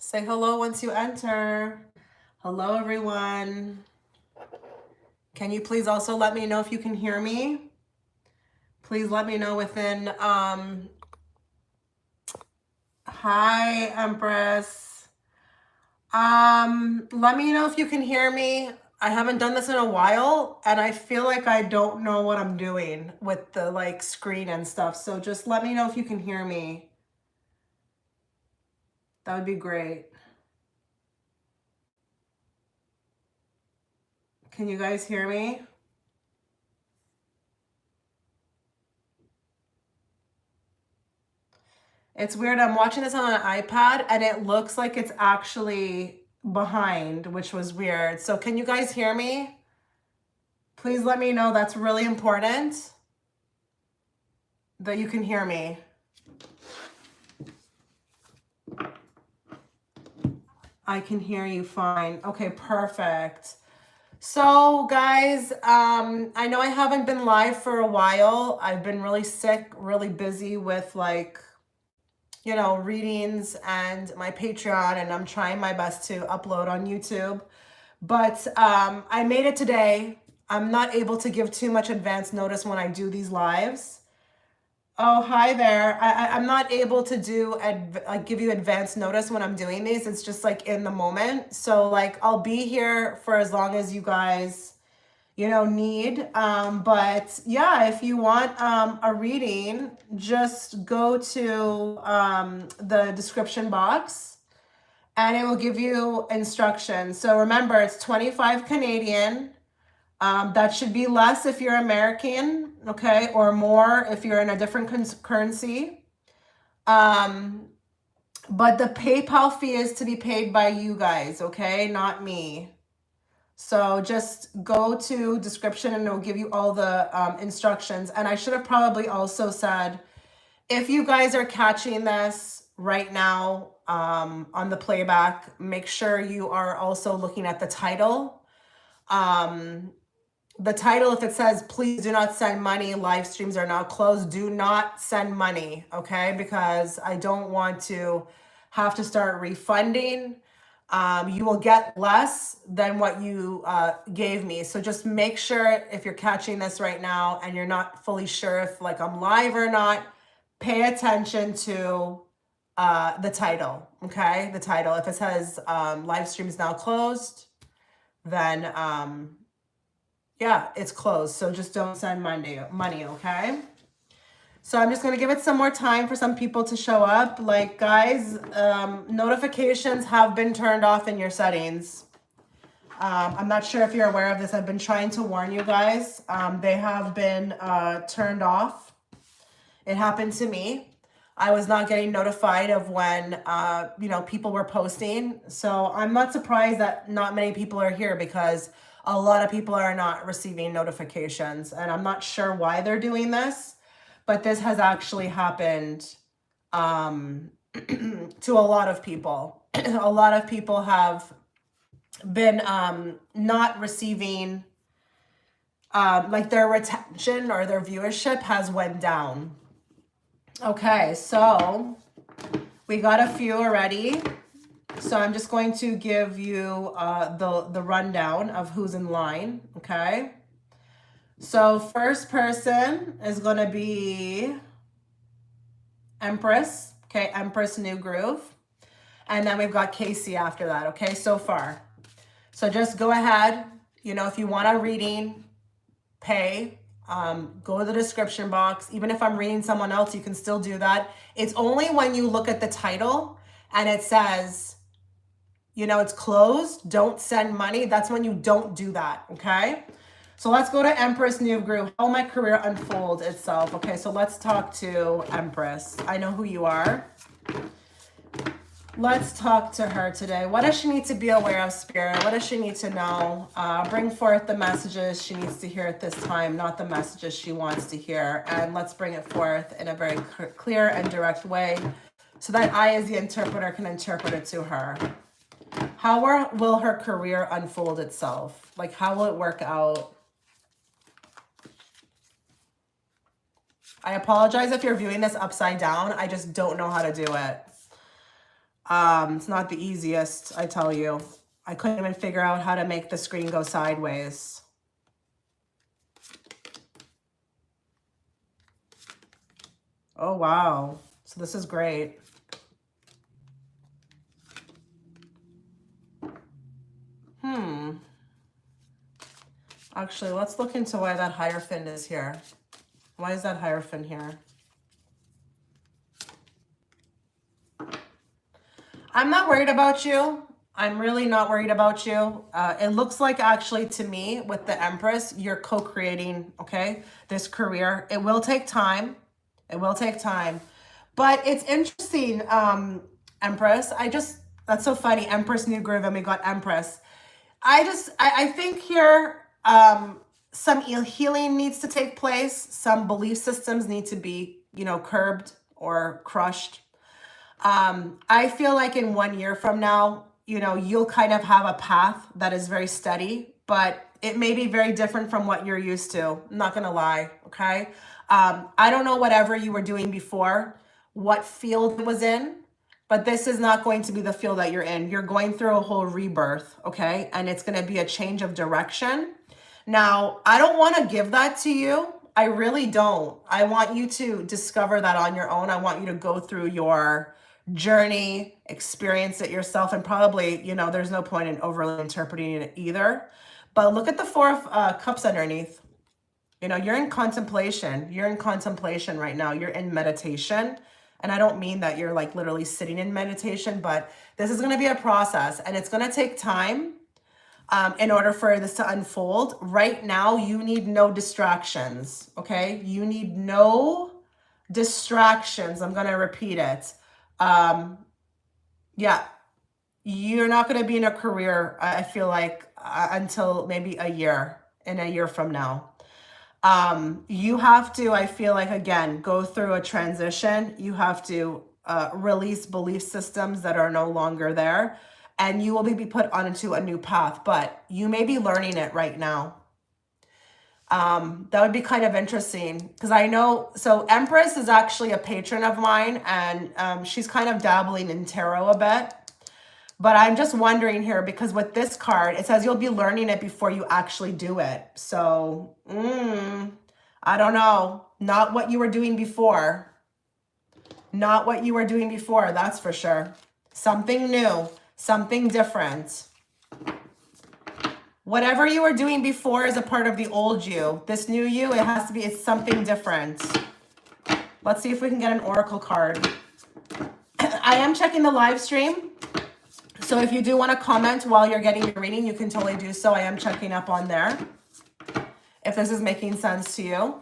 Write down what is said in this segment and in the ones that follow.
Say hello once you enter. Hello, everyone. Can you please also let me know if you can hear me? Please let me know within, hi, Empress. Let me know if you can hear me. I haven't done this in a while, and I feel like I don't know what I'm doing with the like screen and stuff. So just let me know if you can hear me. That would be great. Can you guys hear me? It's weird. I'm watching this on an iPad and it looks like it's actually behind, which was weird. So can you guys hear me? Please let me know. That's really important that you can hear me. I can hear you fine. Okay, perfect. So guys, I know I haven't been live for a while. I've been really sick, really busy with like, you know, readings and my Patreon, and I'm trying my best to upload on YouTube. But I made it today. I'm not able to give too much advance notice when I do these lives. Oh, hi there. I'm not able to do like give you advance notice when I'm doing these. It's just like in the moment. So like I'll be here for as long as you guys, you know, need. But yeah, if you want a reading, just go to the description box and it will give you instructions. So remember, it's 25 Canadian. That should be less if you're American, okay, or more if you're in a different currency. But the PayPal fee is to be paid by you guys, okay, not me. So just go to description and it'll give you all the instructions. And I should have probably also said, if you guys are catching this right now on the playback, make sure you are also looking at the title. The title, if it says, please do not send money, live streams are now closed, do not send money, okay? Because I don't want to have to start refunding. You will get less than what you gave me. So just make sure if you're catching this right now and you're not fully sure if like I'm live or not, pay attention to the title, okay? The title, if it says live stream is now closed, then yeah, it's closed. So just don't send money, okay? So I'm just going to give it some more time for some people to show up. Like, guys, notifications have been turned off in your settings. I'm not sure if you're aware of this. I've been trying to warn you guys. They have been turned off. It happened to me. I was not getting notified of when, you know, people were posting. So I'm not surprised that not many people are here because a lot of people are not receiving notifications. And I'm not sure why they're doing this, but this has actually happened to a lot of people. A lot of people have been not receiving, like their retention or their viewership has went down. Okay, so we got a few already. So I'm just going to give you the rundown of who's in line, okay? So first person is going to be Empress, okay? Empress New Groove. And then we've got Casey after that, okay? So far. So just go ahead. You know, if you want a reading, pay. Go to the description box. Even if I'm reading someone else, you can still do that. It's only when you look at the title and it says, you know, it's closed, don't send money. That's when you don't do that, okay? So let's go to Empress New Groove. How will my career unfold itself? Okay, so let's talk to Empress. I know who you are. Let's talk to her today. What does she need to be aware of, Spirit? What does she need to know? Bring forth the messages she needs to hear at this time, not the messages she wants to hear. And let's bring it forth in a very clear and direct way so that I, as the interpreter, can interpret it to her. How will her career unfold itself? Like, how will it work out? I apologize if you're viewing this upside down. I just don't know how to do it. It's not the easiest, I tell you. I couldn't even figure out how to make the screen go sideways. Oh, wow. So this is great. Actually, let's look into why that Hierophant is here. Why is that Hierophant here? I'm not worried about you. I'm really not worried about you. It looks like actually to me with the Empress, you're co-creating, okay, this career. It will take time. It will take time. But it's interesting, Empress. That's so funny. Empress, New Groove, and we got Empress. I think here, some healing needs to take place. Some belief systems need to be, curbed or crushed. I feel like in 1 year from now, you'll kind of have a path that is very steady, but it may be very different from what you're used to. I'm not going to lie. Okay. I don't know whatever you were doing before, what field it was in, but this is not going to be the field that you're in. You're going through a whole rebirth. Okay. And it's going to be a change of direction. Now, I don't want to give that to you. I really don't. I want you to discover that on your own. I want you to go through your journey, experience it yourself, and probably, there's no point in overly interpreting it either. But look at the Four of Cups underneath. You're in contemplation. You're in contemplation right now. You're in meditation. And I don't mean that you're like literally sitting in meditation, but this is going to be a process and it's going to take time in order for this to unfold. Right now, you need no distractions, okay? You need no distractions. I'm going to repeat it. Yeah, you're not going to be in a career, I feel like, until maybe in a year from now. You have to, I feel like, again, go through a transition. You have to release belief systems that are no longer there, and you will be put onto a new path, but you may be learning it right now. That would be kind of interesting because I know, so Empress is actually a patron of mine, and she's kind of dabbling in tarot a bit. But I'm just wondering here, because with this card, it says you'll be learning it before you actually do it. So, I don't know. Not what you were doing before. Not what you were doing before, that's for sure. Something new, something different. Whatever you were doing before is a part of the old you. This new you, it's something different. Let's see if we can get an oracle card. I am checking the live stream. So if you do want to comment while you're getting your reading, you can totally do so. I am checking up on there. If this is making sense to you.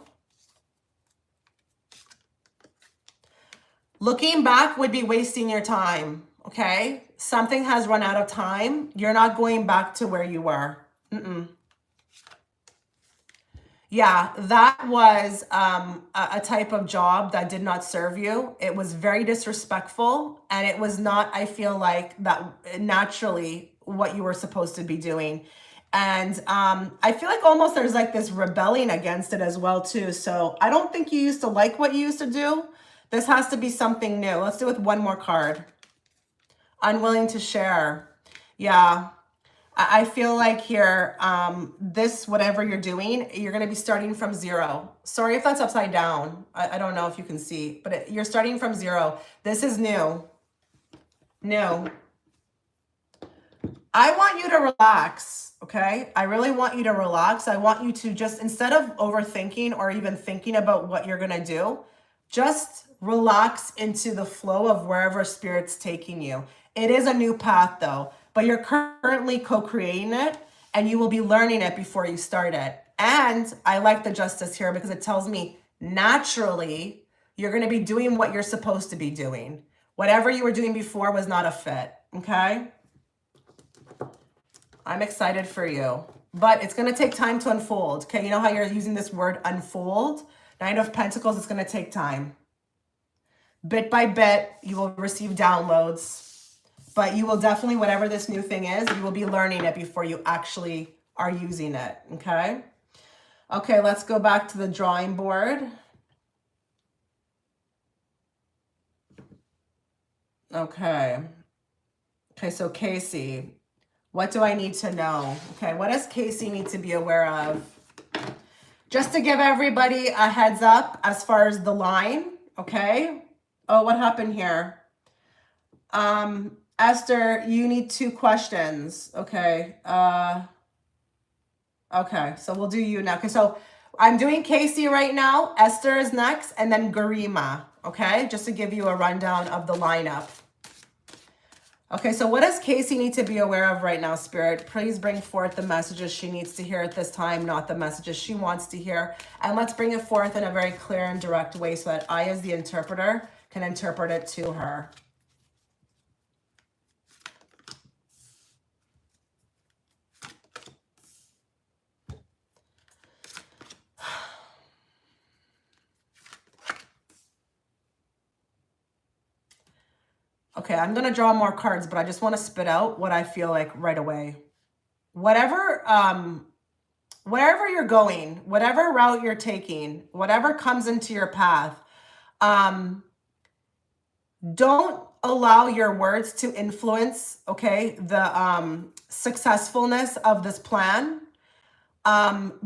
Looking back would be wasting your time, okay? Something has run out of time. You're not going back to where you were. Yeah, that was a type of job that did not serve you. It was very disrespectful, and it was not, I feel like, that naturally what you were supposed to be doing. And I feel like almost there's like this rebelling against it as well too. So I don't think you used to like what you used to do. This has to be something new. Let's do it with one more card. Unwilling to share. Yeah. I feel like here, this, whatever you're doing, you're going to be starting from zero. Sorry if that's upside down. I don't know if you can see, but you're starting from zero. This is new. New. I want you to relax, okay? I really want you to relax. I want you to just, instead of overthinking or even thinking about what you're going to do, just relax into the flow of wherever Spirit's taking you. It is a new path though, but you're currently co-creating it and you will be learning it before you start it. And I like the Justice here because it tells me naturally you're going to be doing what you're supposed to be doing. Whatever you were doing before was not a fit, okay? I'm excited for you, but it's going to take time to unfold, okay? You know how you're using this word unfold? Nine of Pentacles, it's going to take time. Bit by bit, you will receive downloads. But you will definitely, whatever this new thing is, you will be learning it before you actually are using it, okay? Okay, let's go back to the drawing board. Okay. Okay, so Casey, what do I need to know? Okay, what does Casey need to be aware of? Just to give everybody a heads up as far as the line, okay? Oh, what happened here? Esther, you need 2 questions. Okay. Okay, so we'll do you now. Okay, so I'm doing Casey right now. Esther is next, and then Garima. Okay, just to give you a rundown of the lineup. Okay, so what does Casey need to be aware of right now, Spirit? Please bring forth the messages she needs to hear at this time, not the messages she wants to hear. And let's bring it forth in a very clear and direct way so that I, as the interpreter, can interpret it to her. Okay, I'm going to draw more cards, but I just want to spit out what I feel like right away. Whatever, wherever you're going, whatever route you're taking, whatever comes into your path, don't allow your words to influence, okay, the successfulness of this plan.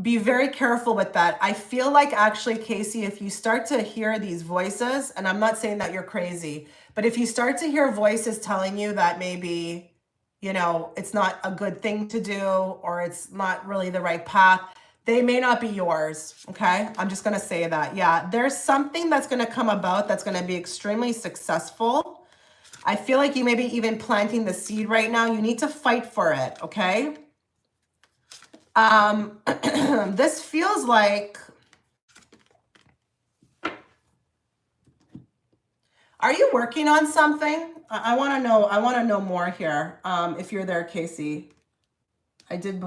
Be very careful with that. I feel like actually, Casey, if you start to hear these voices, and I'm not saying that you're crazy, but if you start to hear voices telling you that maybe, you know, it's not a good thing to do, or it's not really the right path, they may not be yours, okay? I'm just gonna say that. Yeah, there's something that's gonna come about that's gonna be extremely successful. I feel like you may be even planting the seed right now. You need to fight for it, okay? This feels like, are you working on something? I want to know more here. If you're there, Casey. I did.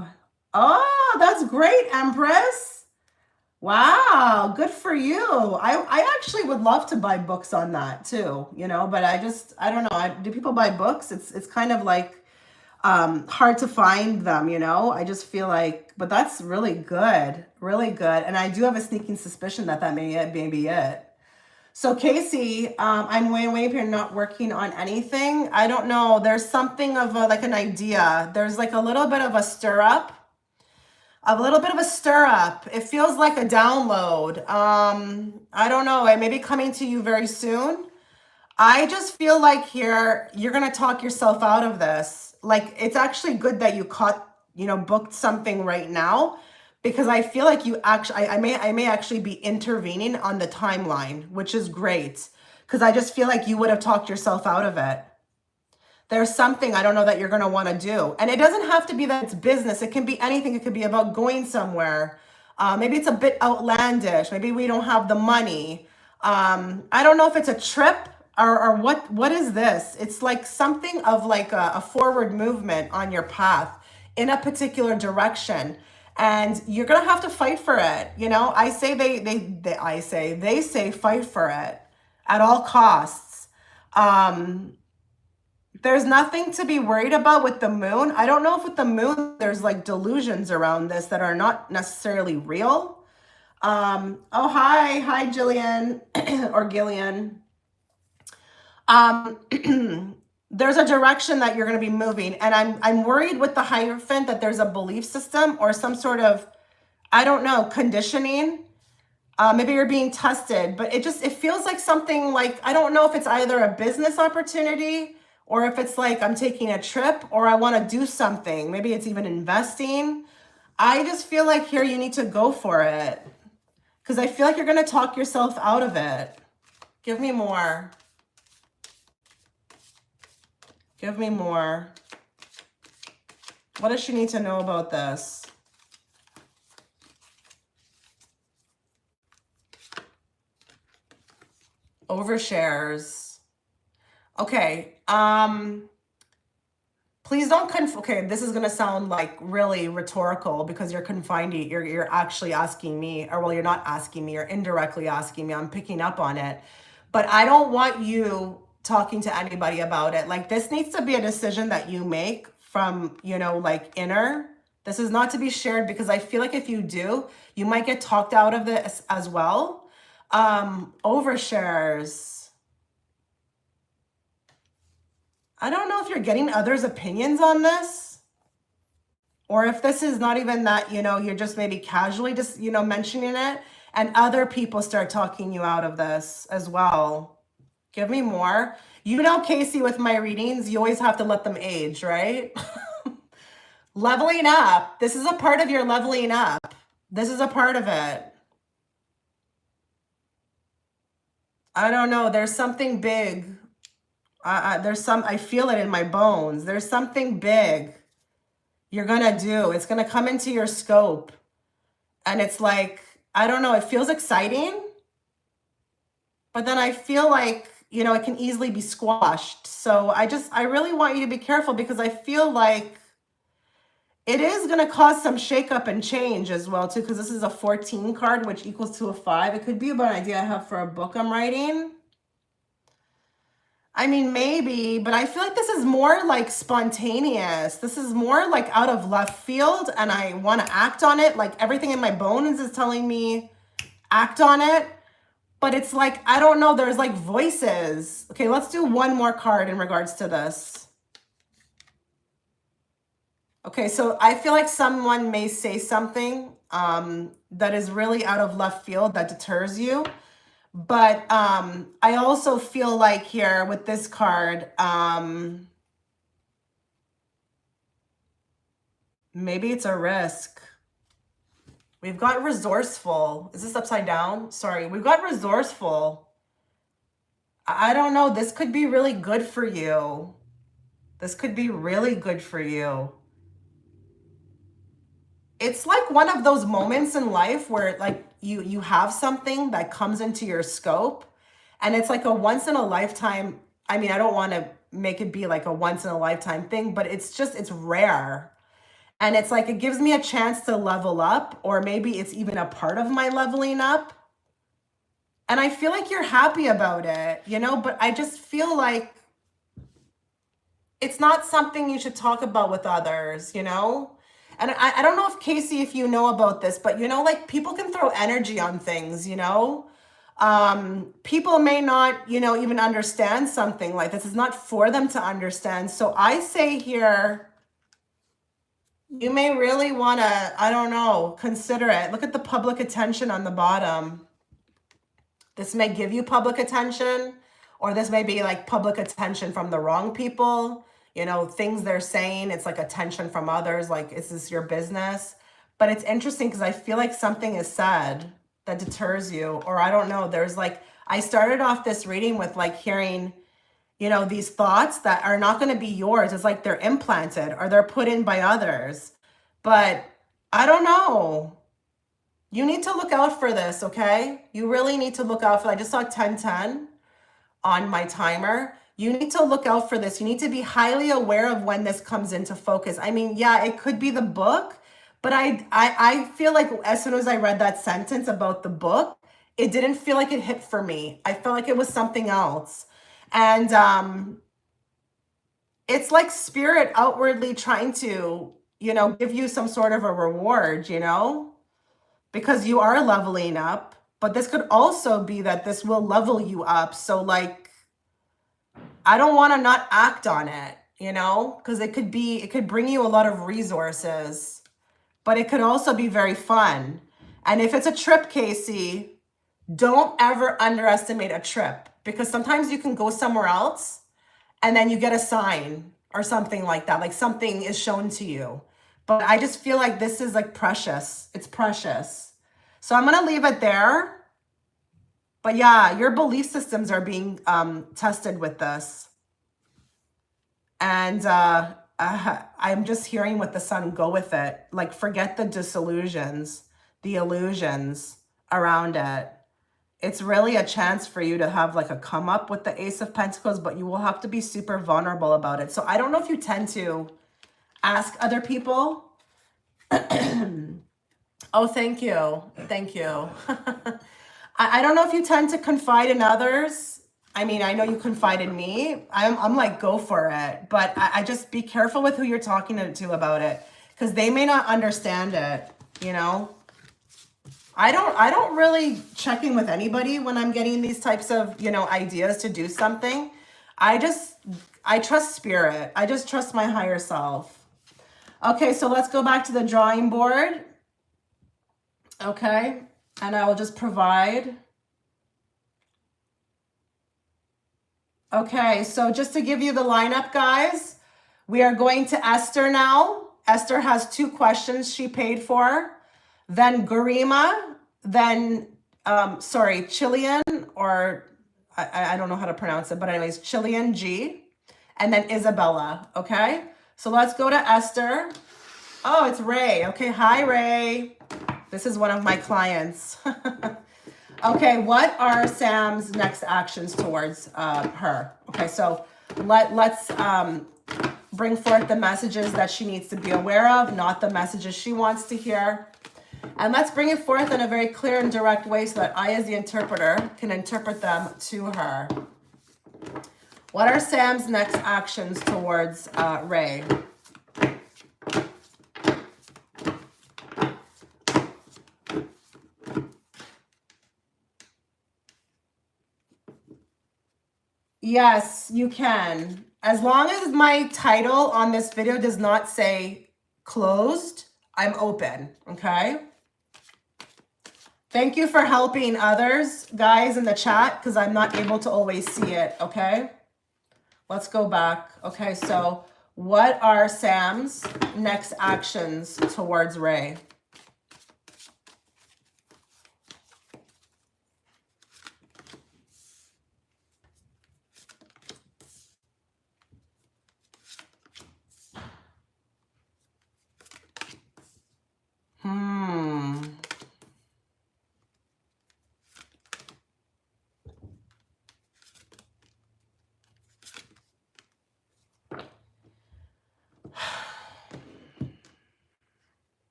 Oh, that's great, Empress. Wow, good for you. I actually would love to buy books on that too, you know, but I don't know. Do people buy books? It's kind of like hard to find them, you know. I just feel like, but that's really good, really good. And I do have a sneaking suspicion that may be it. So Casey, I'm way up here not working on anything. I don't know. There's something of like an idea. There's like a little bit of a stir up. It feels like a download. I don't know. It may be coming to you very soon. I just feel like here you're going to talk yourself out of this. Like, it's actually good that you booked something right now, because I feel like you actually, I may actually be intervening on the timeline, which is great, because I just feel like you would have talked yourself out of it. There's something I don't know that you're going to want to do. And it doesn't have to be that it's business. It can be anything. It could be about going somewhere. Maybe it's a bit outlandish. Maybe we don't have the money. I don't know if it's a trip or what is this? It's like something of like a forward movement on your path in a particular direction. And you're going to have to fight for it. You know, I say they say fight for it at all costs. There's nothing to be worried about with the moon. I don't know if with the moon, there's like delusions around this that are not necessarily real. Oh, hi, Jillian or Gillian. There's a direction that you're going to be moving. And I'm worried with the Hierophant that there's a belief system or some sort of, I don't know, conditioning. Maybe you're being tested, but it feels like something like, I don't know if it's either a business opportunity or if it's like I'm taking a trip or I want to do something. Maybe it's even investing. I just feel like here you need to go for it, because I feel like you're going to talk yourself out of it. Give me more. Give me more. What does she need to know about this? Overshares. Okay. Please don't okay, this is going to sound like really rhetorical because you're confined. You're actually asking me, or well, you're not asking me, you're indirectly asking me. I'm picking up on it. But I don't want you talking to anybody about it. Like, this needs to be a decision that you make from, you know, like inner. This is not to be shared, because I feel like if you do, you might get talked out of this as well. Overshares. I don't know if you're getting others' opinions on this, or if this is not even that, you know, you're just maybe casually just, you know, mentioning it, and other people start talking you out of this as well. Give me more. You know, Casey, with my readings, you always have to let them age, right? Leveling up. This is a part of your leveling up. This is a part of it. I don't know. There's something big. I feel it in my bones. There's something big you're going to do. It's going to come into your scope. And it's like, I don't know, it feels exciting. But then I feel like, you know, it can easily be squashed. So I really want you to be careful, because I feel like it is going to cause some shakeup and change as well, too, because this is a 14 card, which equals to a 5. It could be about an idea I have for a book I'm writing. I mean, maybe, but I feel like this is more like spontaneous. This is more like out of left field, and I want to act on it. Like everything in my bones is telling me act on it. But it's like, I don't know, there's like voices. Okay, let's do one more card in regards to this. Okay, so I feel like someone may say something that is really out of left field that deters you. But I also feel like here with this card, maybe it's a risk. We've got resourceful. Is this upside down? Sorry, we've got resourceful. I don't know. This could be really good for you. This could be really good for you. It's like one of those moments in life where like you have something that comes into your scope, and it's like a once in a lifetime. I mean, I don't want to make it be like a once in a lifetime thing, but it's just, it's rare. And it's like, it gives me a chance to level up, or maybe it's even a part of my leveling up. And I feel like you're happy about it, you know, but I just feel like it's not something you should talk about with others, you know? And I don't know if Casey, if you know about this, but you know, like people can throw energy on things, you know? People may not, you know, even understand something like this. Is not for them to understand. So I say here, you may really want to, I don't know, consider it. Look at the public attention on the bottom. This may give you public attention, or this may be like public attention from the wrong people. You know, things they're saying, it's like attention from others. Like, is this your business? But it's interesting because I feel like something is said that deters you, or I don't know. There's like, I started off this reading with like hearing, you know, these thoughts that are not going to be yours. It's like they're implanted or they're put in by others. But I don't know. You need to look out for this, okay? You really need to look out for, I just saw 1010 on my timer. You need to look out for this. You need to be highly aware of when this comes into focus. I mean, yeah, it could be the book, but I feel like as soon as I read that sentence about the book, it didn't feel like it hit for me. I felt like it was something else. And it's like spirit outwardly trying to, you know, give you some sort of a reward, you know, because you are leveling up. But this could also be that this will level you up. So like, I don't want to not act on it, you know, because it could bring you a lot of resources, but it could also be very fun. And if it's a trip, Casey, don't ever underestimate a trip, because sometimes you can go somewhere else and then you get a sign or something like that, like something is shown to you. But I just feel like this is like precious. It's precious. So I'm going to leave it there. But yeah, your belief systems are being tested with this. And I'm just hearing with the sun, go with it. Like, forget the disillusions, the illusions around it. It's really a chance for you to have like a come up with the Ace of Pentacles, but you will have to be super vulnerable about it. So I don't know if you tend to ask other people. Oh, thank you. Thank you. I don't know if you tend to confide in others. I mean, I know you confide in me. I'm like, go for it. But I just be careful with who you're talking to about it, because they may not understand it, you know? I don't really check in with anybody when I'm getting these types of, you know, ideas to do something. I just I trust spirit. I just trust my higher self. Okay, so let's go back to the drawing board. Okay, and I will just provide. Okay, so just to give you the lineup, guys, we are going to Esther now. Esther has 2 questions she paid for. Then Garima, then, Chilean, or I don't know how to pronounce it, but anyways, Chilean G, and then Isabella, okay? So let's go to Esther. Oh, it's Ray. Okay, hi, Ray. This is one of my clients. Okay, what are Sam's next actions towards her? Okay, so let's bring forth the messages that she needs to be aware of, not the messages she wants to hear. And let's bring it forth in a very clear and direct way so that I, as the interpreter, can interpret them to her. What are Sam's next actions towards Ray? Yes, you can. As long as my title on this video does not say closed, I'm open, okay? Thank you for helping others, guys, in the chat, because I'm not able to always see it, okay? Let's go back. Okay, so what are Sam's next actions towards Ray?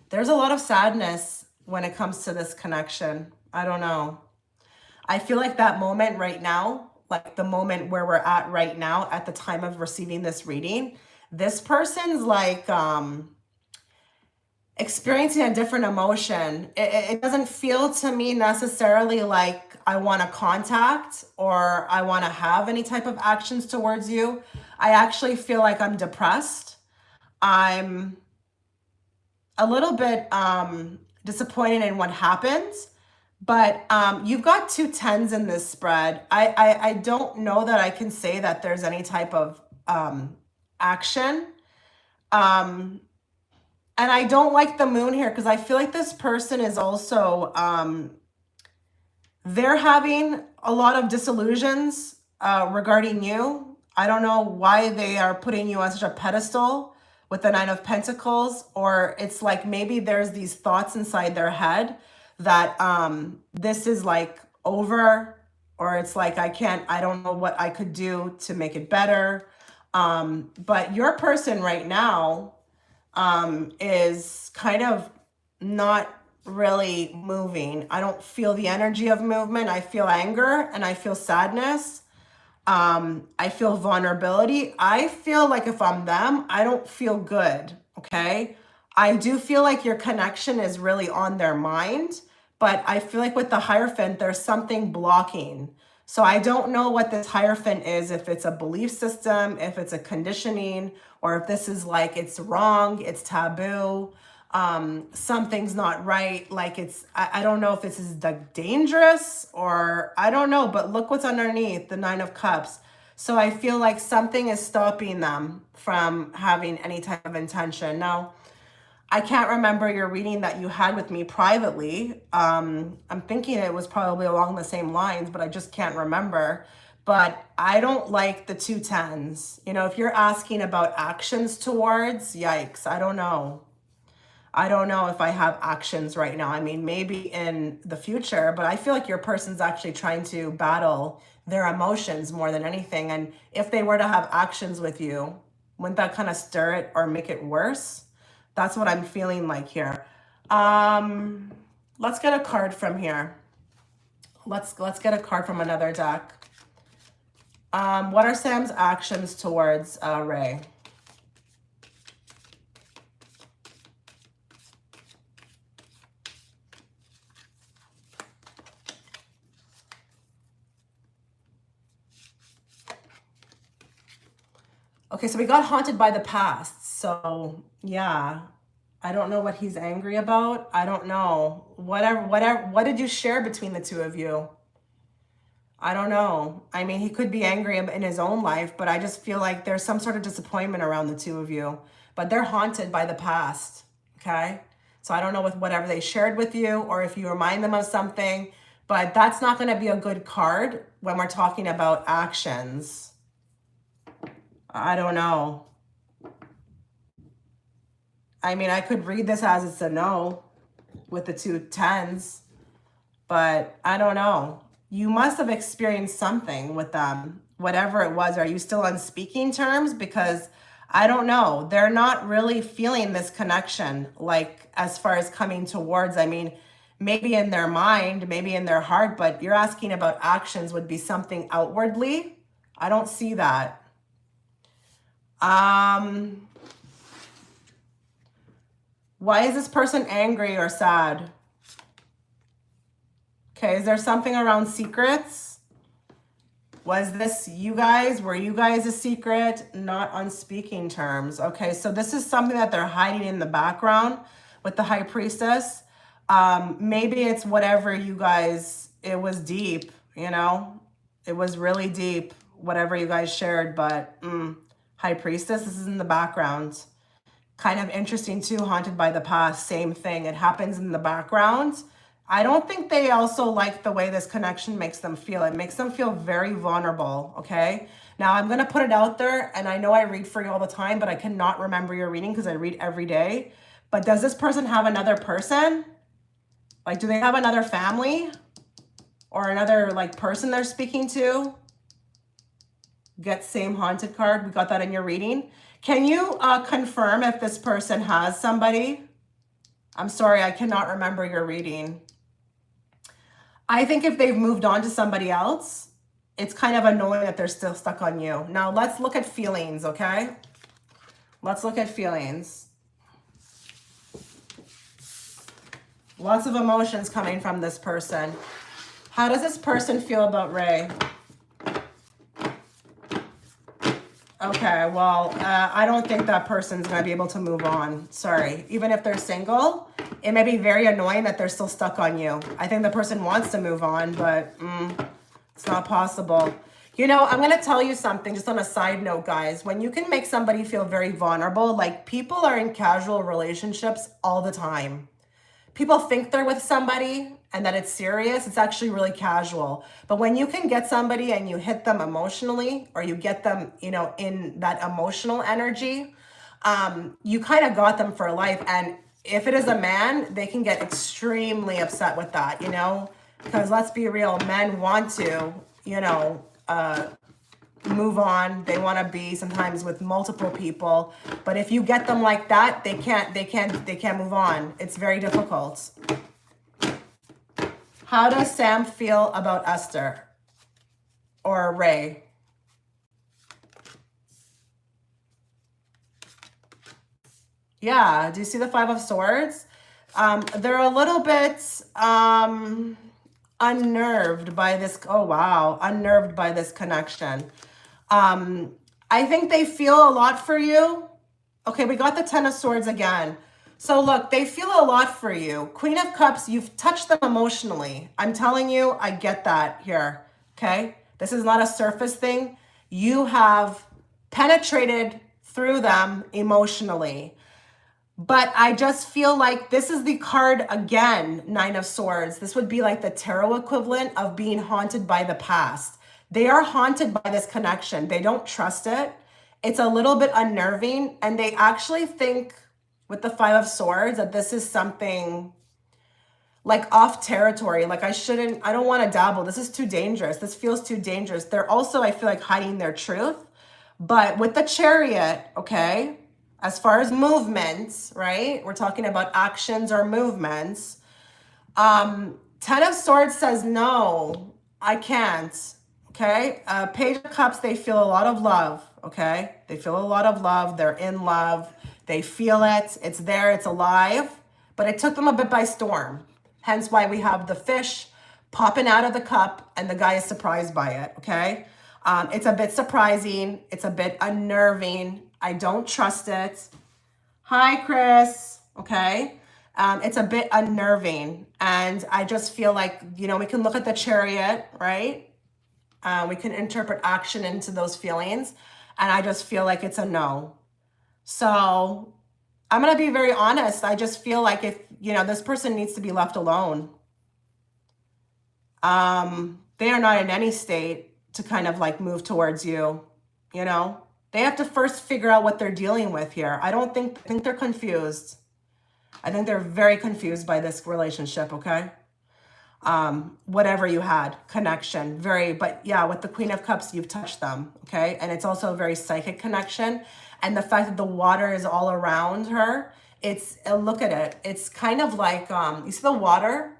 There's a lot of sadness when it comes to this connection. I don't know. I feel like that moment right now, like the moment where we're at right now at the time of receiving this reading, this person's like experiencing a different emotion. It doesn't feel to me necessarily like I want to contact or I want to have any type of actions towards you. I actually feel like I'm depressed. I'm a little bit disappointed in what happened, but you've got 2 10s in this spread. I don't know that I can say that there's any type of action. And I don't like the moon here because I feel like this person is also, they're having a lot of disillusions regarding you. I don't know why they are putting you on such a pedestal with the 9 of Pentacles, or it's like maybe there's these thoughts inside their head that this is like over, or it's like I don't know what I could do to make it better. But your person right now is kind of not really moving. I don't feel the energy of movement. I feel anger and I feel sadness. I feel vulnerability. I feel like if I'm them, I don't feel good, okay? I do feel like your connection is really on their mind, but I feel like with the Hierophant, there's something blocking. So I don't know what this Hierophant is, if it's a belief system, if it's a conditioning, or if this is like it's wrong, it's taboo, something's not right, like I don't know if this is like dangerous or I don't know, but look what's underneath the 9 of Cups. So I feel like something is stopping them from having any type of intention. Now, I can't remember your reading that you had with me privately. I'm thinking it was probably along the same lines, but I just can't remember. But I don't like the 2 10s. You know, if you're asking about actions towards, yikes, I don't know. I don't know if I have actions right now. I mean, maybe in the future, but I feel like your person's actually trying to battle their emotions more than anything. And if they were to have actions with you, wouldn't that kind of stir it or make it worse? That's what I'm feeling like here. Let's get a card from here. Let's get a card from another deck. What are Sam's actions towards Ray? Okay, so we got haunted by the past. So yeah, I don't know what he's angry about. I don't know. What did you share between the two of you? I don't know. I mean, he could be angry in his own life, but I just feel like there's some sort of disappointment around the two of you. But they're haunted by the past, okay? So I don't know with whatever they shared with you or if you remind them of something, but that's not going to be a good card when we're talking about actions. I don't know. I mean, I could read this as it's a no with the 2 10s, but I don't know. You must have experienced something with them, whatever it was. Are you still on speaking terms? Because I don't know. They're not really feeling this connection, like as far as coming towards. I mean, maybe in their mind, maybe in their heart, but you're asking about actions would be something outwardly. I don't see that. Why is this person angry or sad? Okay, is there something around secrets? Was this you guys? Were you guys a secret? Not on speaking terms. Okay, so this is something that they're hiding in the background with the High Priestess. Maybe it's whatever you guys, it was deep, you know? It was really deep, whatever you guys shared, but High Priestess, this is in the background. Kind of interesting too, haunted by the past, same thing. It happens in the background. I don't think they also like the way this connection makes them feel. It makes them feel very vulnerable, okay? Now, I'm going to put it out there, and I know I read for you all the time, but I cannot remember your reading because I read every day. But does this person have another person? Like, do they have another family? Or another, like, person they're speaking to? Get same haunted card. We got that in your reading. Can you confirm if this person has somebody? I'm sorry, I cannot remember your reading. I think if they've moved on to somebody else, it's kind of annoying that they're still stuck on you. Now, let's look at feelings, okay? Let's look at feelings. Lots of emotions coming from this person. How does this person feel about Ray? Okay, well, I don't think that person's going to be able to move on. Sorry. Even if they're single, it may be very annoying that they're still stuck on you. I think the person wants to move on, but it's not possible. You know, I'm going to tell you something just on a side note, guys. When you can make somebody feel very vulnerable, like people are in casual relationships all the time. People think they're with somebody and that it's serious. It's actually really casual. But when you can get somebody and you hit them emotionally, or you get them, you know, in that emotional energy, you kind of got them for life. And if it is a man, they can get extremely upset with that, you know, because let's be real, men want to, you know, move on. They want to be sometimes with multiple people, but if you get them like that, they can't move on. It's very difficult. How does Sam feel about Esther or Ray? Yeah, do you see the 5 of Swords? They're a little bit unnerved by this. Oh, wow. Unnerved by this connection. I think they feel a lot for you. Okay, we got the 10 of Swords again. So look, they feel a lot for you. Queen of Cups, you've touched them emotionally. I'm telling you, I get that here, okay? This is not a surface thing. You have penetrated through them emotionally. But I just feel like this is the card again, 9 of Swords. This would be like the tarot equivalent of being haunted by the past. They are haunted by this connection. They don't trust it. It's a little bit unnerving. And they actually think with the 5 of Swords that this is something like off territory. Like I don't want to dabble. This is too dangerous. This feels too dangerous. They're also, I feel like, hiding their truth. But with the Chariot, okay, as far as movements, right? We're talking about actions or movements. 10 of Swords says, no, I can't. Okay. Page of Cups, they feel a lot of love. Okay. They feel a lot of love. They're in love. They feel it. It's there. It's alive. But it took them a bit by storm. Hence why we have the fish popping out of the cup and the guy is surprised by it. Okay. It's a bit surprising. It's a bit unnerving. I don't trust it. Hi, Chris. Okay. It's a bit unnerving. And I just feel like, you know, we can look at the Chariot, right? We can interpret action into those feelings. And I just feel like it's a no. So I'm going to be very honest. I just feel like if, you know, this person needs to be left alone. They are not in any state to kind of like move towards you, you know? They have to first figure out what they're dealing with here. I think they're confused. I think they're very confused by this relationship, okay? Whatever you had, connection, but yeah, with the Queen of Cups, you've touched them, okay? And it's also a very psychic connection. And the fact that the water is all around her, it's, look at it. It's kind of like, you see the water?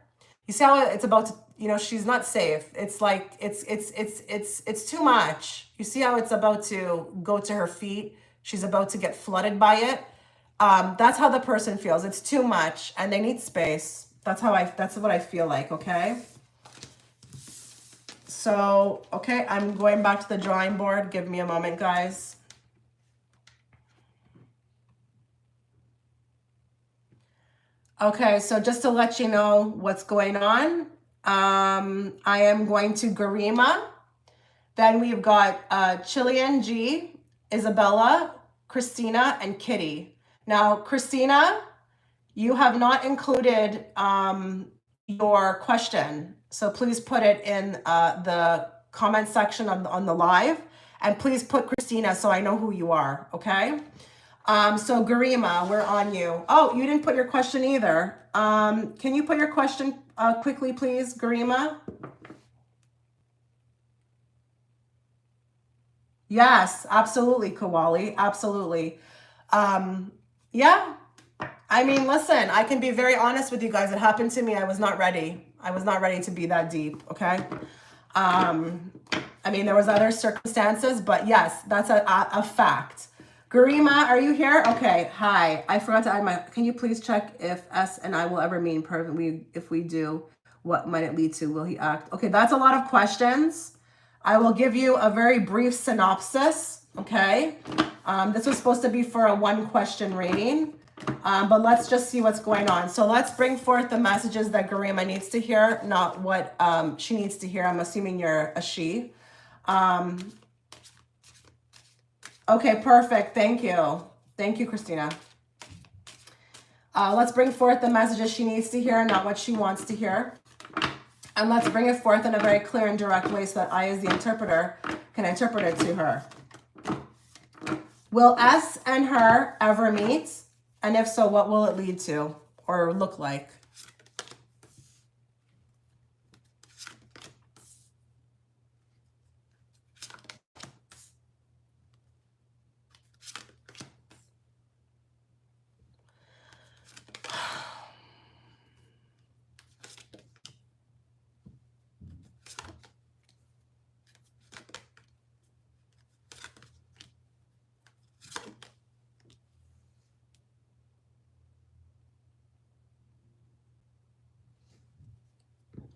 You see how it's about to, you know, she's not safe. It's like, it's too much. You see how it's about to go to her feet? She's about to get flooded by it. That's how the person feels. It's too much and they need space. That's what I feel like, okay? So, okay, I'm going back to the drawing board. Give me a moment, guys. Okay, so just to let you know what's going on, I am going to Garima. Then we've got Chilean, G, Isabella, Christina, and Kitty. Now, Christina, you have not included your question. So please put it in the comment section on the live. And please put Christina so I know who you are, okay? So Garima, we're on you. Oh, you didn't put your question either. Can you put your question quickly, please, Garima? Yes, absolutely, Kawali, absolutely. Yeah, I mean, listen, I can be very honest with you guys. It happened to me. I was not ready. I was not ready to be that deep, okay? I mean, there was other circumstances, but yes, that's a fact. Garima, are you here? Okay, hi. I forgot to add can you please check if S and I will ever meet in person? If we do, what might it lead to? Will he act? Okay, that's a lot of questions. I will give you a very brief synopsis, okay? This was supposed to be for a 1-question reading, but let's just see what's going on. So let's bring forth the messages that Garima needs to hear, not what she needs to hear. I'm assuming you're a she. Okay, perfect. Thank you. Thank you, Christina. Let's bring forth the messages she needs to hear, not what she wants to hear. And let's bring it forth in a very clear and direct way so that I, as the interpreter, can interpret it to her. Will S and her ever meet? And if so, what will it lead to or look like?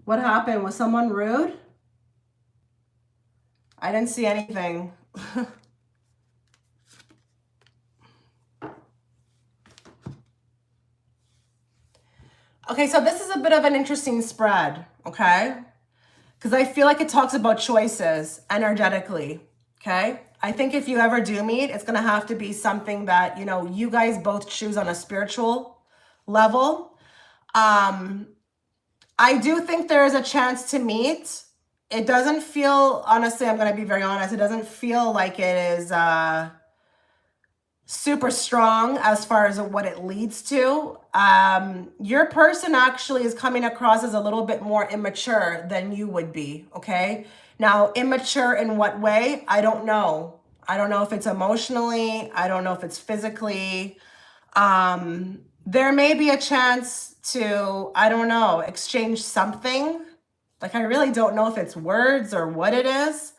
What happened? Was someone rude? I didn't see anything. Okay, so this is a bit of an interesting spread, okay? Because I feel like it talks about choices energetically, okay? I think if you ever do meet, it's going to have to be something that, you know, you guys both choose on a spiritual level. I do think there is a chance to meet. It doesn't feel, honestly, I'm going to be very honest, it doesn't feel like it is super strong as far as what it leads to. Your person actually is coming across as a little bit more immature than you would be, okay? Now, immature in what way? I don't know. I don't know if it's emotionally. I don't know if it's physically. There may be a chance to, I don't know, exchange something. Like, I really don't know if it's words or what it is.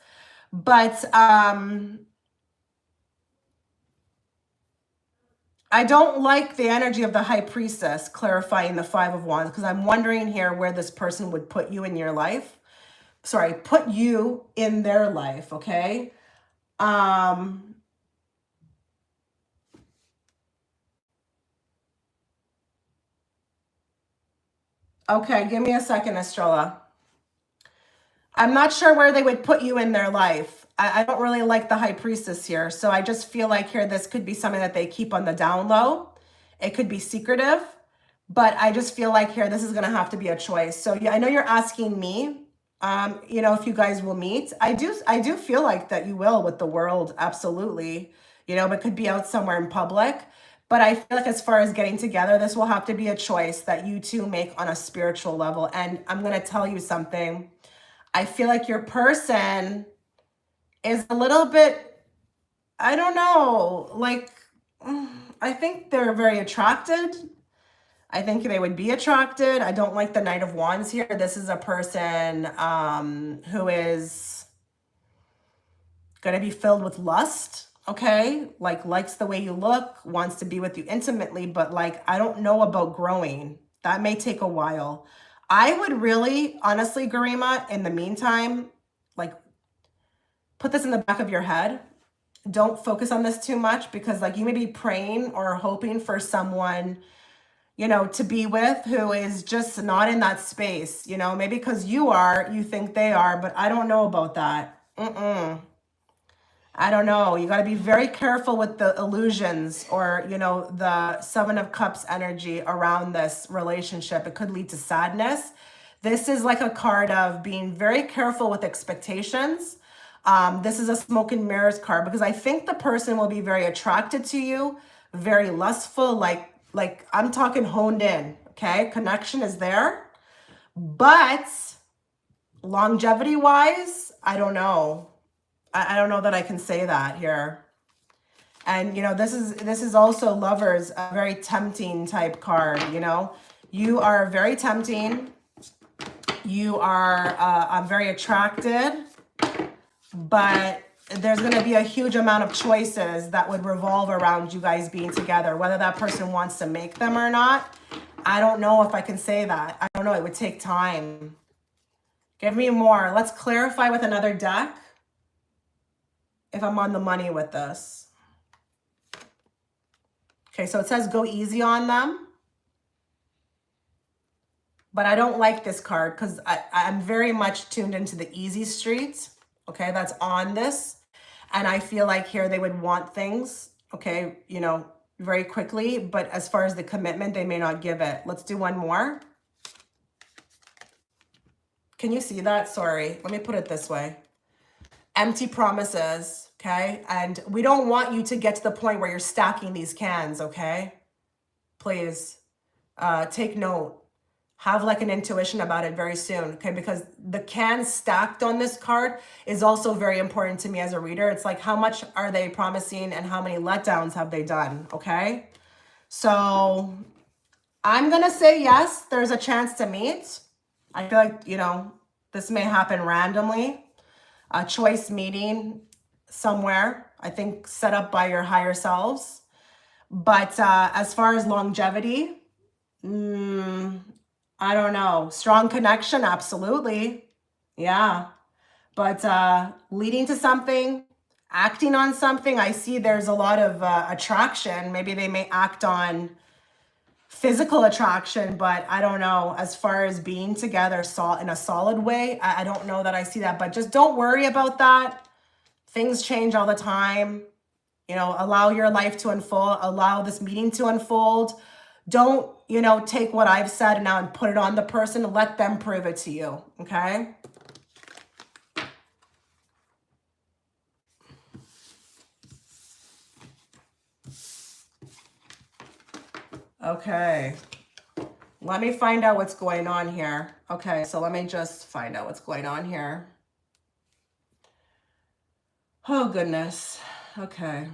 But I don't like the energy of the High Priestess clarifying the 5 of Wands, because I'm wondering here where this person would put you in your life. sorry, put you in their life, okay? Okay, give me a second, Estrella. I'm not sure where they would put you in their life. I don't really like the high priestess here. So I just feel like here, this could be something that they keep on the down low. It could be secretive, but I just feel like here, this is going to have to be a choice. So yeah, I know you're asking me, you know, if you guys will meet. I do feel like that you will with the world. Absolutely. You know, but could be out somewhere in public. But I feel like as far as getting together, this will have to be a choice that you two make on a spiritual level. And I'm going to tell you something. I feel like your person is a little bit, I don't know, like, I think they're very attracted. I think they would be attracted. I don't like the Knight of Wands here. This is a person who is going to be filled with lust, okay? Like, likes the way you look, wants to be with you intimately, but like, I don't know about growing. That may take a while. I would really, honestly, Garima, in the meantime, like, put this in the back of your head. Don't focus on this too much, because like, you may be praying or hoping for someone, you know, to be with who is just not in that space, you know, maybe because you think they are, but I don't know about that. I don't know. You got to be very careful with the illusions, or, you know, the Seven of Cups energy around this relationship. It could lead to sadness. This is like a card of being very careful with expectations. This is a smoke and mirrors card, because I think the person will be very attracted to you, very lustful, like I'm talking honed in, okay? Connection is there, but longevity wise, I don't know. I don't know that I can say that here. And, you know, this is also Lovers, a very tempting type card, you know. You are very tempting. You are very attracted, but there's going to be a huge amount of choices that would revolve around you guys being together, whether that person wants to make them or not. I don't know if I can say that. I don't know. It would take time. Give me more. Let's clarify with another deck if I'm on the money with this. Okay, so it says go easy on them. But I don't like this card, because I'm very much tuned into the easy streets. Okay, that's on this. And I feel like here they would want things, okay, you know, very quickly. But as far as the commitment, they may not give it. Let's do one more. Can you see that? Sorry, let me put it this way. Empty promises, okay? And we don't want you to get to the point where you're stacking these cans, okay? Please take note. Have like an intuition about it very soon, okay? Because the cans stacked on this card is also very important to me as a reader. It's like, how much are they promising and how many letdowns have they done, okay? So I'm going to say yes, there's a chance to meet. I feel like, you know, this may happen randomly. A choice meeting somewhere, I think set up by your higher selves. But as far as longevity, I don't know. Strong connection, absolutely. Yeah. But leading to something, acting on something, I see there's a lot of attraction. Maybe they may act on physical attraction, but I don't know. As far as being together in a solid way, I don't know that I see that. But just don't worry about that. Things change all the time. You know, allow your life to unfold. Allow this meeting to unfold. Don't, you know, take what I've said now and put it on the person. Let them prove it to you, okay? Okay. Let me find out what's going on here. Okay, so let me just find out what's going on here. Oh, goodness. Okay.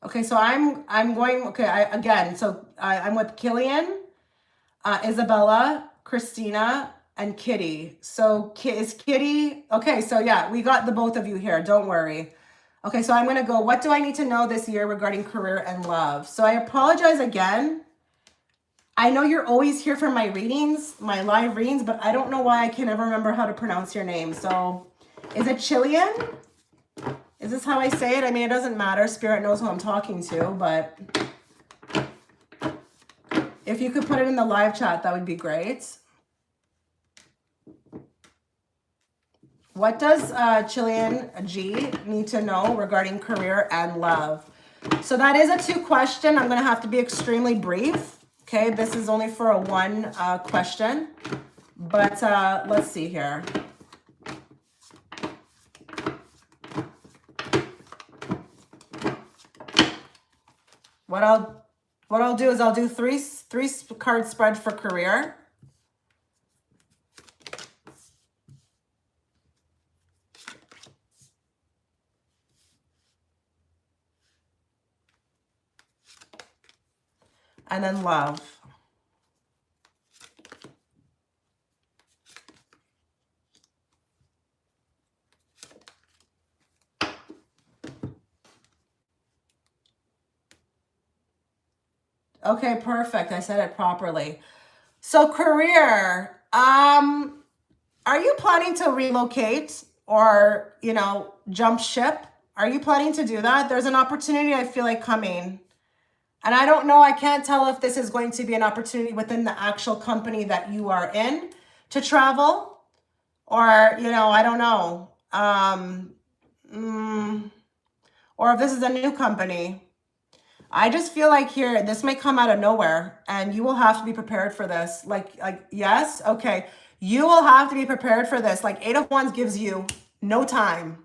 Okay, so I'm going, okay, I'm with Chilean, Isabella, Christina, and Kitty. So is Kitty, okay, so yeah, we got the both of you here, don't worry. Okay, so I'm gonna go, what do I need to know this year regarding career and love? So I apologize again I know you're always here for my readings, my live readings, but I don't know why I can never remember how to pronounce your name. So is it Chilean? Is this how I say it? I mean, it doesn't matter. Spirit knows who I'm talking to, but if you could put it in the live chat, that would be great. What does Chilean G need to know regarding career and love? So that is a 2 question. I'm going to have to be extremely brief. Okay, this is only for a 1 question. But let's see here. What I'll do is I'll do three card spread for career. And then love. Okay, perfect. I said it properly. So career, are you planning to relocate or, you know, jump ship? Are you planning to do that? There's an opportunity I feel like coming. And I don't know, I can't tell if this is going to be an opportunity within the actual company that you are in to travel or, you know, I don't know. Or if this is a new company. I just feel like here, this may come out of nowhere and you will have to be prepared for this. Like, yes, okay. You will have to be prepared for this. Like 8 of Wands gives you no time.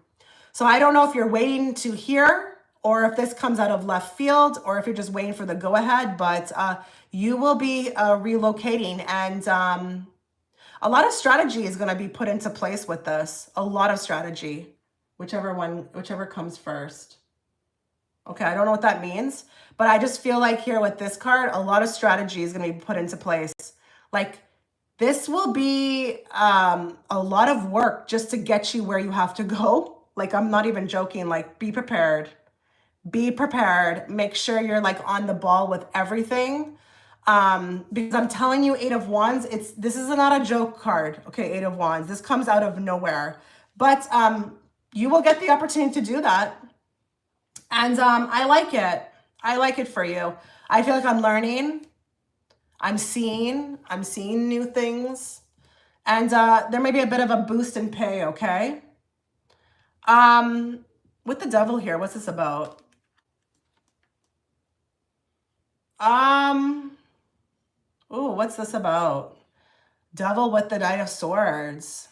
So I don't know if you're waiting to hear or if this comes out of left field or if you're just waiting for the go ahead, but you will be relocating and a lot of strategy is going to be put into place with this. A lot of strategy, whichever comes first. Okay, I don't know what that means, but I just feel like here with this card, a lot of strategy is going to be put into place. Like this will be a lot of work just to get you where you have to go. Like I'm not even joking, like be prepared. Be prepared. Make sure you're like on the ball with everything. Because I'm telling you, 8 of Wands, this is not a joke card. Okay, 8 of Wands. This comes out of nowhere. But you will get the opportunity to do that. And I like it. I like it for you. I feel like I'm learning. I'm seeing new things. And there may be a bit of a boost in pay, okay? With the devil here, what's this about? Ooh, what's this about? Devil with the Knight of Swords.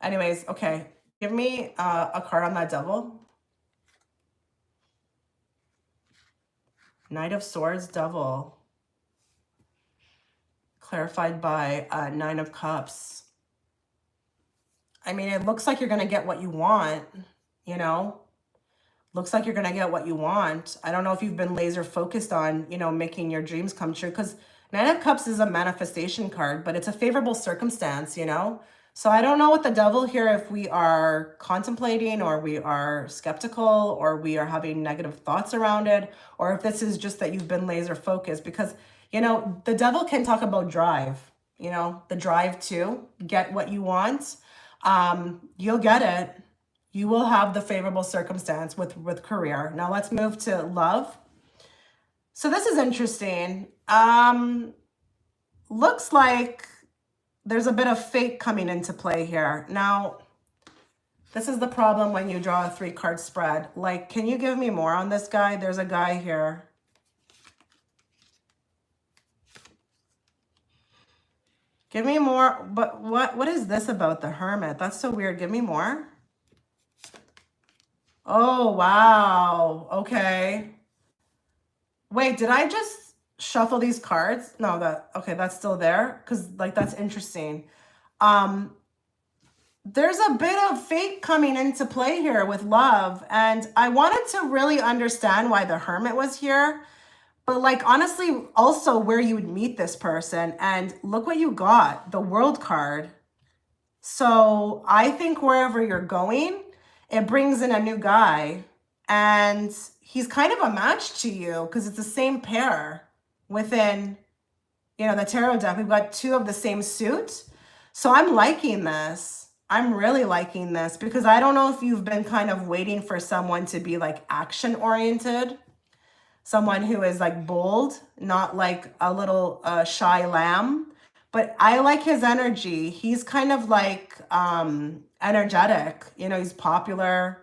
Anyways, okay. Give me a card on that devil. Knight of Swords, devil. Clarified by 9 of Cups. I mean, it looks like you're going to get what you want, you know? Looks like you're going to get what you want. I don't know if you've been laser focused on, you know, making your dreams come true because 9 of Cups is a manifestation card, but it's a favorable circumstance, you know? So I don't know with the devil here if we are contemplating or we are skeptical or we are having negative thoughts around it or if this is just that you've been laser focused because, you know, the devil can talk about drive, you know, the drive to get what you want. You'll get it. You will have the favorable circumstance with career. Now let's move to love. So this is interesting. Looks like there's a bit of fate coming into play here. Now, this is the problem when you draw a 3-card spread. Like, can you give me more on this guy? There's a guy here. Give me more. But what is this about the Hermit? That's so weird. Give me more. Oh, wow. Okay. Wait, did I just shuffle these cards? No, okay, that's still there because like that's interesting. There's a bit of fate coming into play here with love, and I wanted to really understand why the Hermit was here, but like honestly also where you would meet this person, and look what you got, the World card. So I think wherever you're going, it brings in a new guy, And he's kind of a match to you because it's the same pair within, you know, the tarot deck. We've got two of the same suit. So I'm liking this. I'm really liking this because I don't know if you've been kind of waiting for someone to be like action oriented, someone who is like bold, not like a little shy lamb. But I like his energy. He's kind of like energetic. You know, he's popular.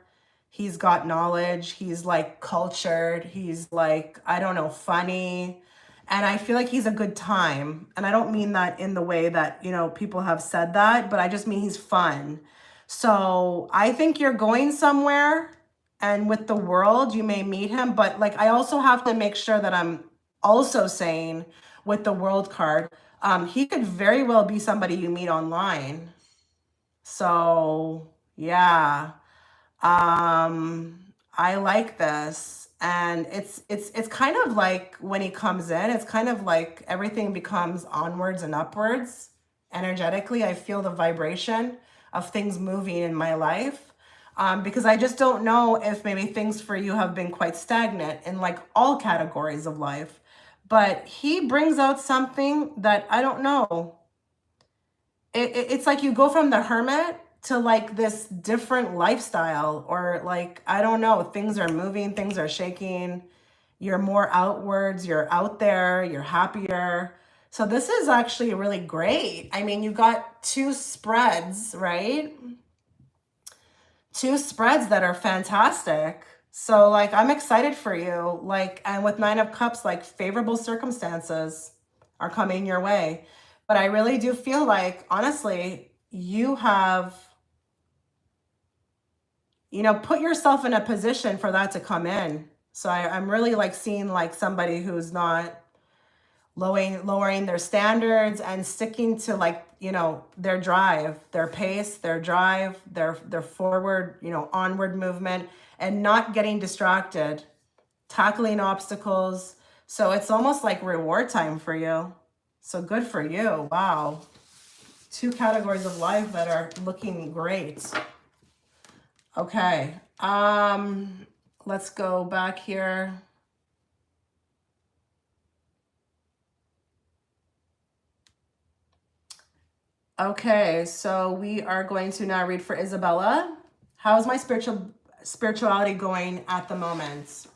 He's got knowledge. He's like cultured. He's like, I don't know, funny. And I feel like he's a good time. And I don't mean that in the way that, you know, people have said that, but I just mean he's fun. So I think you're going somewhere, and with the world, you may meet him. But like, I also have to make sure that I'm also saying with the world card, he could very well be somebody you meet online. So yeah, I like this. And it's kind of like when he comes in, it's kind of like everything becomes onwards and upwards. Energetically, I feel the vibration of things moving in my life. Because I just don't know if maybe things for you have been quite stagnant in like all categories of life. But he brings out something that I don't know. It's like you go from the hermit to like this different lifestyle, or like, I don't know, things are moving, things are shaking. You're more outwards, you're out there, you're happier. So this is actually really great. I mean, you got two spreads, right? Two spreads that are fantastic. So like, I'm excited for you. Like, and with 9 of Cups, like favorable circumstances are coming your way. But I really do feel like, honestly, you have, you know, put yourself in a position for that to come in. So I'm really like seeing like somebody who's not lowering their standards and sticking to like, you know, their drive, their pace, their drive, their forward, you know, onward movement, and not getting distracted, tackling obstacles. So it's almost like reward time for you. So good for you. Wow. 2 categories of life that are looking great. Okay. Let's go back here. Okay, so we are going to now read for Isabella. How's my spirituality going at the moment?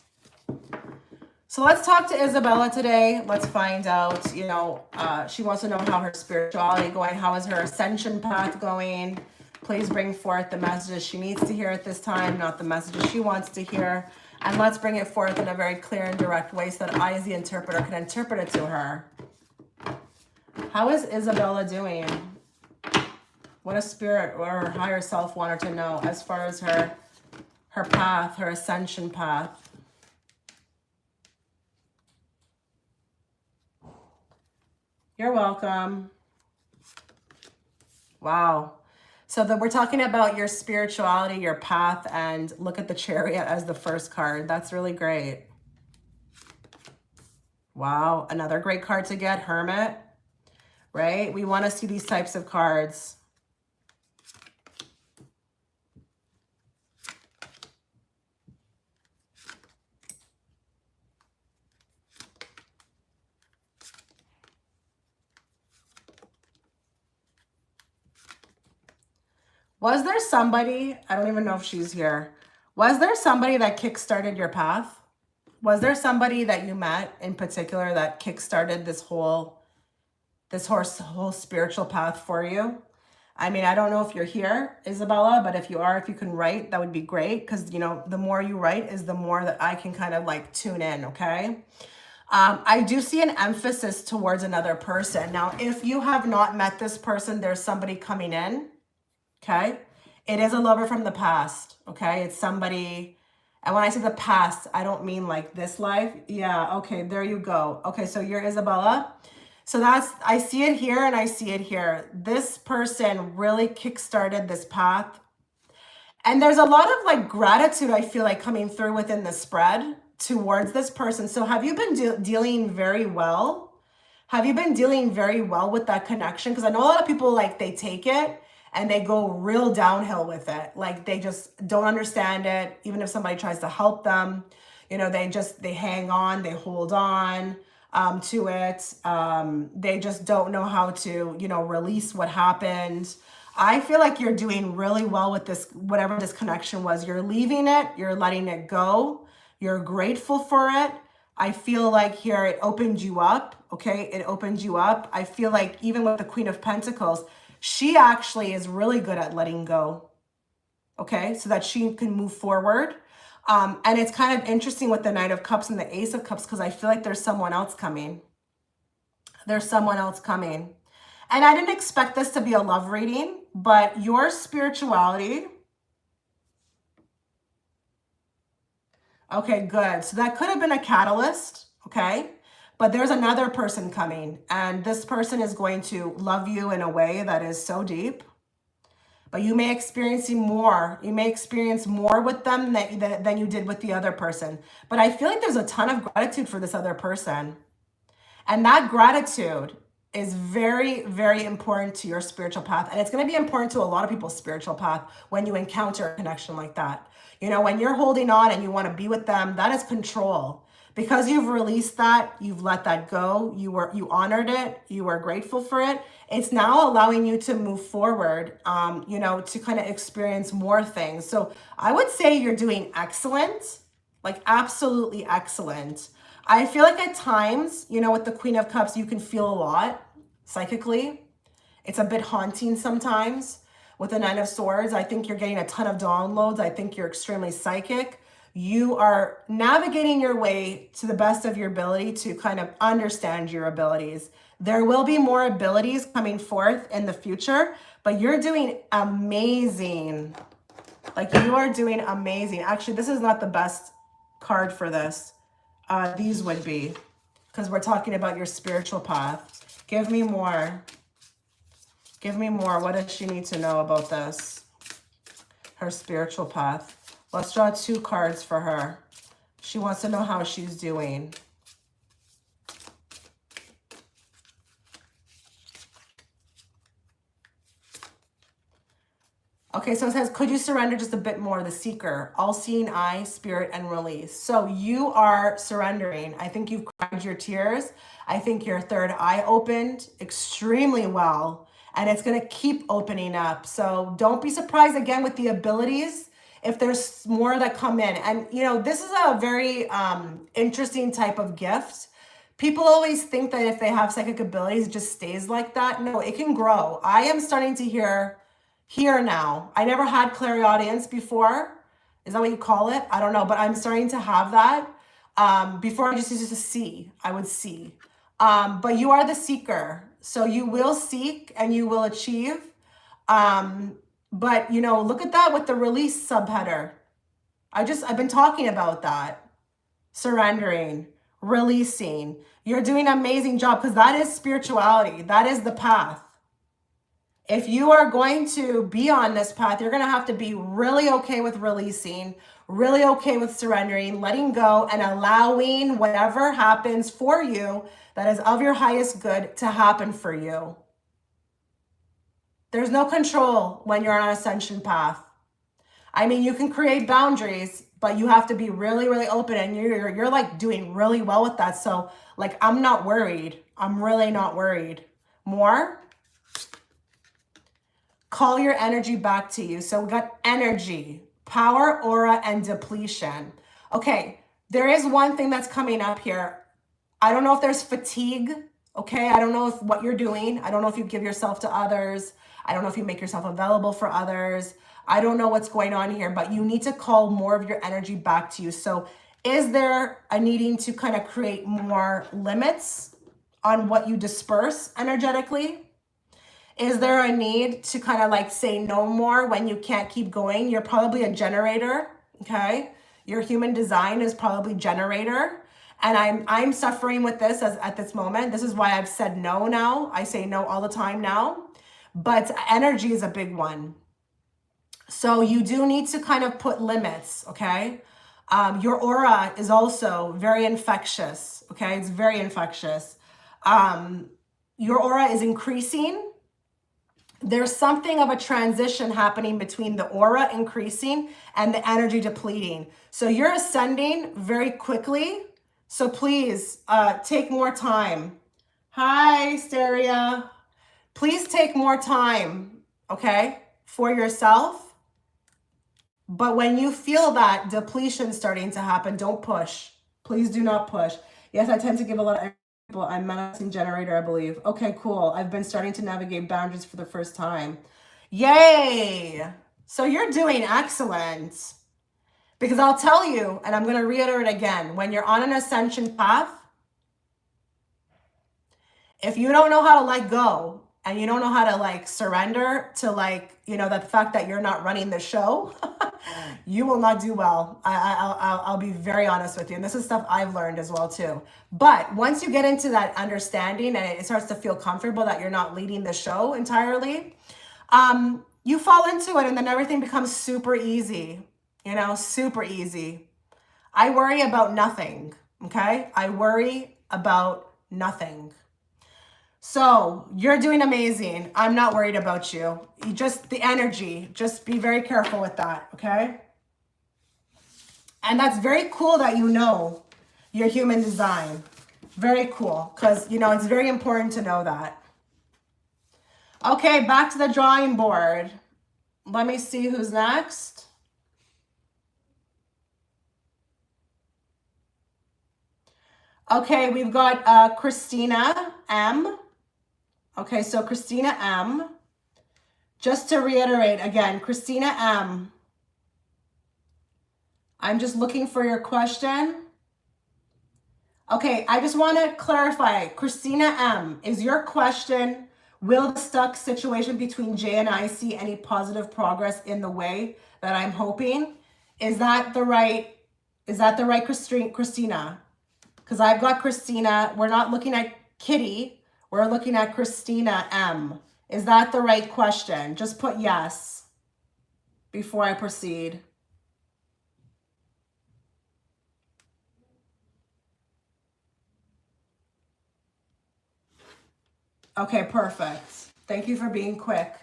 So let's talk to Isabella today. Let's find out, you know, she wants to know how her spirituality going. How is her ascension path going? Please bring forth the messages she needs to hear at this time, not the messages she wants to hear. And let's bring it forth in a very clear and direct way so that I, as the interpreter, can interpret it to her. How is Isabella doing? What a spirit or her higher self wanted to know as far as her path, her ascension path. You're welcome. Wow. So that we're talking about your spirituality, your path, and look at the Chariot as the first card. That's really great. Wow. Another great card to get, Hermit, right? We want to see these types of cards. Was there somebody, I don't even know if she's here. Was there somebody that kickstarted your path? Was there somebody that you met in particular that kickstarted this whole spiritual path for you? I mean, I don't know if you're here, Isabella, but if you are, if you can write, that would be great. Because, you know, the more you write is the more that I can kind of like tune in, okay? I do see an emphasis towards another person. Now, if you have not met this person, there's somebody coming in. Okay, it is a lover from the past. Okay, it's somebody, and when I say the past, I don't mean like this life. Yeah, okay, there you go. Okay, so you're Isabella. So that's, I see it here and I see it here. This person really kickstarted this path. And there's a lot of like gratitude, I feel like, coming through within the spread towards this person. So have you been dealing very well? Have you been dealing very well with that connection? Because I know a lot of people, like, they take it and they go real downhill with it. Like they just don't understand it. Even if somebody tries to help them, you know, they hang on, they hold on to it. They just don't know how to, you know, release what happened. I feel like you're doing really well with this, whatever this connection was. You're leaving it, you're letting it go, you're grateful for it. I feel like here it opened you up, okay? It opened you up. I feel like even with the Queen of Pentacles, she actually is really good at letting go, okay? So that she can move forward. And it's kind of interesting with the Knight of Cups and the Ace of Cups because I feel like there's someone else coming. There's someone else coming. And I didn't expect this to be a love reading, but your spirituality. Okay, good. So that could have been a catalyst, okay? But there's another person coming, and this person is going to love you in a way that is so deep. But you may experience more. You may experience more with them than you did with the other person. But I feel like there's a ton of gratitude for this other person. And that gratitude is very, very important to your spiritual path. And it's going to be important to a lot of people's spiritual path when you encounter a connection like that. You know, when you're holding on and you want to be with them, that is control. Because you've released that, you've let that go, you honored it, you were grateful for it. It's now allowing you to move forward, you know, to kind of experience more things. So I would say you're doing excellent, like absolutely excellent. I feel like at times, you know, with the Queen of Cups, you can feel a lot psychically. It's a bit haunting sometimes. With the Nine of Swords, I think you're getting a ton of downloads. I think you're extremely psychic. You are navigating your way to the best of your ability to kind of understand your abilities. There will be more abilities coming forth in the future, but you're doing amazing. Like you are doing amazing. Actually, this is not the best card for this. These would be, because we're talking about your spiritual path. Give me more. Give me more. What does she need to know about this? Her spiritual path. Let's draw 2 cards for her. She wants to know how she's doing. Okay, so it says, could you surrender just a bit more? The Seeker, all-seeing eye, spirit, and release. So you are surrendering. I think you've cried your tears. I think your third eye opened extremely well, and it's going to keep opening up. So don't be surprised again with the abilities if there's more that come in. And, you know, this is a very interesting type of gift. People always think that if they have psychic abilities, it just stays like that. No, it can grow. I am starting to hear now. I never had clairaudience before. Is that what you call it? I don't know, but I'm starting to have that. Before I just used to see. I would see. But you are the seeker. So you will seek and you will achieve. But, you know, look at that with the release subheader. I've been talking about that. Surrendering, releasing. You're doing an amazing job because that is spirituality. That is the path. If you are going to be on this path, you're going to have to be really okay with releasing, really okay with surrendering, letting go, and allowing whatever happens for you that is of your highest good to happen for you. There's no control when you're on an ascension path. I mean, you can create boundaries, but you have to be really, really open, and you're like doing really well with that. So like, I'm not worried. I'm really not worried. More? Call your energy back to you. So we got energy, power, aura, and depletion. Okay, there is one thing that's coming up here. I don't know if there's fatigue, okay? I don't know if what you're doing. I don't know if you give yourself to others. I don't know if you make yourself available for others. I don't know what's going on here, but you need to call more of your energy back to you. So is there a needing to kind of create more limits on what you disperse energetically? Is there a need to kind of like say no more when you can't keep going? You're probably a generator, okay? Your human design is probably generator. And I'm suffering with this at this moment. This is why I've said no now. I say no all the time now. But energy is a big one. So you do need to kind of put limits, okay? Your aura is also very infectious, okay? It's very infectious. Your aura is increasing. There's something of a transition happening between the aura increasing and the energy depleting. So you're ascending very quickly. So please take more time. Hi, Steria. Please take more time, okay, for yourself. But when you feel that depletion starting to happen, don't push. Please do not push. Yes, I tend to give a lot of people. I'm manifesting generator, I believe. Okay, cool. I've been starting to navigate boundaries for the first time. Yay! So you're doing excellent. Because I'll tell you, and I'm going to reiterate again, when you're on an ascension path, if you don't know how to let go and you don't know how to like surrender to like, you know, the fact that you're not running the show, you will not do well. I'll be very honest with you. And this is stuff I've learned as well too. But once you get into that understanding and it starts to feel comfortable that you're not leading the show entirely, you fall into it and then everything becomes super easy, you know, super easy. I worry about nothing, okay? I worry about nothing. So you're doing amazing. I'm not worried about you. You just, the energy, just be very careful with that, okay? And that's very cool that you know your human design. Very cool, because, you know, it's very important to know that. Okay, back to the drawing board. Let me see who's next. Okay, we've got Christina M. Okay, so Christina M. Just to reiterate again, Christina M. I'm just looking for your question. Okay, I just want to clarify. Christina M., is your question, will the stuck situation between Jay and I see any positive progress in the way that I'm hoping? Is that the right Christina? Because I've got Christina. We're not looking at Kitty. We're looking at Christina M. Is that the right question? Just put yes before I proceed. Okay, perfect. Thank you for being quick.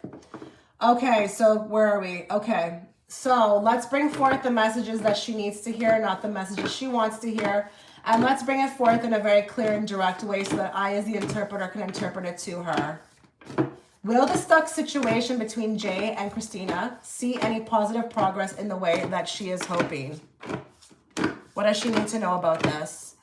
Okay, so where are we? Okay, so let's bring forth the messages that she needs to hear, not the messages she wants to hear. And let's bring it forth in a very clear and direct way so that I, as the interpreter, can interpret it to her. Will the stuck situation between Jay and Christina see any positive progress in the way that she is hoping? What does she need to know about this?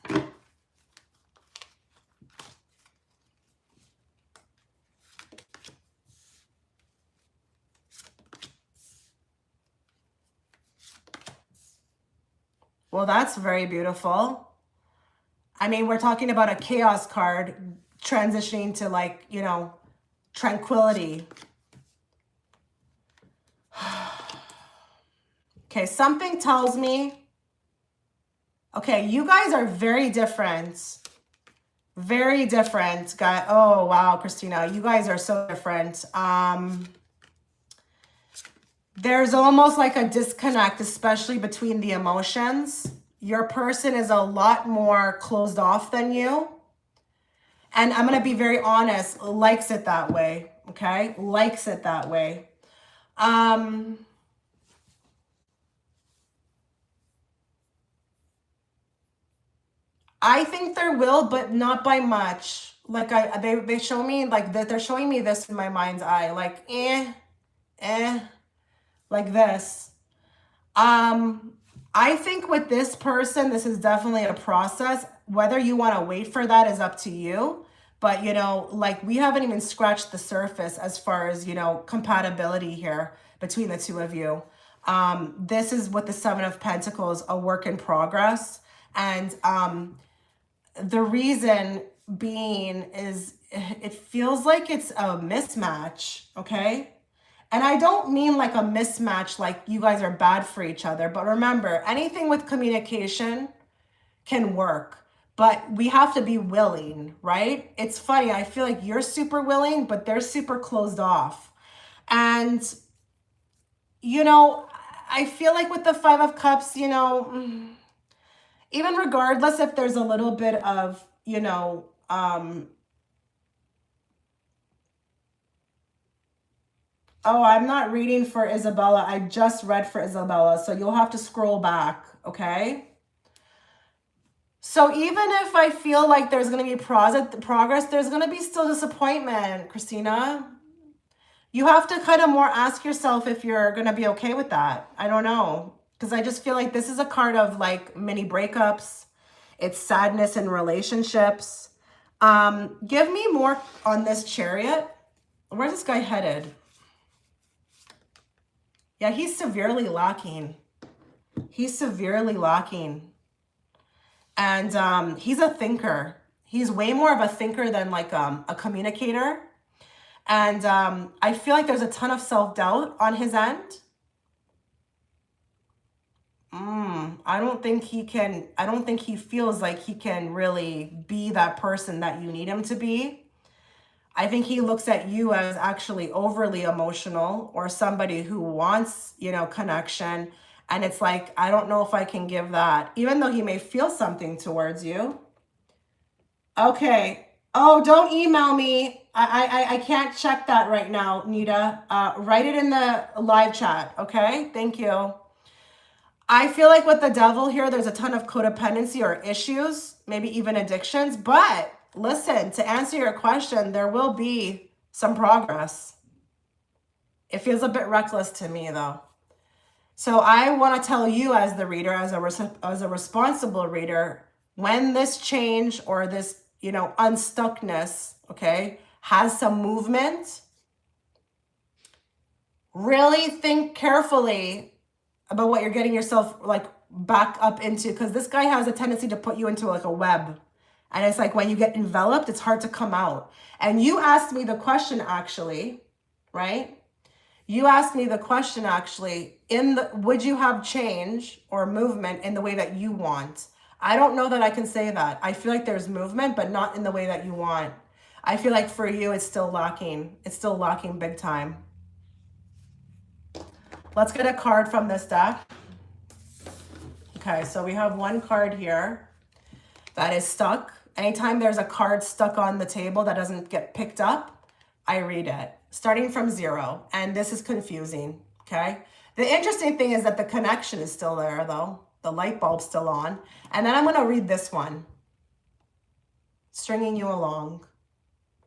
Well, that's very beautiful. I mean, we're talking about a chaos card transitioning to, like, you know, tranquility. Okay, something tells me, okay, you guys are very different. Very different, guy. Oh, wow, Christina, you guys are so different. There's almost like a disconnect, especially between the emotions. Your person is a lot more closed off than you. And I'm going to be very honest, likes it that way, okay? Likes it that way. I think there will, but not by much. Like they show me like that. They're showing me this in my mind's eye, like like this. I think with this person, this is definitely a process. Whether you want to wait for that is up to you. But, you know, like we haven't even scratched the surface as far as, you know, compatibility here between the two of you. This is with the Seven of Pentacles, a work in progress. And the reason being is it feels like it's a mismatch, okay? And I don't mean like a mismatch, like you guys are bad for each other. But remember, anything with communication can work. But we have to be willing, right? It's funny. I feel like you're super willing, but they're super closed off. And, you know, I feel like with the Five of Cups, you know, even regardless if there's a little bit of, you know, Oh, I'm not reading for Isabella. I just read for Isabella. So you'll have to scroll back, okay? So even if I feel like there's going to be progress, there's going to be still disappointment, Christina. You have to kind of more ask yourself if you're going to be okay with that. I don't know. Because I just feel like this is a card of like mini breakups. It's sadness in relationships. Give me more on this Chariot. Where's this guy headed? Yeah, he's severely lacking. He's severely lacking. And he's a thinker. He's way more of a thinker than like a communicator. And I feel like there's a ton of self-doubt on his end. I don't think he feels like he can really be that person that you need him to be. I think he looks at you as actually overly emotional or somebody who wants, you know, connection. And it's like, I don't know if I can give that, even though he may feel something towards you. Okay. Oh, don't email me. I can't check that right now, Nita. Write it in the live chat, okay? Thank you. I feel like with the devil here, there's a ton of codependency or issues, maybe even addictions. But listen, to answer your question, there will be some progress. It feels a bit reckless to me, though. So I want to tell you as the reader, as a responsible reader, when this change or this, you know, unstuckness, okay, has some movement, really think carefully about what you're getting yourself like back up into, because this guy has a tendency to put you into like a web. And it's like when you get enveloped, it's hard to come out. And you asked me the question actually, right? You asked me the question actually, would you have change or movement in the way that you want? I don't know that I can say that. I feel like there's movement, but not in the way that you want. I feel like for you, it's still lacking. It's still lacking big time. Let's get a card from this deck. Okay, so we have one card here that is stuck. Anytime there's a card stuck on the table that doesn't get picked up, I read it, starting from 0. And this is confusing, okay? The interesting thing is that the connection is still there, though. The light bulb's still on. And then I'm going to read this one, stringing you along.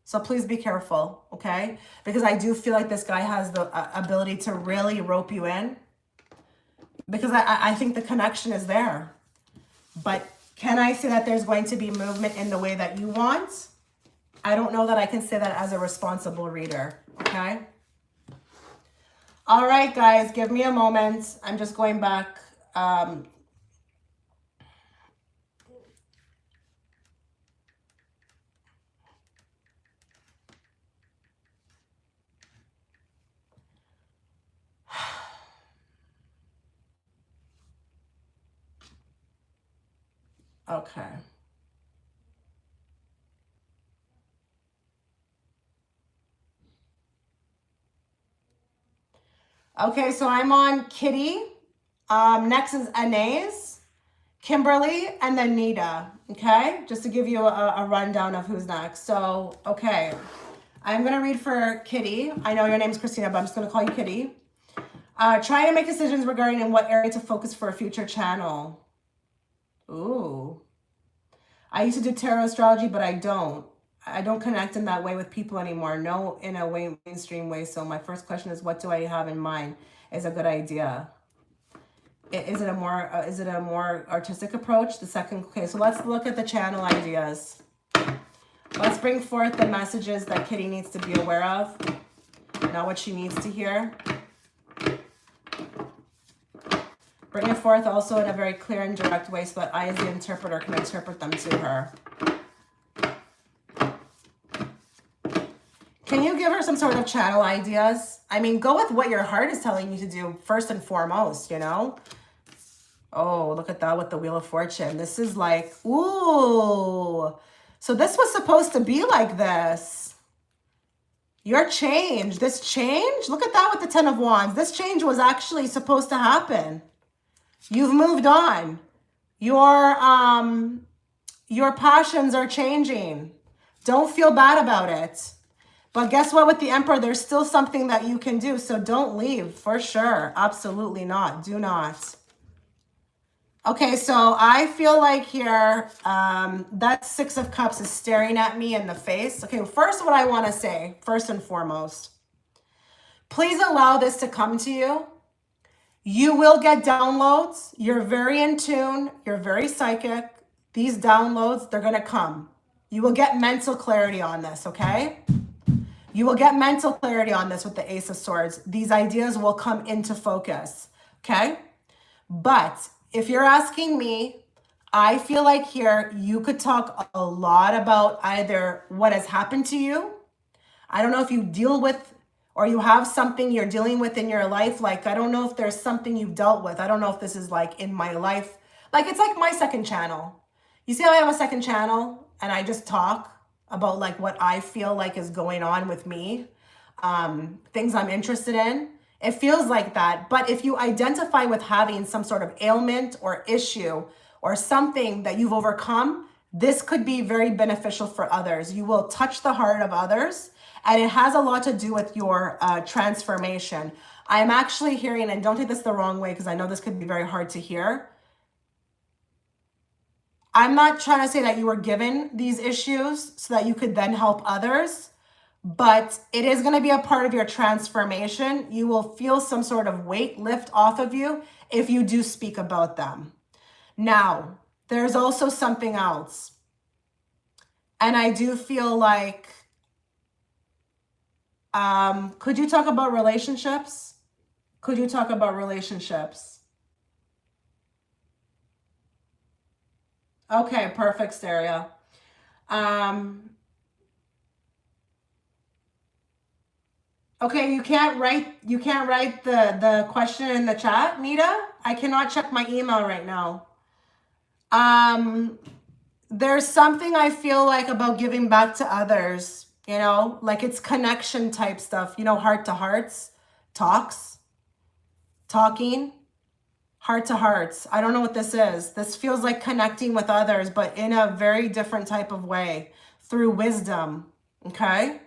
So please be careful, okay? Because I do feel like this guy has the ability to really rope you in. Because I think the connection is there. But can I say that there's going to be movement in the way that you want? I don't know that I can say that as a responsible reader, okay? All right, guys, give me a moment. I'm just going back. Okay. Okay, so I'm on Kitty. Next is Anais, Kimberly, and then Nita. Okay, just to give you a rundown of who's next. So, okay, I'm going to read for Kitty. I know your name is Christina, but I'm just going to call you Kitty. Trying to make decisions regarding in what area to focus for a future channel. Ooh. I used to do tarot astrology, but I don't connect in that way with people anymore. No, in a mainstream way. So my first question is, what do I have in mind is a good idea? Is it a more artistic approach? The second, okay, so let's look at the channel ideas. Let's bring forth the messages that Kitty needs to be aware of, not what she needs to hear. Bring it forth also in a very clear and direct way so that I, as the interpreter, can interpret them to her. Can you give her some sort of channel ideas? I mean, go with what your heart is telling you to do first and foremost, you know? Oh, look at that with the Wheel of Fortune. This is like, ooh. So this was supposed to be like this. Your change, this change, look at that with the Ten of Wands. This change was actually supposed to happen. You've moved on. Your passions are changing. Don't feel bad about it. But guess what? With the Emperor, there's still something that you can do. So don't leave for sure. Absolutely not. Do not. Okay, so I feel like here, that Six of Cups is staring at me in the face. Okay, first what I want to say, first and foremost, please allow this to come to you. You will get downloads. You're very in tune. You're very psychic. These downloads, they're going to come. You will get mental clarity on this, okay? You will get mental clarity on this with the Ace of Swords. These ideas will come into focus, okay? But if you're asking me, I feel like here you could talk a lot about either what has happened to you. I don't know if you deal with or you have something you're dealing with in your life. Like, I don't know if there's something you've dealt with. I don't know if this is like in my life. Like, it's like my second channel. You see how I have a second channel and I just talk about like what I feel like is going on with me, things I'm interested in. It feels like that. But if you identify with having some sort of ailment or issue or something that you've overcome, this could be very beneficial for others. You will touch the heart of others, and it has a lot to do with your transformation. I'm actually hearing, and don't take this the wrong way because I know this could be very hard to hear. I'm not trying to say that you were given these issues so that you could then help others, but it is going to be a part of your transformation. You will feel some sort of weight lift off of you if you do speak about them. Now, there's also something else. And I do feel like, could you talk about relationships? Could you talk about relationships? Okay, perfect, Staria. Okay, you can't write the question in the chat, Nita. I cannot check my email right now. There's something I feel like about giving back to others, you know, like it's connection type stuff, you know, heart to hearts, talking. Heart to hearts. I don't know what this is. This feels like connecting with others, but in a very different type of way through wisdom. Okay.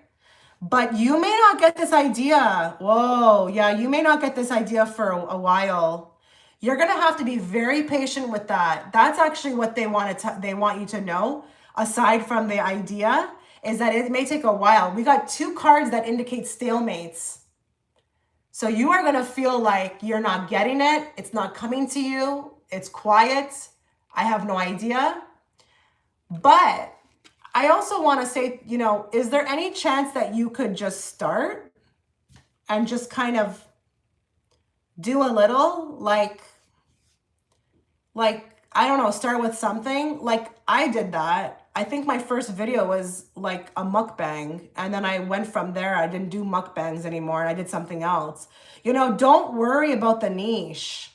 But you may not get this idea. Whoa. Yeah. You may not get this idea for a while. You're going to have to be very patient with that. That's actually what they want you to know. Aside from the idea is that it may take a while. We got two cards that indicate stalemates. So you are going to feel like you're not getting it. It's not coming to you. It's quiet. I have no idea. But I also want to say, you know, is there any chance that you could just start and just kind of do a little, like, I don't know, start with something? Like I did that. I think my first video was like a mukbang. And then I went from there. I didn't do mukbangs anymore. And I did something else. You know, don't worry about the niche.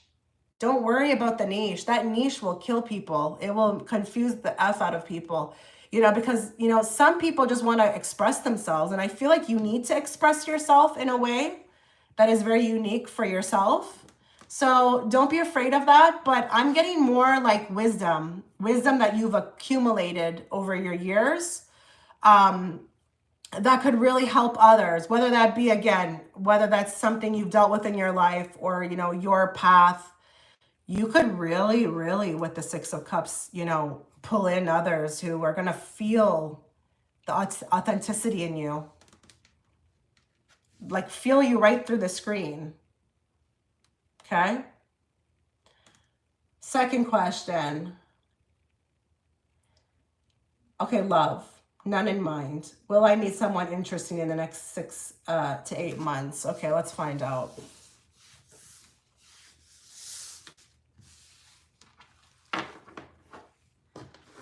Don't worry about the niche. That niche will kill people. It will confuse the F out of people. You know, because, you know, some people just want to express themselves. And I feel like you need to express yourself in a way that is very unique for yourself. So don't be afraid of that, but I'm getting more like wisdom that you've accumulated over your years, that could really help others, whether that be, again, whether that's something you've dealt with in your life or, you know, your path. You could really, really, with the Six of Cups, you know, pull in others who are going to feel the authenticity in you, like feel you right through the screen. Okay. Second question. Okay, love. None in mind. Will I meet someone interesting in the next 6 to 8 months? Okay, let's find out.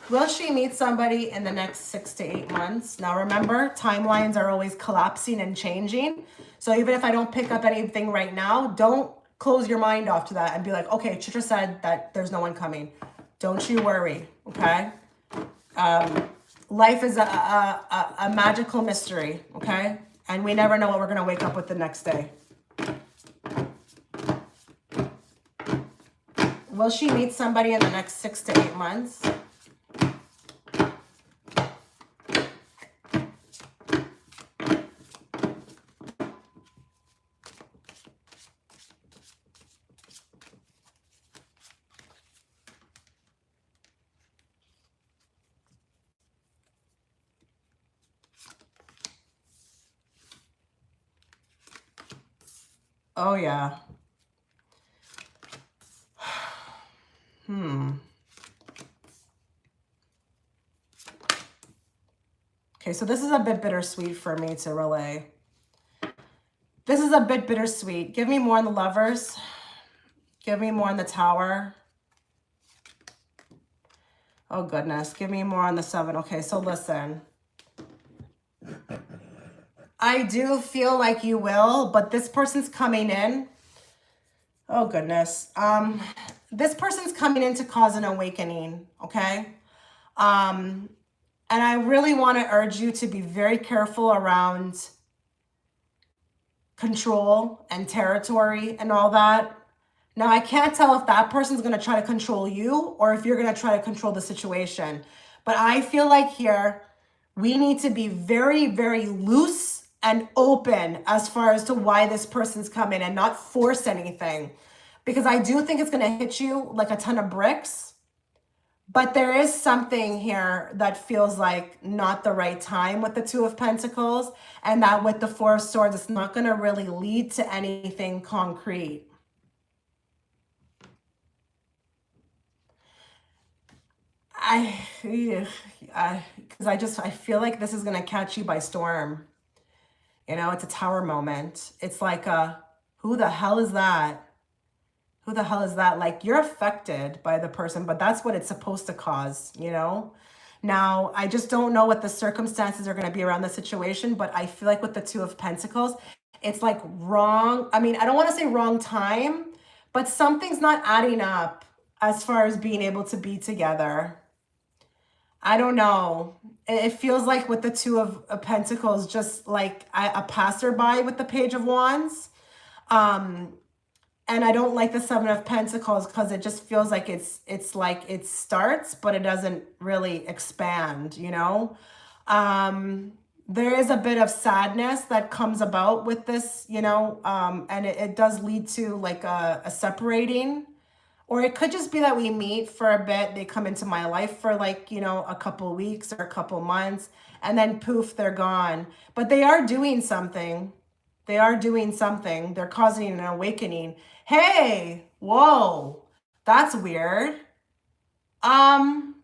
Will she meet somebody in the next 6 to 8 months? Now remember, timelines are always collapsing and changing. So even if I don't pick up anything right now, don't close your mind off to that and be like, okay, Chitra said that there's no one coming. Don't you worry, okay? Life is a magical mystery, okay? And we never know what we're going to wake up with the next day. Will she meet somebody in the next 6 to 8 months? Oh, yeah. Okay, so this is a bit bittersweet for me to relay. This is a bit bittersweet. Give me more on the Lovers. Give me more on the Tower. Oh, goodness. Give me more on the 7. Okay, so listen. I do feel like you will, but this person's coming in. Oh, goodness. This person's coming in to cause an awakening, okay? And I really want to urge you to be very careful around control and territory and all that. Now, I can't tell if that person's going to try to control you or if you're going to try to control the situation. But I feel like here, we need to be very, very loose and open as far as to why this person's coming and not force anything. Because I do think it's going to hit you like a ton of bricks. But there is something here that feels like not the right time with the 2 of Pentacles, and that with the 4 of Swords, it's not going to really lead to anything concrete. Because I feel like this is going to catch you by storm. You know, it's a Tower moment. It's like who the hell is that? Who the hell is that? Like, you're affected by the person, but that's what it's supposed to cause, you know? Now, I just don't know what the circumstances are going to be around the situation, but I feel like with the 2 of Pentacles, it's like wrong. I mean, I don't want to say wrong time, but something's not adding up as far as being able to be together. I don't know. It feels like with the 2 of Pentacles, just like a passerby with the Page of Wands. And I don't like the 7 of Pentacles because it just feels like it's like it starts, but it doesn't really expand, you know? There is a bit of sadness that comes about with this, you know, and it does lead to like a separating. Or it could just be that we meet for a bit. They come into my life for like, you know, a couple weeks or a couple months, and then poof, they're gone. But they are doing something. They are doing something. They're causing an awakening. Hey, whoa, that's weird. Okay, I'm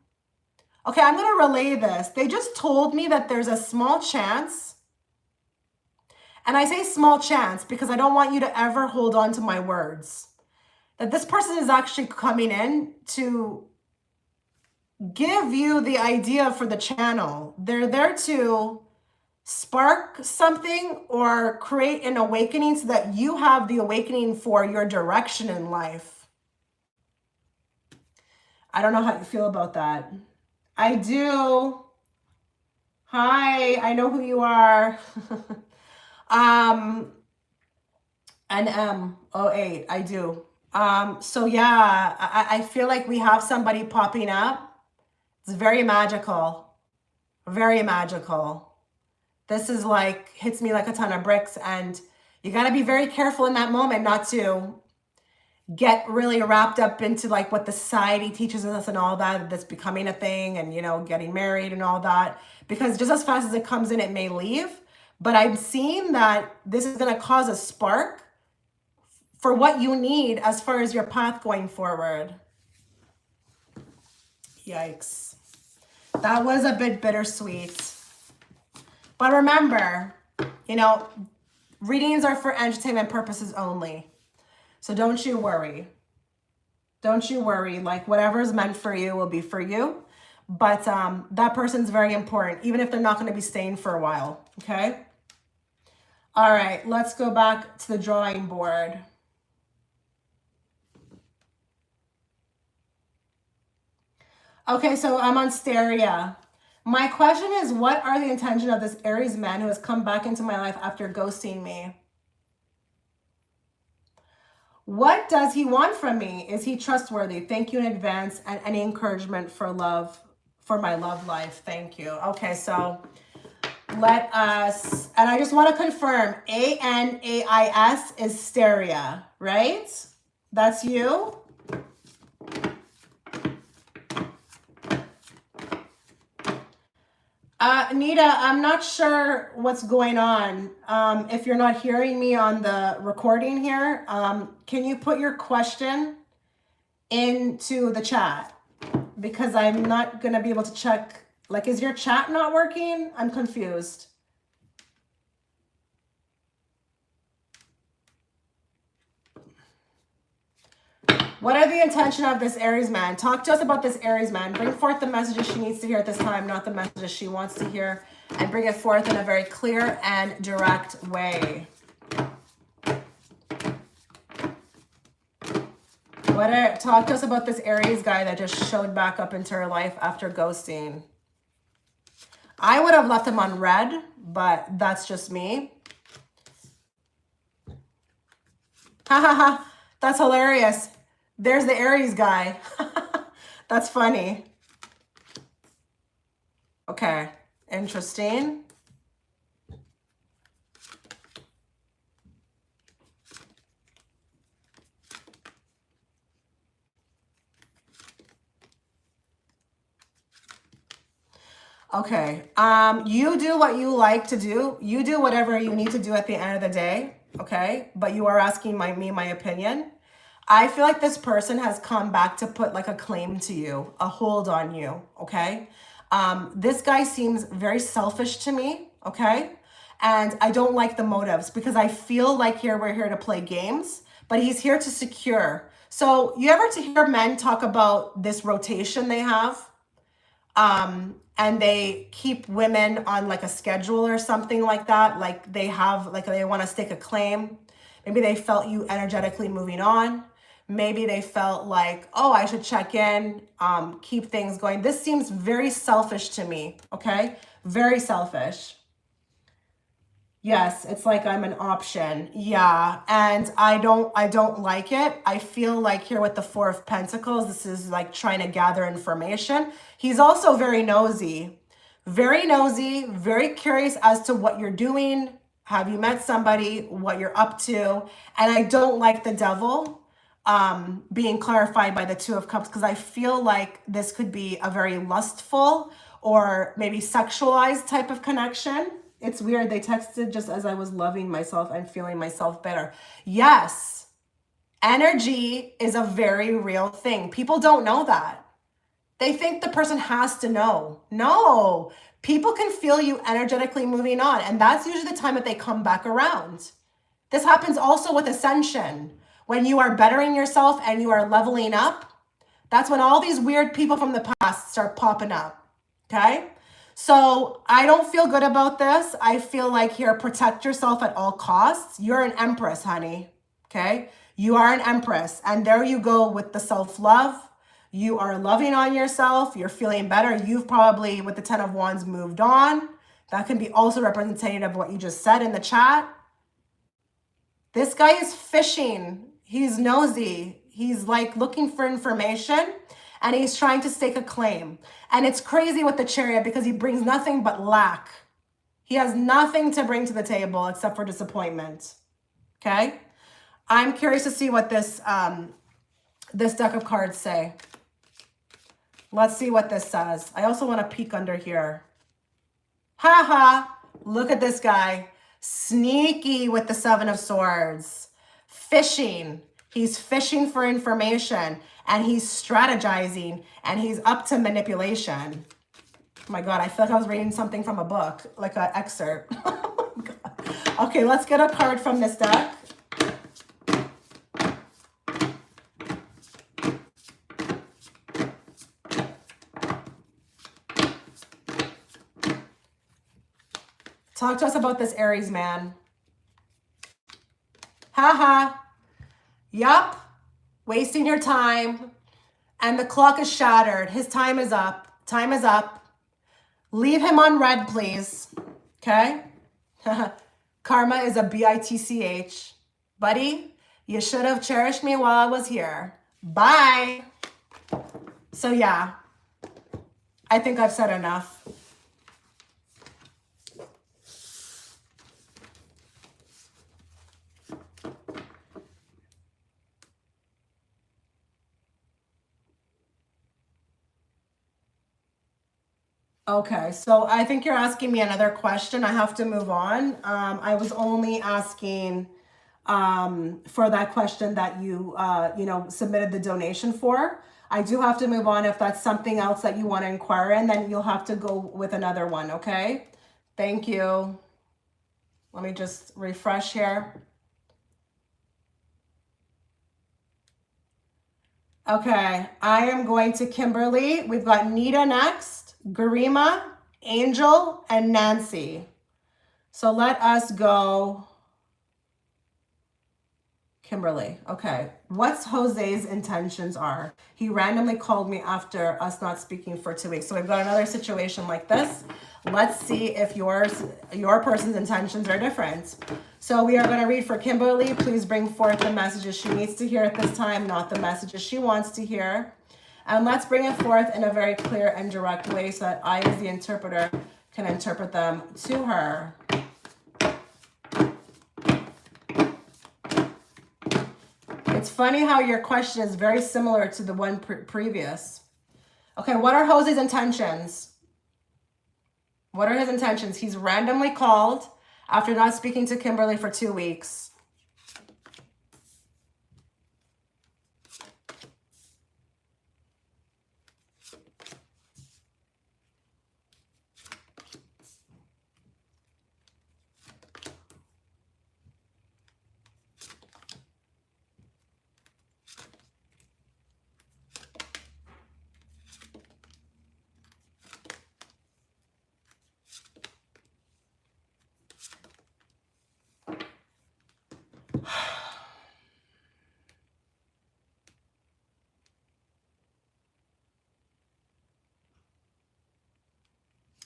going to relay this. They just told me that there's a small chance. And I say small chance because I don't want you to ever hold on to my words. That this person is actually coming in to give you the idea for the channel. They're there to spark something or create an awakening so that you have the awakening for your direction in life. I don't know how you feel about that. I do. Hi, I know who you are. And M08, I do. So yeah, I feel like we have somebody popping up. It's very magical. Very magical. This is like, hits me like a ton of bricks, and you got to be very careful in that moment not to get really wrapped up into like what the society teaches us and all that, that's becoming a thing, and, you know, getting married and all that, because just as fast as it comes in, it may leave. But I'm seeing that this is going to cause a spark for what you need as far as your path going forward. Yikes. That was a bit bittersweet. But remember, you know, readings are for entertainment purposes only. So don't you worry. Don't you worry. Like, whatever is meant for you will be for you. But that person's very important, even if they're not going to be staying for a while. Okay? All right, let's go back to the drawing board. Okay, so I'm on Staria. My question is, what are the intentions of this Aries man who has come back into my life after ghosting me? What does he want from me? Is he trustworthy? Thank you in advance, and any encouragement for love, for my love life. Thank you. Okay, so let us, and I just want to confirm, ANAIS is Steria, right? That's you? Nita, I'm not sure what's going on. If you're not hearing me on the recording here, can you put your question into the chat? Because I'm not going to be able to check. Like, is your chat not working? I'm confused. What are the intention of this Aries man? Talk to us about this Aries man. Bring forth the messages she needs to hear at this time, not the messages she wants to hear, and bring it forth in a very clear and direct way. Talk to us about this Aries guy that just showed back up into her life after ghosting. I would have left him on red, but that's just me. Ha ha ha. That's hilarious. There's the Aries guy. That's funny. Okay. Interesting. Okay. You do what you like to do. You do whatever you need to do at the end of the day. Okay. But you are asking me my opinion. I feel like this person has come back to put like a claim to you, a hold on you. Okay. This guy seems very selfish to me. Okay. And I don't like the motives because I feel like we're here to play games, but he's here to secure. So you ever to hear men talk about this rotation they have? And they keep women on like a schedule or something like that. Like they have, like they want to stake a claim. Maybe they felt you energetically moving on. Maybe they felt like, oh, I should check in, keep things going. This seems very selfish to me. Okay. Very selfish. Yes, it's like I'm an option. Yeah, and I don't like it. I feel like here with the Four of Pentacles, this is like trying to gather information. He's also very nosy, very curious as to what you're doing. Have you met somebody, what you're up to? And I don't like the devil being clarified by the Two of Cups because I feel like this could be a very lustful or maybe sexualized type of connection. It's weird. They texted just as I was loving myself and feeling myself better. Yes, energy is a very real thing. People don't know that. They think the person has to know. No, people can feel you energetically moving on. And that's usually the time that they come back around. This happens also with ascension. When you are bettering yourself and you are leveling up, that's when all these weird people from the past start popping up. Okay? So I don't feel good about this. I feel like here, protect yourself at all costs. You're an Empress, honey. Okay? You are an Empress. And there you go with the self-love. You are loving on yourself. You're feeling better. You've probably, with the Ten of Wands, moved on. That can be also representative of what you just said in the chat. This guy is fishing. He's nosy. He's like looking for information. And he's trying to stake a claim. And it's crazy with the Chariot because he brings nothing but lack. He has nothing to bring to the table except for disappointment. Okay? I'm curious to see what this deck of cards say. Let's see what this says. I also want to peek under here. Ha ha! Look at this guy. Sneaky with the Seven of Swords. Fishing. He's fishing for information. And he's strategizing. And he's up to manipulation. Oh my God, I feel like I was reading something from a book. Like an excerpt. Oh my God. Okay, let's get a card from this deck. Talk to us about this Aries man. Haha. Yup. Wasting your time. And the clock is shattered. His time is up. Time is up. Leave him on red, please. Okay? Karma is a bitch. Buddy, you should have cherished me while I was here. Bye. So yeah, I think I've said enough. Okay, so I think you're asking me another question. I have to move on. I was only asking for that question that you submitted the donation for. I do have to move on. If that's something else that you want to inquire in, then you'll have to go with another one, okay? Thank you. Let me just refresh here. Okay, I am going to Kimberly. We've got Nita next, Garima, Angel, and Nancy. So let us go Kimberly. Okay. What's Jose's intentions are? He randomly called me after us not speaking for 2 weeks. So we've got another situation like this. Let's see if your person's intentions are different. So we are going to read for Kimberly. Please bring forth the messages she needs to hear at this time, not the messages she wants to hear. And let's bring it forth in a very clear and direct way so that I, as the interpreter, can interpret them to her. It's funny how your question is very similar to the one previous. Okay, what are Jose's intentions? What are his intentions? He's randomly called after not speaking to Kimberly for 2 weeks.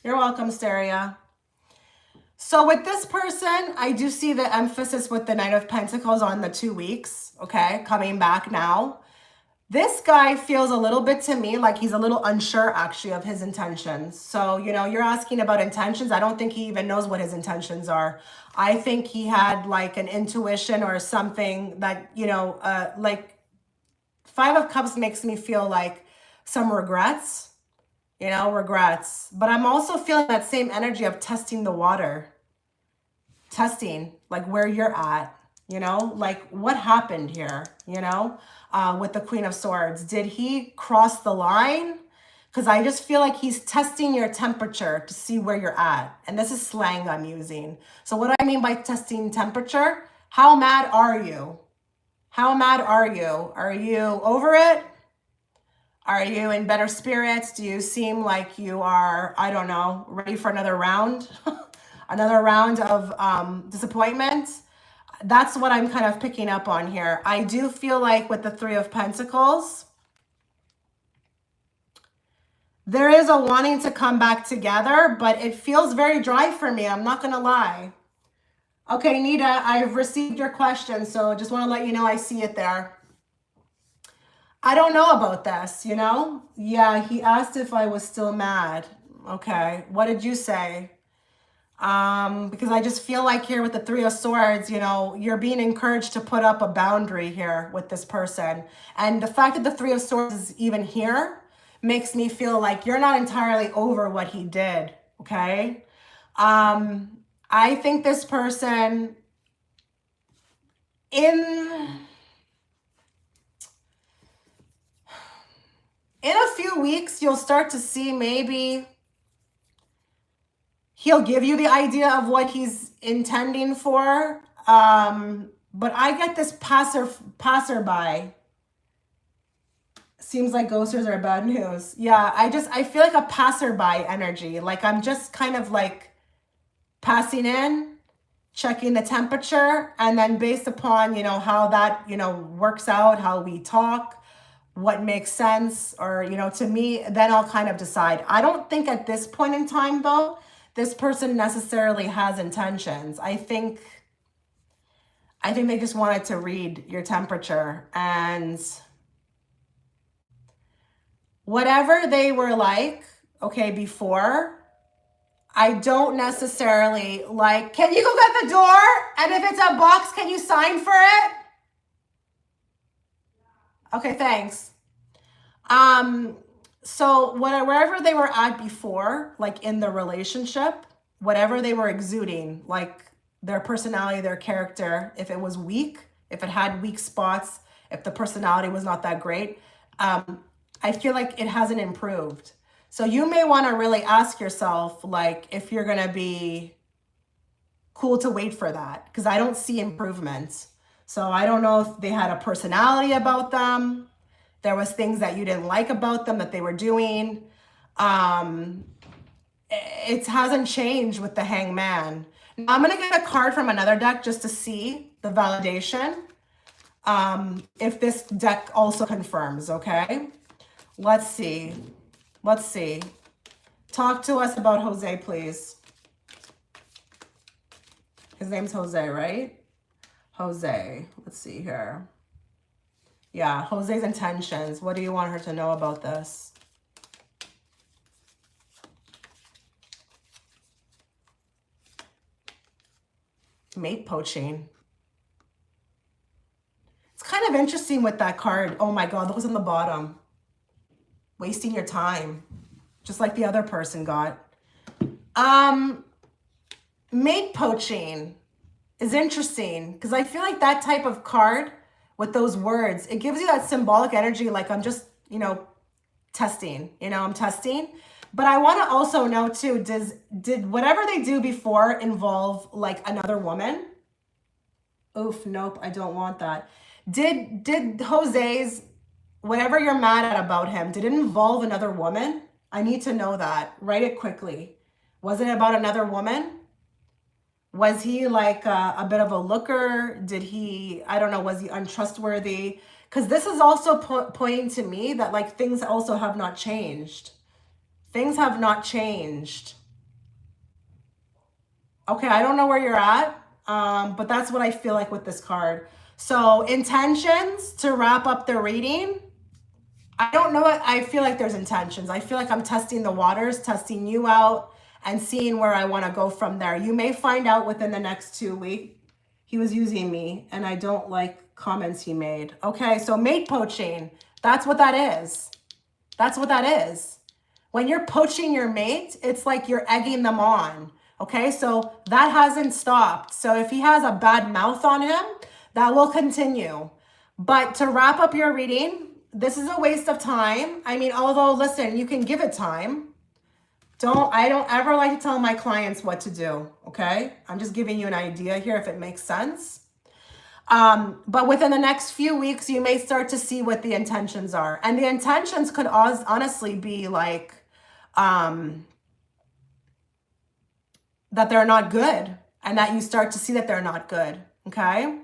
You're welcome, Staria. So with this person, I do see the emphasis with the Knight of Pentacles on the 2 weeks, okay, coming back now. This guy feels a little bit to me like he's a little unsure actually of his intentions. So, you're asking about intentions. I don't think he even knows what his intentions are. I think he had like an intuition or something that, like Five of Cups makes me feel like some regrets. Regrets. But I'm also feeling that same energy of testing the water. Testing, like where you're at, like what happened here, with the Queen of Swords. Did he cross the line? Because I just feel like he's testing your temperature to see where you're at. And this is slang I'm using. So what do I mean by testing temperature? How mad are you? How mad are you? Are you over it? Are you in better spirits? Do you seem like you are, I don't know, ready for another round? Another round of disappointment? That's what I'm kind of picking up on here. I do feel like with the Three of Pentacles, there is a wanting to come back together, but it feels very dry for me. I'm not going to lie. Okay, Nita, I've received your question, so just want to let you know I see it there. I don't know about this, Yeah, he asked if I was still mad. Okay, what did you say? Because I just feel like here with the Three of Swords, you're being encouraged to put up a boundary here with this person. And the fact that the Three of Swords is even here makes me feel like you're not entirely over what he did, okay? I think this person in a few weeks, you'll start to see maybe he'll give you the idea of what he's intending for. But I get this passerby. Seems like ghosters are bad news. Yeah, I feel like a passerby energy. Like I'm just kind of like passing in, checking the temperature, and then based upon, how that, works out, how we talk, what makes sense, or, to me, then I'll kind of decide. I don't think at this point in time, though, this person necessarily has intentions. I think they just wanted to read your temperature, and whatever they were like, okay, before, I don't necessarily like, can you go get the door? And if it's a box, can you sign for it? Okay, thanks. So wherever they were at before, like in the relationship, whatever they were exuding, like their personality, their character, if it was weak, if it had weak spots, if the personality was not that great, I feel like it hasn't improved. So you may want to really ask yourself, like, if you're going to be cool to wait for that, because I don't see improvements. So I don't know if they had a personality about them. There was things that you didn't like about them that they were doing. It hasn't changed with the Hangman. Now I'm going to get a card from another deck just to see the validation. If this deck also confirms, okay? Let's see. Let's see. Talk to us about Jose, please. His name's Jose, right? Jose. Let's see here. Yeah, Jose's intentions. What do you want her to know about this? Mate poaching. It's kind of interesting with that card. Oh my God, look what's on the bottom. Wasting your time. Just like the other person got. Mate poaching is interesting because I feel like that type of card with those words, it gives you that symbolic energy like I'm just, testing. I'm testing. But I want to also know too, did whatever they do before involve like another woman? Oof, nope, I don't want that. Did Jose's, whatever you're mad at about him, did it involve another woman? I need to know that. Write it quickly. Was it about another woman? Was he like a bit of a looker? Did he, I don't know, was he untrustworthy? Because this is also pointing to me that like things also have not changed. Things have not changed. Okay, I don't know where you're at, but that's what I feel like with this card. So intentions to wrap up the reading. I don't know what, I feel like there's intentions. I feel like I'm testing the waters, testing you out, and seeing where I want to go from there. You may find out within the next 2 weeks. He was using me, and I don't like comments he made. Okay, so mate poaching. That's what that is. That's what that is. When you're poaching your mate, it's like you're egging them on. Okay, so that hasn't stopped. So if he has a bad mouth on him, that will continue. But to wrap up your reading, this is a waste of time. I mean, although, listen, you can give it time. I don't ever like to tell my clients what to do, okay? I'm just giving you an idea here if it makes sense. But within the next few weeks, you may start to see what the intentions are. And the intentions could honestly be like, that they're not good and that you start to see that they're not good, okay?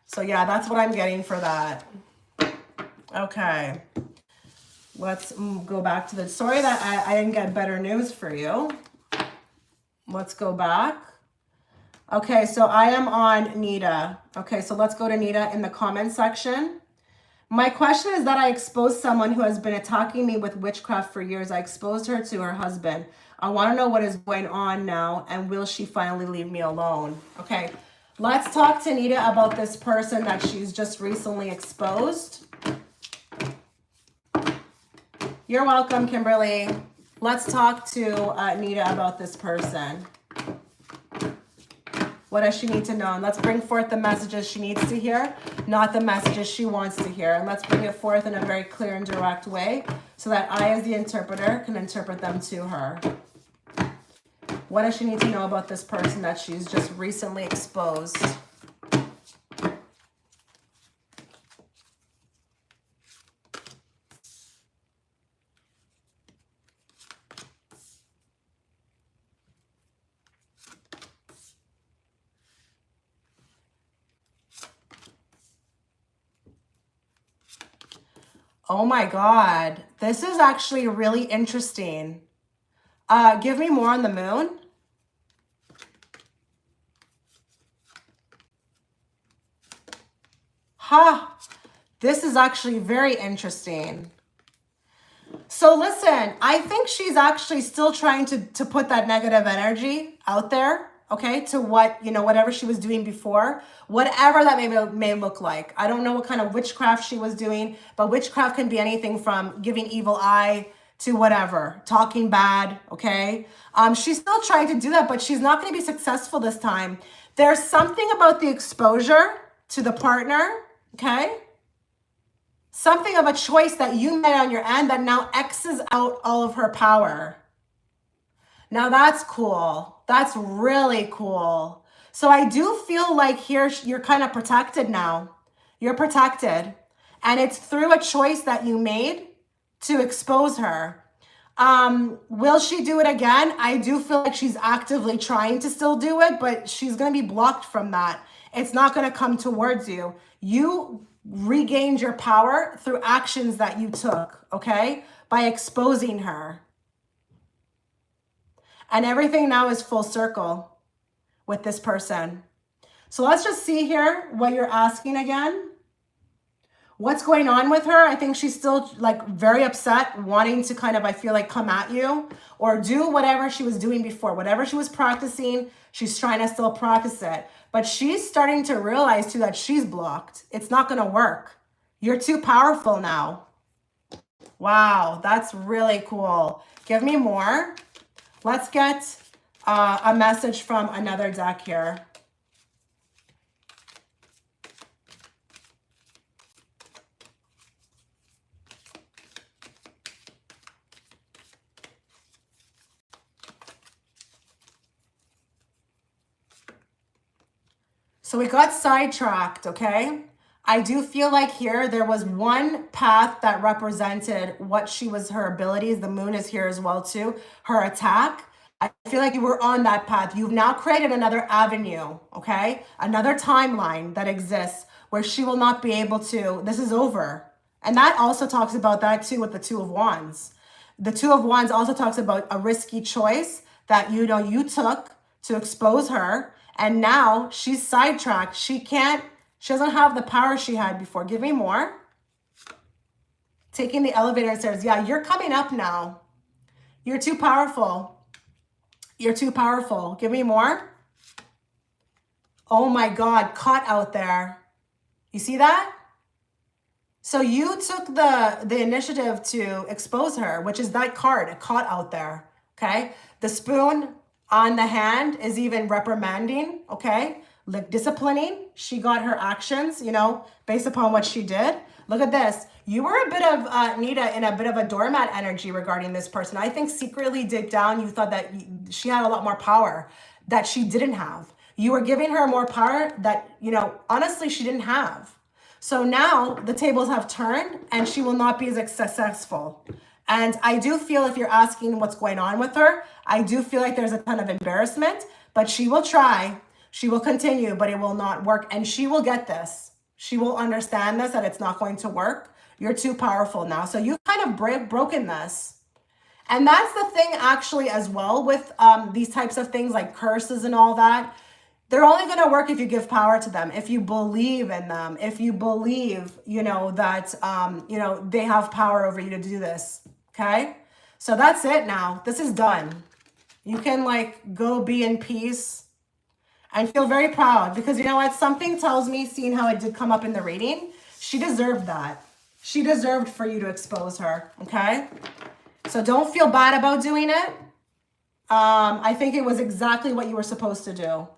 So yeah, that's what I'm getting for that. Okay. Let's go back to the story that I didn't get better news for you. Let's go back. Okay, so I am on Nita. Okay, so let's go to Nita in the comment section. My question is that I exposed someone who has been attacking me with witchcraft for years. I exposed her to her husband. I want to know what is going on now, and will she finally leave me alone? Okay, let's talk to Nita about this person that she's just recently exposed. You're welcome, Kimberly. Let's talk to Nita about this person. What does she need to know? And let's bring forth the messages she needs to hear, not the messages she wants to hear. And let's bring it forth in a very clear and direct way so that I, as the interpreter, can interpret them to her. What does she need to know about this person that she's just recently exposed? Oh my God, this is actually really interesting. Give me more on the moon. Ha, this is actually very interesting. So listen, I think she's actually still trying to put that negative energy out there. okay, to what, you know, whatever she was doing before, whatever that may look like. I don't know what kind of witchcraft she was doing, but witchcraft can be anything from giving evil eye to whatever, talking bad, okay? She's still trying to do that, but she's not going to be successful this time. There's something about the exposure to the partner, okay? Something of a choice that you made on your end that now X's out all of her power. Now that's cool. That's really cool. So I do feel like here you're kind of protected now. You're protected. And it's through a choice that you made to expose her. Will she do it again? I do feel like she's actively trying to still do it, but she's going to be blocked from that. It's not going to come towards you. You regained your power through actions that you took, okay? By exposing her. And everything now is full circle with this person. So let's just see here what you're asking again. What's going on with her? I think she's still like very upset, wanting to kind of, I feel like, come at you or do whatever she was doing before. Whatever she was practicing, she's trying to still practice it. But she's starting to realize too that she's blocked. It's not going to work. You're too powerful now. Wow, that's really cool. Give me more. Let's get a message from another deck here. So we got sidetracked, okay? I do feel like here there was one path that represented what she was, her abilities. The moon is here as well too. Her attack. I feel like you were on that path. You've now created another avenue, okay? Another timeline that exists where she will not be able to, this is over. And that also talks about that too with the Two of Wands. The Two of Wands also talks about a risky choice that, you know, you took to expose her. And now she's sidetracked. She doesn't have the power she had before. Give me more. Taking the elevator stairs. Yeah, you're coming up now. You're too powerful. You're too powerful. Give me more. Oh my God, caught out there. You see that? So you took the initiative to expose her, which is that card, caught out there, okay? The spoon on the hand is even reprimanding, okay? Like disciplining. She got her actions, you know, based upon what she did. Look at this. You were a bit of, Nita, in a bit of a doormat energy regarding this person. I think secretly deep down, you thought that she had a lot more power that she didn't have. You were giving her more power that, you know, honestly, she didn't have. So now the tables have turned and she will not be as successful. And I do feel, if you're asking what's going on with her, I do feel like there's a ton of embarrassment, but she will try, she will continue, but it will not work. And she will get this. She will understand this, that it's not going to work. You're too powerful now. So you've kind of broken this. And that's the thing actually as well with these types of things like curses and all that. They're only going to work if you give power to them, if you believe in them, if you believe, you know, that, you know, they have power over you to do this. Okay. So that's it now. This is done. You can like go be in peace and feel very proud because, you know what? Something tells me, seeing how it did come up in the reading, she deserved that. She deserved for you to expose her. Okay. So don't feel bad about doing it. I think it was exactly what you were supposed to do.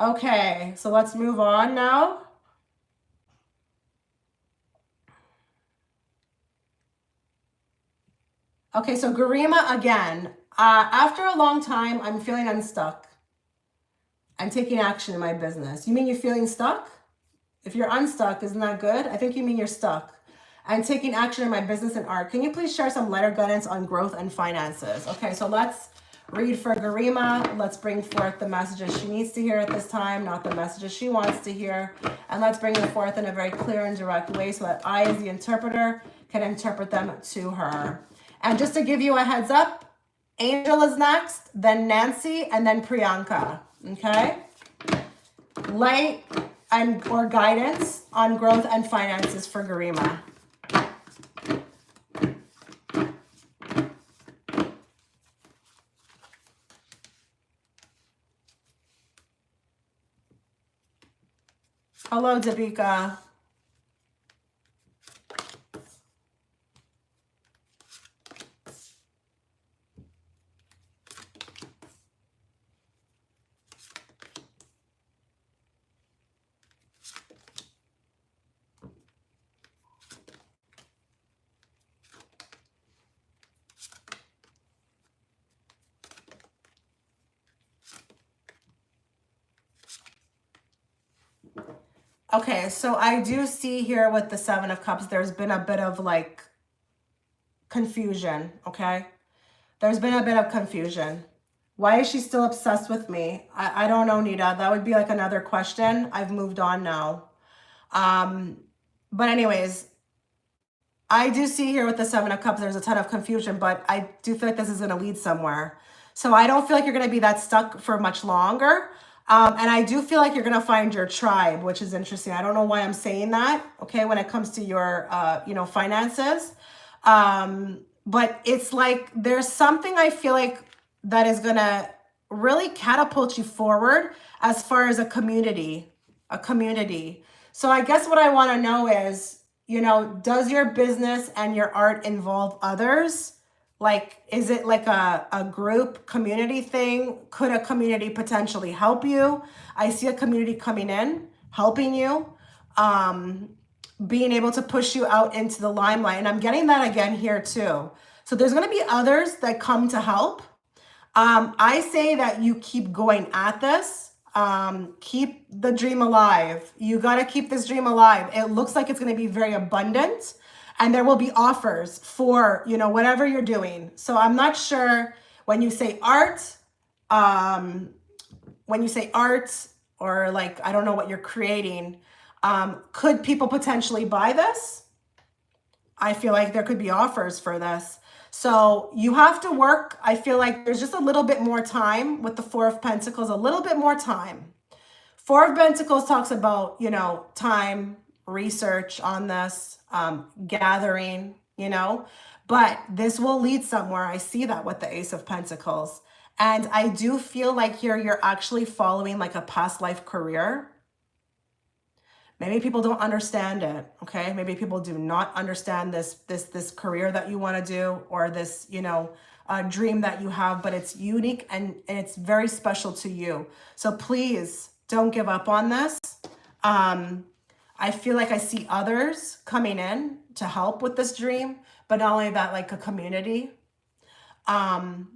Okay, so let's move on now. Okay, so Garima again. After a long time, I'm feeling unstuck. I'm taking action in my business. You mean you're feeling stuck? If you're unstuck, isn't that good? I think you mean you're stuck. I'm taking action in my business and art. Can you please share some letter guidance on growth and finances? Okay, so let's read for Garima. Let's bring forth the messages she needs to hear at this time, not the messages she wants to hear. And let's bring them forth in a very clear and direct way so that I, as the interpreter, can interpret them to her. And just to give you a heads up, Angel is next, then Nancy, and then Prianka. Okay? Light and or guidance on growth and finances for Garima. Hello, Dabika. Okay, so I do see here with the Seven of Cups, there's been a bit of like confusion, okay? There's been a bit of confusion. Why is she still obsessed with me? I don't know, Nita. That would be like another question. I've moved on now. But anyways, I do see here with the Seven of Cups, there's a ton of confusion, but I do feel like this is going to lead somewhere. So I don't feel like you're going to be that stuck for much longer. And I do feel like you're going to find your tribe, which is interesting. I don't know why I'm saying that, okay, when it comes to your, finances. But it's like there's something I feel like that is going to really catapult you forward as far as a community. So I guess what I want to know is, does your business and your art involve others? Like, is it like a group community thing? Could a community potentially help you? I see a community coming in, helping you, being able to push you out into the limelight. And I'm getting that again here too. So there's going to be others that come to help. I say that you keep going at this. Keep the dream alive. You got to keep this dream alive. It looks like it's going to be very abundant. And there will be offers for, whatever you're doing. So I'm not sure when you say art, or like, I don't know what you're creating. Could people potentially buy this? I feel like there could be offers for this. So you have to work. I feel like there's just a little bit more time with the Four of Pentacles, a little bit more time. Four of Pentacles talks about, time, research on this, gathering, but this will lead somewhere. I see that with the Ace of Pentacles. And I do feel like here you're actually following like a past life career. Maybe people don't understand it, okay? Maybe people do not understand this career that you want to do, or this, dream that you have, but it's unique and it's very special to you. So please don't give up on this. I feel like I see others coming in to help with this dream, but not only that, like a community. Others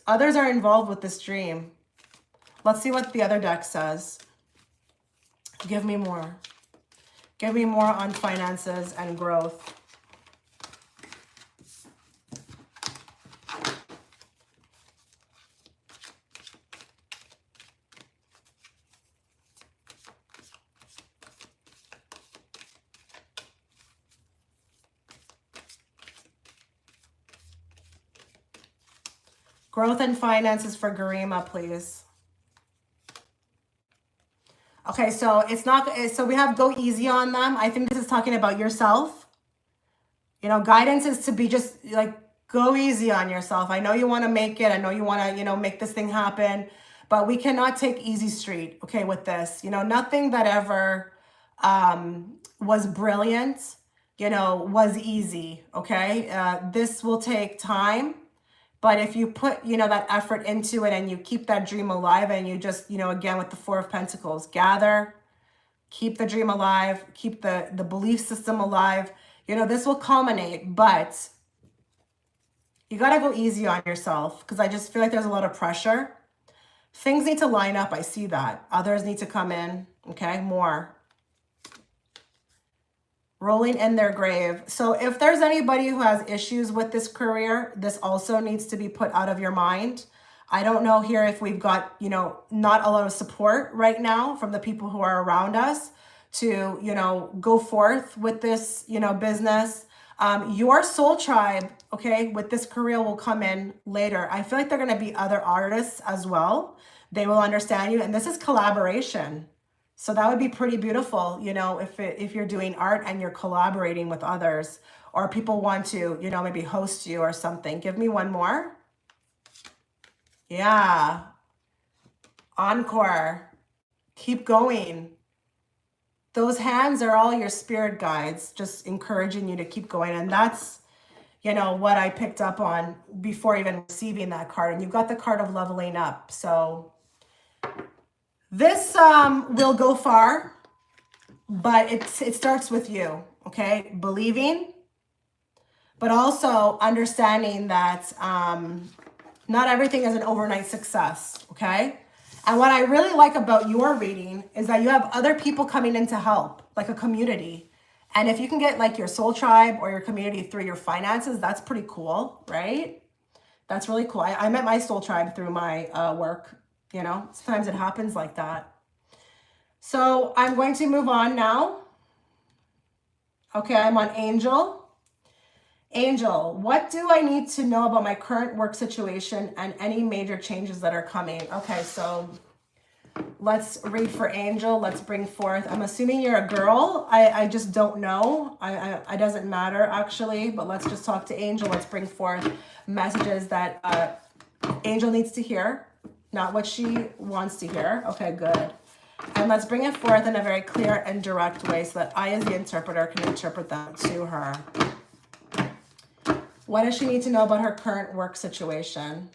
are involved with this dream. Let's see what the other deck says. Give me more. Give me more on finances and growth. Growth and finances for Gima, please. Okay, so it's not, so we have go easy on them. I think this is talking about yourself. Guidance is to be just like, go easy on yourself. I know you want to make it. I know you want to, make this thing happen, but we cannot take easy street, okay, with this. Nothing that ever was brilliant, was easy, okay? This will take time. But if you put, that effort into it and you keep that dream alive and you just, again, with the Four of Pentacles, gather, keep the dream alive, keep the belief system alive, this will culminate, but you got to go easy on yourself because I just feel like there's a lot of pressure. Things need to line up. I see that. Others need to come in, okay, more. Rolling in their grave. So if there's anybody who has issues with this career, this also needs to be put out of your mind. I don't know here if we've got, not a lot of support right now from the people who are around us to, go forth with this, business. Your soul tribe, okay, with this career will come in later. I feel like they're going to be other artists as well. They will understand you. And this is collaboration. So that would be pretty beautiful, if you're doing art and you're collaborating with others, or people want to, maybe host you or something. Give me one more. Yeah. Encore. Keep going. Those hands are all your spirit guides, just encouraging you to keep going. And that's, you know, what I picked up on before even receiving that card. And you've got the card of leveling up. So this will go far, but it starts with you, okay? Believing, but also understanding that not everything is an overnight success, okay? And what I really like about your reading is that you have other people coming in to help, like a community. And if you can get like your soul tribe or your community through your finances, that's pretty cool, right? That's really cool. I met my soul tribe through my work, you know, sometimes it happens like that. So I'm going to move on now. Okay, I'm on Angel. Angel, what do I need to know about my current work situation and any major changes that are coming? Okay, so let's read for Angel. Let's bring forth. I'm assuming you're a girl. I just don't know. It doesn't matter actually, but let's just talk to Angel. Let's bring forth messages that Angel needs to hear, not what she wants to hear. Okay, good. And let's bring it forth in a very clear and direct way so that I, as the interpreter, can interpret that to her. What does she need to know about her current work situation?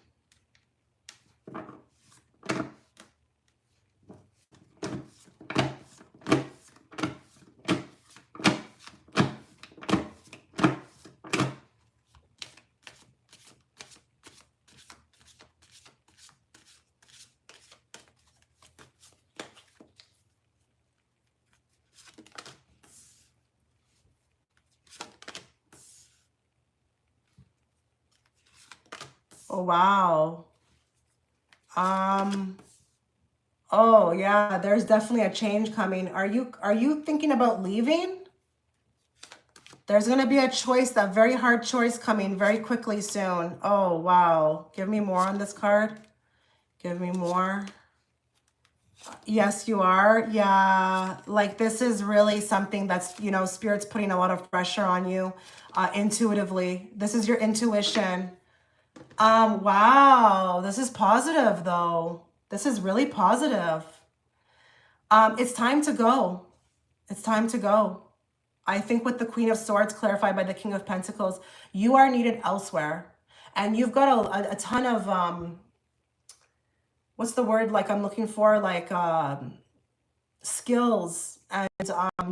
Oh, wow. Oh yeah, there's definitely a change coming. Are you thinking about leaving? There's going to be a choice, a very hard choice coming very quickly soon. Oh, wow. Give me more on this card. Give me more. Yes, you are. Yeah. Like this is really something that's, you know, Spirit's putting a lot of pressure on you intuitively. This is your intuition. Wow. This is positive though. This is really positive. It's time to go. It's time to go. I think with the Queen of Swords clarified by the King of Pentacles, you are needed elsewhere. And you've got a ton of, what's the word like I'm looking for? Like skills and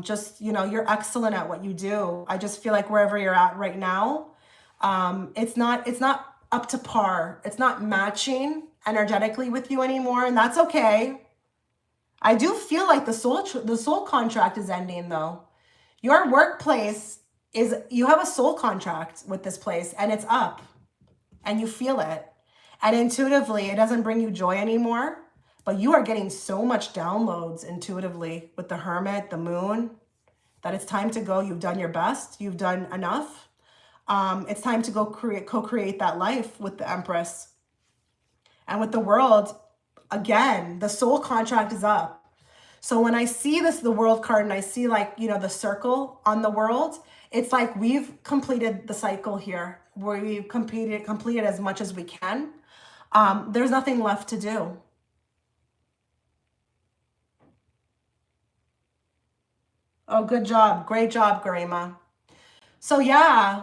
just, you know, you're excellent at what you do. I just feel like wherever you're at right now, it's not up to par. It's not matching energetically with you anymore. And that's okay. I do feel like the soul contract is ending though. Your workplace is, you have a soul contract with this place and it's up and you feel it. And intuitively, it doesn't bring you joy anymore, but you are getting so much downloads intuitively with the Hermit, the Moon, that it's time to go. You've done your best. You've done enough. It's time to go co-create that life with the Empress. And with the World, again, the soul contract is up. So when I see this, the World card, and I see like, you know, the circle on the World, it's like we've completed the cycle here where we've completed as much as we can. There's nothing left to do. Oh, good job. Great job, Garima. So yeah,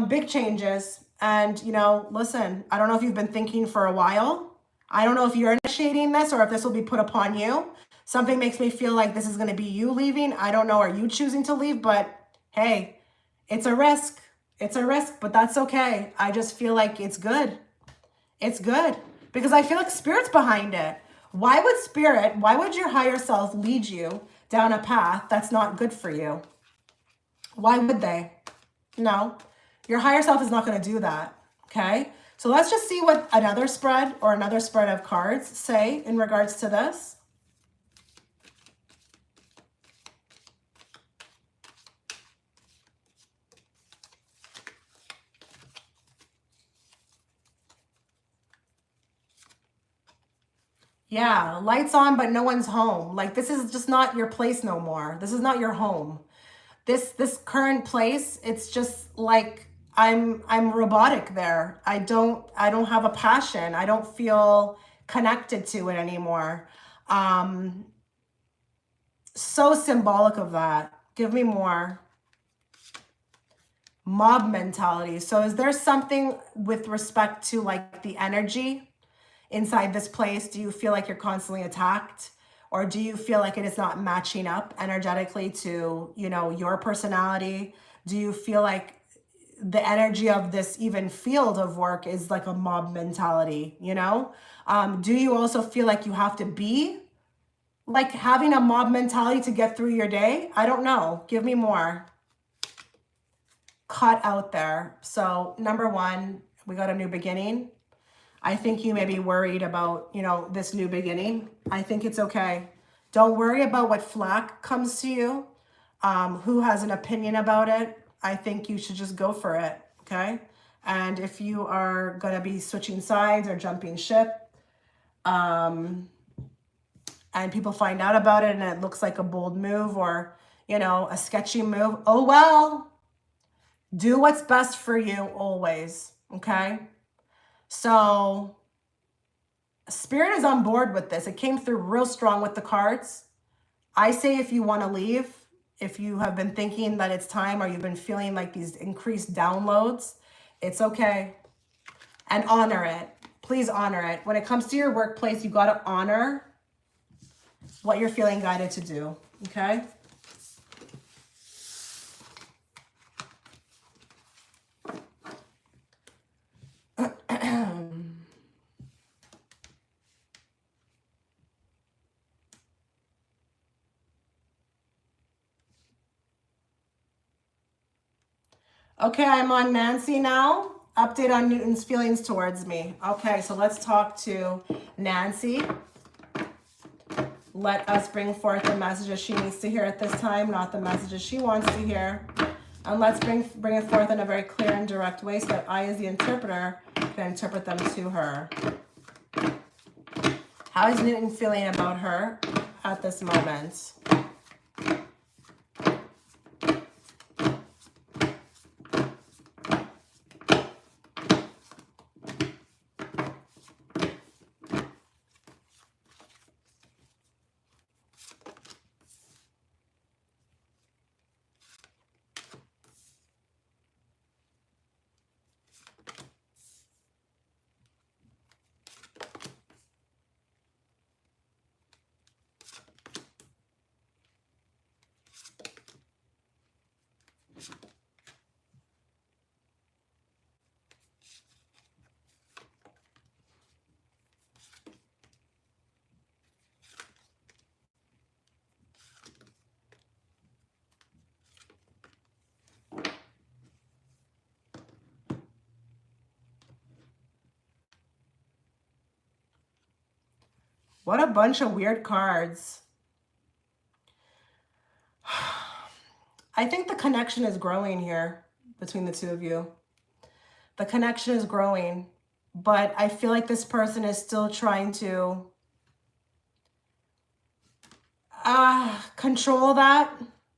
big changes. And, you know, listen, I don't know if you've been thinking for a while. I don't know if you're initiating this or if this will be put upon you. Something makes me feel like this is going to be you leaving. I don't know. Are you choosing to leave? But hey, it's a risk. It's a risk, but that's okay. I just feel like it's good. It's good because I feel like Spirit's behind it. Why would your higher self lead you down a path that's not good for you? Why would they? No, your higher self is not going to do that. Okay. So let's just see what another spread of cards say in regards to this. Yeah, lights on, but no one's home. Like this is just not your place no more. This is not your home. This current place, it's just like I'm robotic there. I don't have a passion. I don't feel connected to it anymore. So symbolic of that. Give me more. Mob mentality. So is there something with respect to like the energy inside this place? Do you feel like you're constantly attacked? Or do you feel like it is not matching up energetically to, you know, your personality? Do you feel like the energy of this even field of work is like a mob mentality, you know? Do you also feel like you have to be like having a mob mentality to get through your day? I don't know. Give me more. Cut out there. So number one, we got a new beginning. I think you may be worried about, you know, this new beginning. I think it's okay. Don't worry about what flack comes to you. Who has an opinion about it. I think you should just go for it, okay? And if you are going to be switching sides or jumping ship, and people find out about it and it looks like a bold move or, you know, a sketchy move, oh well. Do what's best for you always, okay? So Spirit is on board with this. It came through real strong with the cards. I say if you want to leave, if you have been thinking that it's time or you've been feeling like these increased downloads, it's okay. And honor it. Please honor it. When it comes to your workplace, you got to honor what you're feeling guided to do, okay? Okay, I'm on Nancy now. Update on Newton's feelings towards me. Okay, so let's talk to Nancy. Let us bring forth the messages she needs to hear at this time, not the messages she wants to hear. And let's bring it forth in a very clear and direct way so that I, as the interpreter, can interpret them to her. How is Newton feeling about her at this moment? What a bunch of weird cards. I think the connection is growing here between the two of you. The connection is growing, but I feel like this person is still trying to control that.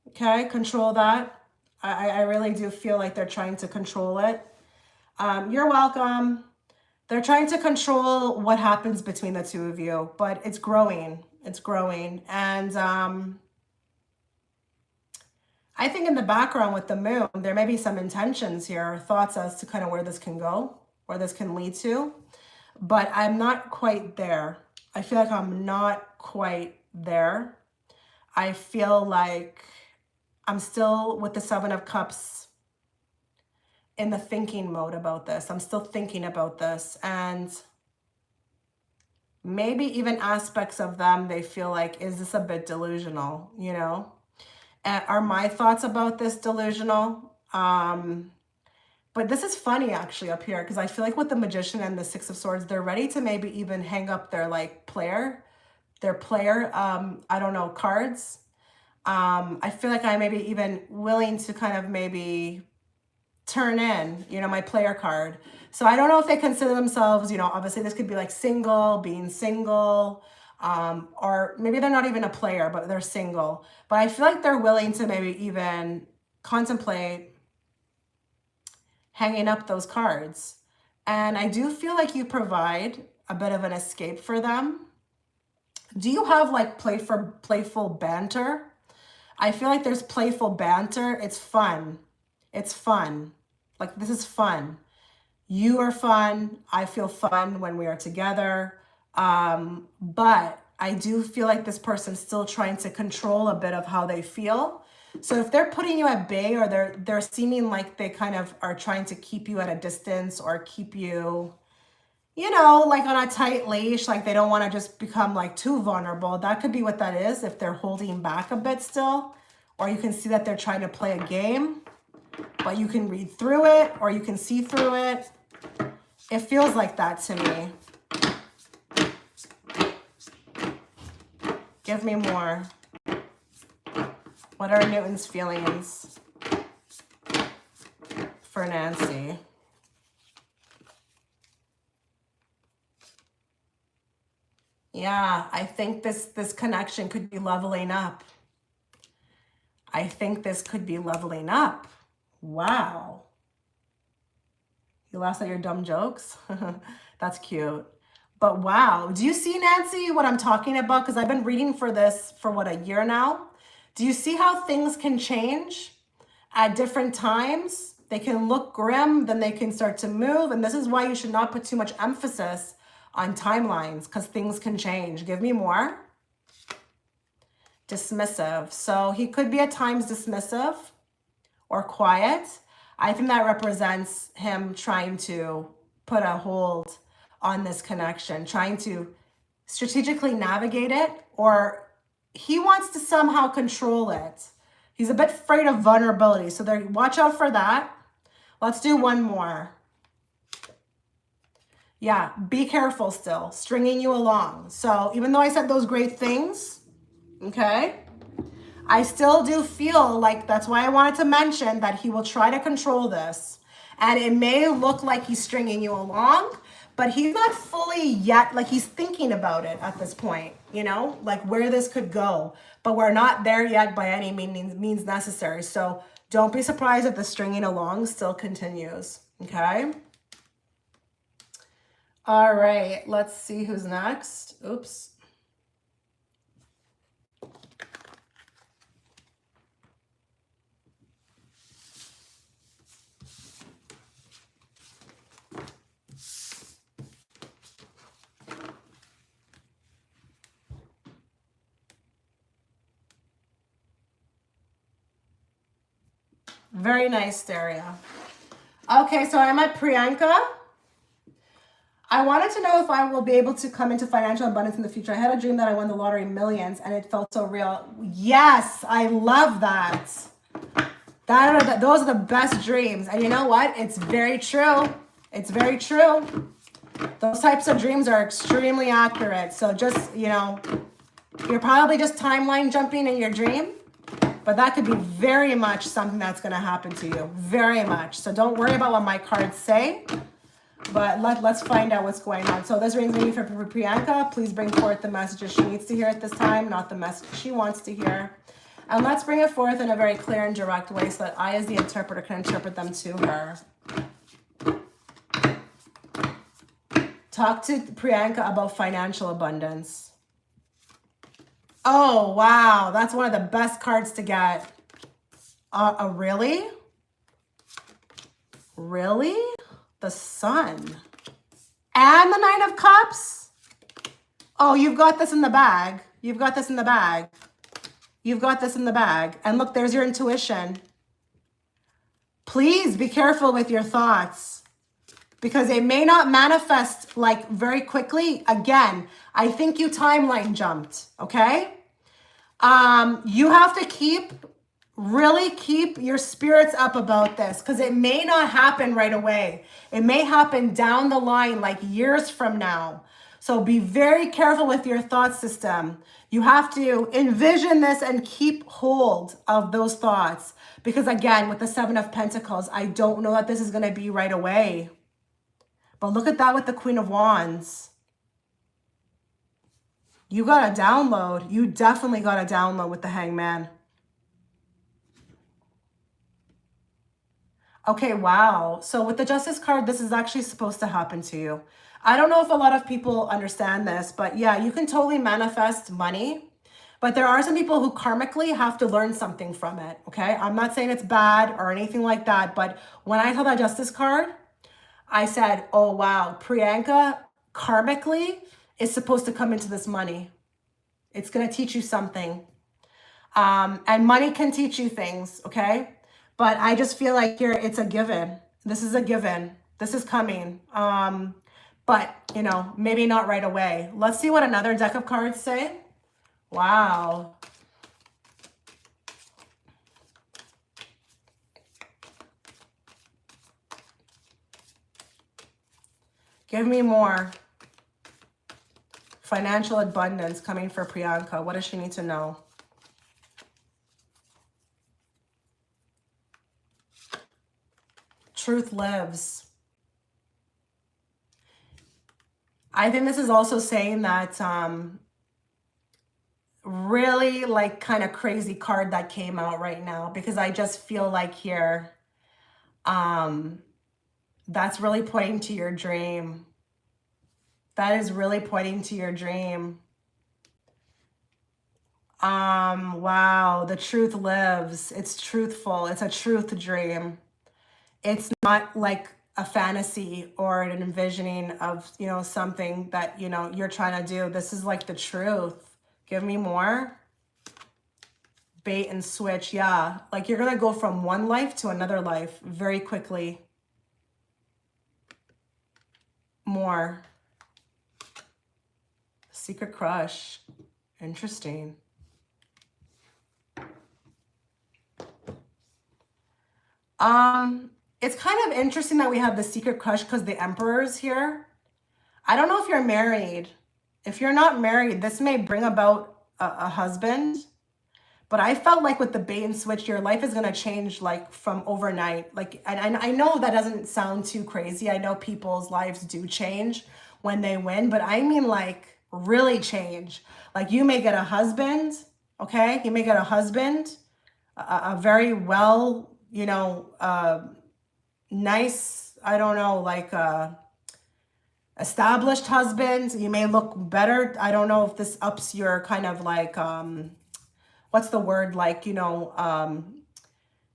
Okay, control that. I really do feel like they're trying to control it. You're welcome. They're trying to control what happens between the two of you, but it's growing. It's growing. And I think in the background with the moon, there may be some intentions here, thoughts as to kind of where this can go, where this can lead to. But I'm not quite there. I feel like I'm not quite there. I feel like I'm still with the Seven of Cups in the thinking mode about this. I'm still thinking about this. And maybe even aspects of them, they feel like, is this a bit delusional, you know? Are my thoughts about this delusional? But this is funny actually up here because I feel like with the Magician and the Six of Swords, they're ready to maybe even hang up their like player, I don't know, cards. I feel like I may be even willing to kind of maybe turn in, you know, my player card. So I don't know if they consider themselves, you know, obviously this could be like single, being single, or maybe they're not even a player, but they're single. But I feel like they're willing to maybe even contemplate hanging up those cards. And I do feel like you provide a bit of an escape for them. Do you have like playful banter? I feel like there's playful banter. It's fun. It's fun. Like this is fun. You are fun. I feel fun when we are together. But I do feel like this person's still trying to control a bit of how they feel. So if they're putting you at bay, or they're seeming like they kind of are trying to keep you at a distance, or keep you, you know, like on a tight leash, like they don't want to just become like too vulnerable. That could be what that is, if they're holding back a bit still, or you can see that they're trying to play a game, but you can read through it, or you can see through it. It feels like that to me. Give me more. What are Newton's feelings for Nancy? Yeah, I think this connection could be leveling up. I think this could be leveling up. Wow. You laughed at your dumb jokes? That's cute. But wow, do you see, Nancy, what I'm talking about? Because I've been reading for this for what, a year now? Do you see how things can change at different times? They can look grim, then they can start to move. And this is why you should not put too much emphasis on timelines, because things can change. Give me more. Dismissive. So he could be at times dismissive or quiet. I think that represents him trying to put a hold on this connection, trying to strategically navigate it, or he wants to somehow control it. He's a bit afraid of vulnerability. So there, watch out for that. Let's do one more. Yeah, be careful still, stringing you along. So even though I said those great things, okay, I still do feel like, that's why I wanted to mention that he will try to control this. And it may look like he's stringing you along, but he's not fully yet, like he's thinking about it at this point, you know, like where this could go. But we're not there yet by any means necessary. So don't be surprised if the stringing along still continues, okay? All right, let's see who's next. Oops. Very nice, Staria. Okay, so I'm at Prianka. I wanted to know if I will be able to come into financial abundance in the future. I had a dream that I won the lottery millions and it felt so real. Yes, I love that. Those are the best dreams. And you know what? It's very true. It's very true. Those types of dreams are extremely accurate. So just, you know, you're probably just timeline jumping in your dream, but that could be very much something that's going to happen to you. Very much. So don't worry about what my cards say. But let's find out what's going on. So this rings me for Priyanka. Please bring forth the messages she needs to hear at this time, not the message she wants to hear. And let's bring it forth in a very clear and direct way so that I, as the interpreter, can interpret them to her. Talk to Priyanka about financial abundance. Oh, wow. That's one of the best cards to get. Really? Really? The Sun. And the Nine of Cups? Oh, you've got this in the bag. You've got this in the bag. You've got this in the bag. And look, there's your intuition. Please be careful with your thoughts because they may not manifest like very quickly. Again, I think you timeline jumped, okay? You have to really keep your spirits up about this because it may not happen right away. It may happen down the line, like years from now. So be very careful with your thought system. You have to envision this and keep hold of those thoughts. Because again, with the Seven of Pentacles, I don't know that this is going to be right away. But look at that with the Queen of Wands. You got a download. You definitely got a download with the Hangman. Okay, wow. So with the Justice card, this is actually supposed to happen to you. I don't know if a lot of people understand this, but yeah, you can totally manifest money. But there are some people who karmically have to learn something from it, okay? I'm not saying it's bad or anything like that, but when I saw that Justice card, I said, oh wow, Prianka karmically is supposed to come into this money. It's going to teach you something. And money can teach you things, okay? But I just feel like here it's a given. This is a given. This is coming. But, you know, maybe not right away. Let's see what another deck of cards say. Wow. Give me more. Financial abundance coming for Prianka. What does she need to know? Truth lives. I think this is also saying that really like kind of crazy card that came out right now, because I just feel like here that's really pointing to your dream. That is really pointing to your dream. Wow, the truth lives. It's truthful. It's a truth dream. It's not like a fantasy or an envisioning of, you know, something that, you know, you're trying to do. This is like the truth. Give me more. Bait and switch. Yeah. Like you're going to go from one life to another life very quickly. More. Secret crush. Interesting. It's kind of interesting that we have the secret crush because the Emperor's here. I don't know if you're married. If you're not married, this may bring about a husband. But I felt like with the bait and switch, your life is going to change like from overnight. Like, and I know that doesn't sound too crazy. I know people's lives do change when they win, but I mean like really change. Like you may get a husband, okay? You may get a husband, a very well, you know, nice, I don't know, like established husband. You may look better. I don't know if this ups your kind of like, what's the word, like, you know,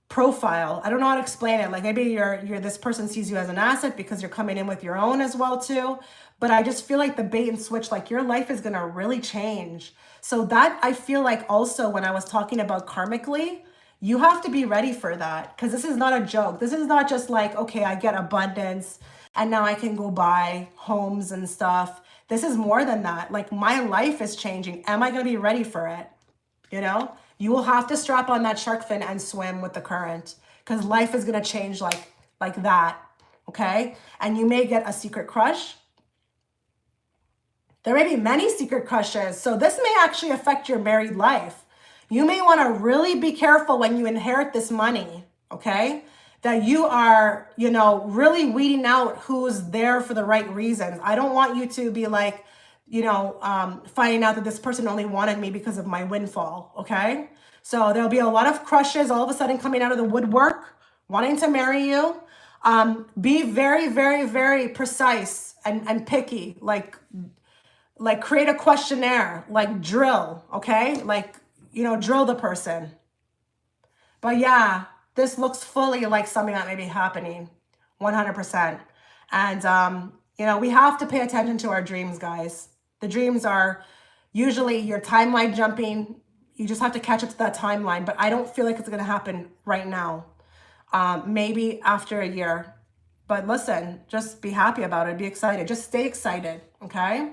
profile. I don't know how to explain it. Like maybe you're this person sees you as an asset because you're coming in with your own as well too. But I just feel like the bait and switch, like your life is going to really change. So that I feel like also when I was talking about karmically, you have to be ready for that because this is not a joke. This is not just like, okay, I get abundance and now I can go buy homes and stuff. This is more than that. Like my life is changing. Am I going to be ready for it? You know, you will have to strap on that shark fin and swim with the current because life is going to change like that. Okay. And you may get a secret crush. There may be many secret crushes. So this may actually affect your married life. You may want to really be careful when you inherit this money. Okay. That you are, you know, really weeding out who's there for the right reasons. I don't want you to be like, you know, finding out that this person only wanted me because of my windfall, okay? So there'll be a lot of crushes all of a sudden coming out of the woodwork, wanting to marry you. Be very, very, very precise and picky, like create a questionnaire, like drill, okay? Like, you know, drill the person. But yeah, this looks fully like something that may be happening, 100%. And, you know, we have to pay attention to our dreams, guys. The dreams are usually your timeline jumping. You just have to catch up to that timeline. But I don't feel like it's going to happen right now. Maybe after a year. But listen, just be happy about it. Be excited. Just stay excited. Okay?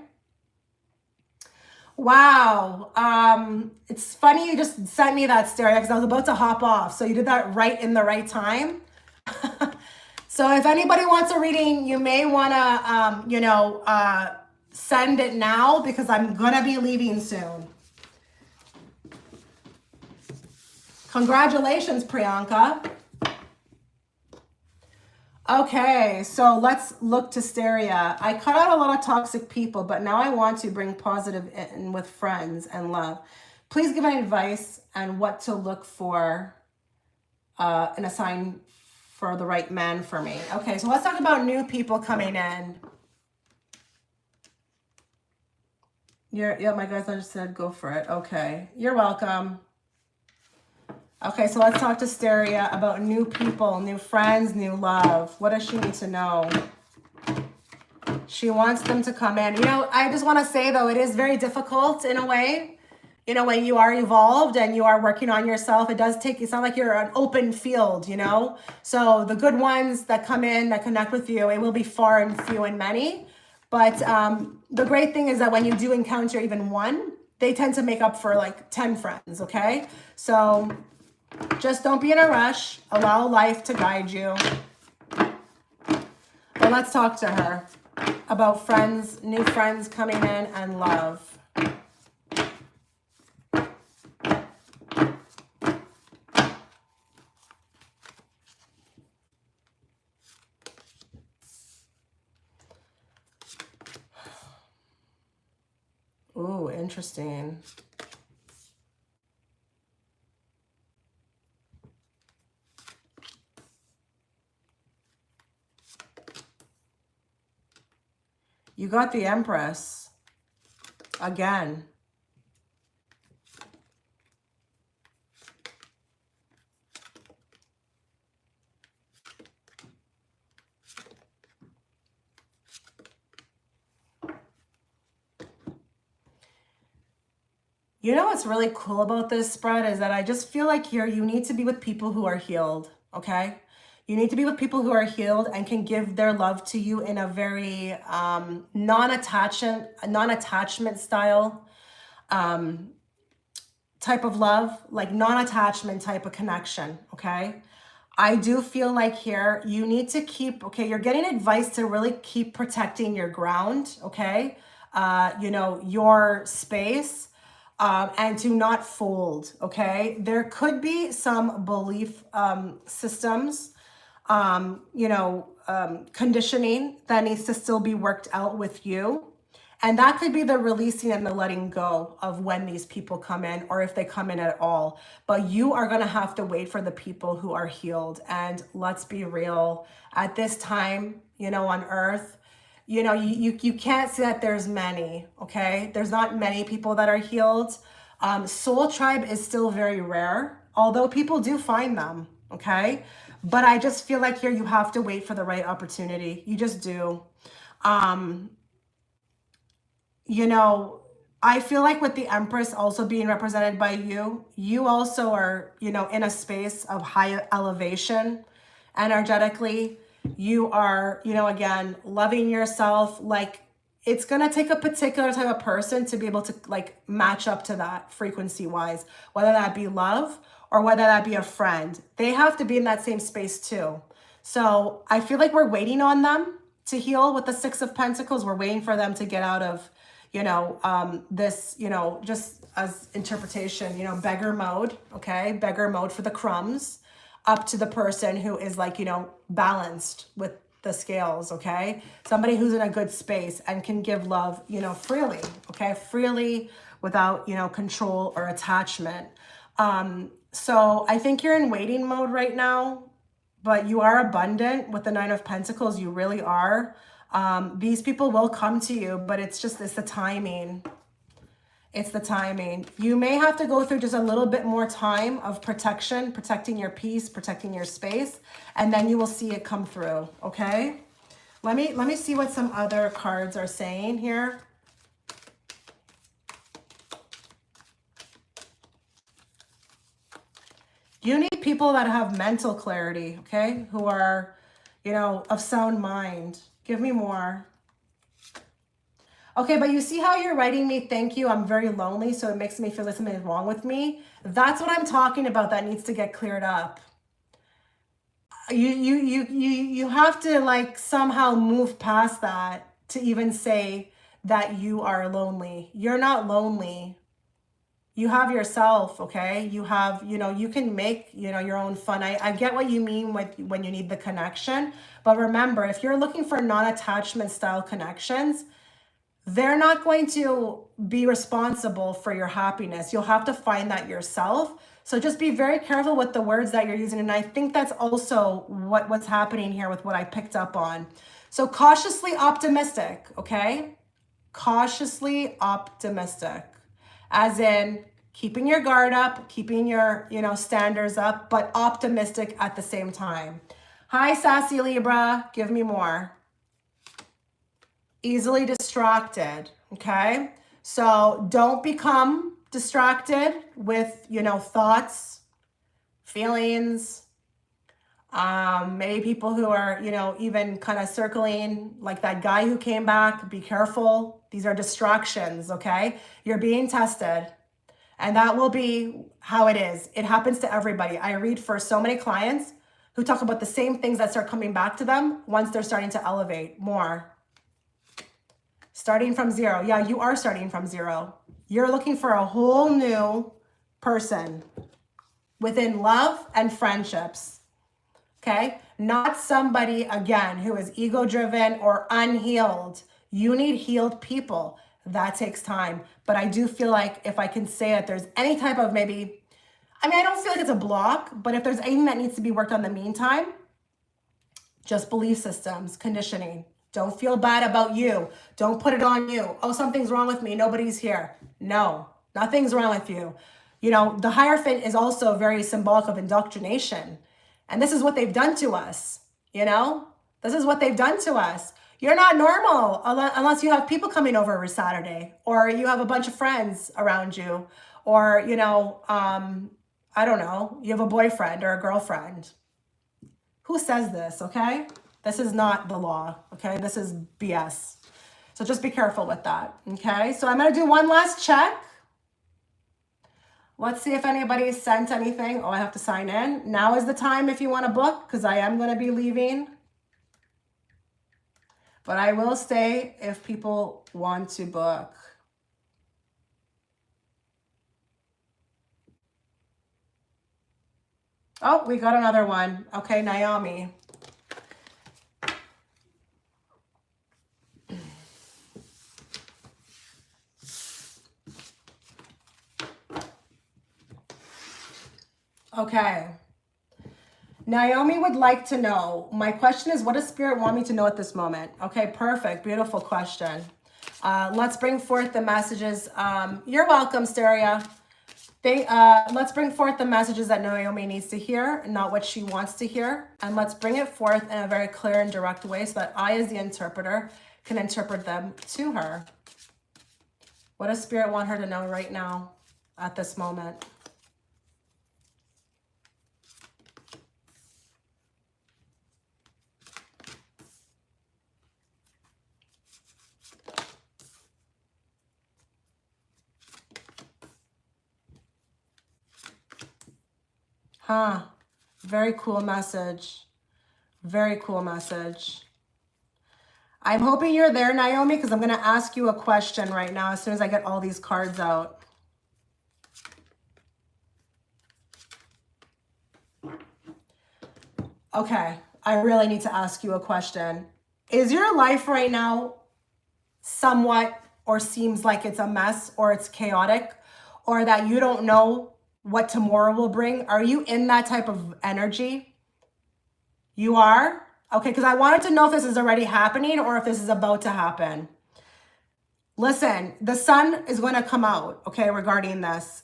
Wow. It's funny you just sent me that, Staria, because I was about to hop off. So you did that right in the right time. So if anybody wants a reading, you may want to, you know, send it now because I'm going to be leaving soon. Congratulations, Prianka. Okay, so let's look to Staria. I cut out a lot of toxic people, but now I want to bring positive in with friends and love. Please give any advice and what to look for in a sign for the right man for me. Okay, so let's talk about new people coming in. Yeah, my guys, I just said go for it. Okay, you're welcome. Okay, so let's talk to Staria about new people, new friends, new love. What does she need to know? She wants them to come in. You know, I just want to say, though, it is very difficult in a way. You know, when you are evolved and you are working on yourself, it does take, it's not like you're an open field, you know? So the good ones that come in, that connect with you, it will be far and few and many. But the great thing is that when you do encounter even one, they tend to make up for like 10 friends, okay? So just don't be in a rush. Allow life to guide you. But let's talk to her about friends, new friends coming in and love. Ooh, interesting. You got the Empress again. You know what's really cool about this spread is that I just feel like here you need to be with people who are healed, okay? You need to be with people who are healed and can give their love to you in a very non-attachment style type of love, like non-attachment type of connection, okay? I do feel like here you need to keep, okay, you're getting advice to really keep protecting your ground, okay? You know, your space, and to not fold, okay? There could be some belief systems, conditioning that needs to still be worked out with you. And that could be the releasing and the letting go of when these people come in or if they come in at all. But you are going to have to wait for the people who are healed. And let's be real, at this time, you know, on earth, you know, you can't say that there's many, okay? There's not many people that are healed. Soul tribe is still very rare, although people do find them, okay? But I just feel like here you have to wait for the right opportunity. You just do. You know, I feel like with the Empress also being represented by you, you also are, you know, in a space of high elevation energetically. You are, you know, again, loving yourself. Like it's going to take a particular type of person to be able to like match up to that frequency wise, whether that be love or whether that be a friend. They have to be in that same space too. So I feel like we're waiting on them to heal with the Six of Pentacles. We're waiting for them to get out of, you know, this, you know, just as interpretation, you know, beggar mode, okay? Beggar mode for the crumbs up to the person who is like, you know, balanced with the scales, okay? Somebody who's in a good space and can give love, you know, freely, okay? Freely without, you know, control or attachment. So I think you're in waiting mode right now, but you are abundant with the Nine of Pentacles. You really are. These people will come to you, but it's the timing. It's the timing. You may have to go through just a little bit more time of protection, protecting your peace, protecting your space, and then you will see it come through, okay? Let me see what some other cards are saying here. You need people that have mental clarity, okay? Who are, you know, of sound mind. Give me more. Okay, but you see how you're writing me, thank you, I'm very lonely, so it makes me feel like something is wrong with me. That's what I'm talking about that needs to get cleared up. You have to like somehow move past that to even say that you are lonely. You're not lonely. You have yourself, okay? You have, you know, you can make, you know, your own fun. I get what you mean with when you need the connection, but remember, if you're looking for non-attachment style connections, they're not going to be responsible for your happiness. You'll have to find that yourself. So just be very careful with the words that you're using. And I think that's also what's happening here with what I picked up on. So cautiously optimistic, okay? Cautiously optimistic, as in keeping your guard up, keeping your, standards up, but optimistic at the same time. Hi, Sassy Libra, give me more. Easily distracted, okay? So don't become distracted with, thoughts, feelings, maybe people who are, even kind of circling, like that guy who came back. Be careful. These are distractions, okay? You're being tested, and that will be how it is. It happens to everybody. I read for so many clients who talk about the same things that start coming back to them once they're starting to elevate more. Starting from zero. Yeah, you are starting from zero. You're looking for a whole new person within love and friendships. Okay? Not somebody, again, who is ego-driven or unhealed. You need healed people. That takes time. But I do feel like, if I can say it, there's any type of maybe, I don't feel like it's a block, but if there's anything that needs to be worked on in the meantime, just belief systems, conditioning. Don't feel bad about you. Don't put it on you. Oh, something's wrong with me. Nobody's here. No, nothing's wrong with you. The Hierophant is also very symbolic of indoctrination. And this is what they've done to us. This is what they've done to us. You're not normal unless you have people coming over every Saturday, or you have a bunch of friends around you, or, I don't know, you have a boyfriend or a girlfriend. Who says this, okay? This is not the law, okay? This is BS. So just be careful with that, okay? So I'm going to do one last check. Let's see if anybody sent anything. Oh, I have to sign in. Now is the time if you want to book, because I am going to be leaving. But I will stay if people want to book. Oh, we got another one. Okay, Naomi. Okay. Naomi would like to know, my question is, what does Spirit want me to know at this moment? Okay, perfect. Beautiful question. Let's bring forth the messages. You're welcome, Staria. Let's bring forth the messages that Naomi needs to hear, not what she wants to hear. And let's bring it forth in a very clear and direct way so that I, as the interpreter, can interpret them to her. What does Spirit want her to know right now at this moment? Huh. Very cool message. Very cool message. I'm hoping you're there, Naomi, because I'm going to ask you a question right now as soon as I get all these cards out. Okay. I really need to ask you a question. Is your life right now somewhat, or seems like it's a mess, or it's chaotic, or that you don't know what tomorrow will bring? Are you in that type of energy? You are? Okay, because I wanted to know if this is already happening or if this is about to happen. Listen, the sun is going to come out, okay, regarding this.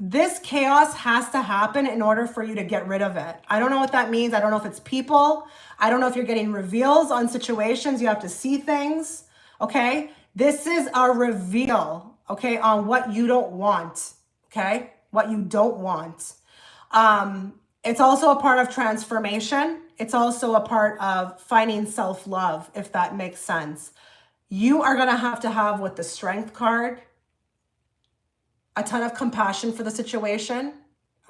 This chaos has to happen in order for you to get rid of it. I don't know what that means. I don't know if it's people. I don't know if you're getting reveals on situations. You have to see things, okay? This is a reveal, okay, on what you don't want, okay? What you don't want. It's also a part of transformation. It's also a part of finding self-love, if that makes sense. You are going to have with the Strength card, a ton of compassion for the situation,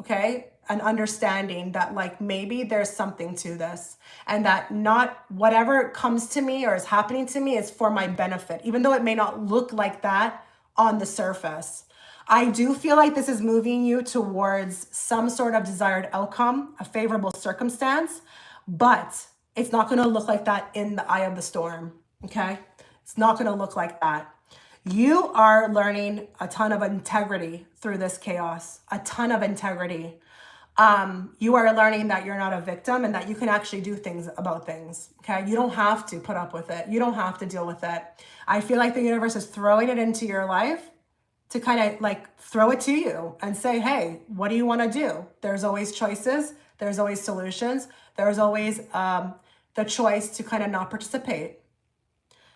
okay? An understanding that, like, maybe there's something to this, and that not whatever comes to me or is happening to me is for my benefit, even though it may not look like that on the surface. I do feel like this is moving you towards some sort of desired outcome, a favorable circumstance, but it's not going to look like that in the eye of the storm, okay? It's not going to look like that. You are learning a ton of integrity through this chaos, a ton of integrity. You are learning that you're not a victim and that you can actually do things about things. Okay. You don't have to put up with it. You don't have to deal with it. I feel like the universe is throwing it into your life to kind of like throw it to you and say, hey, what do you want to do? There's always choices. There's always solutions. There's always the choice to kind of not participate.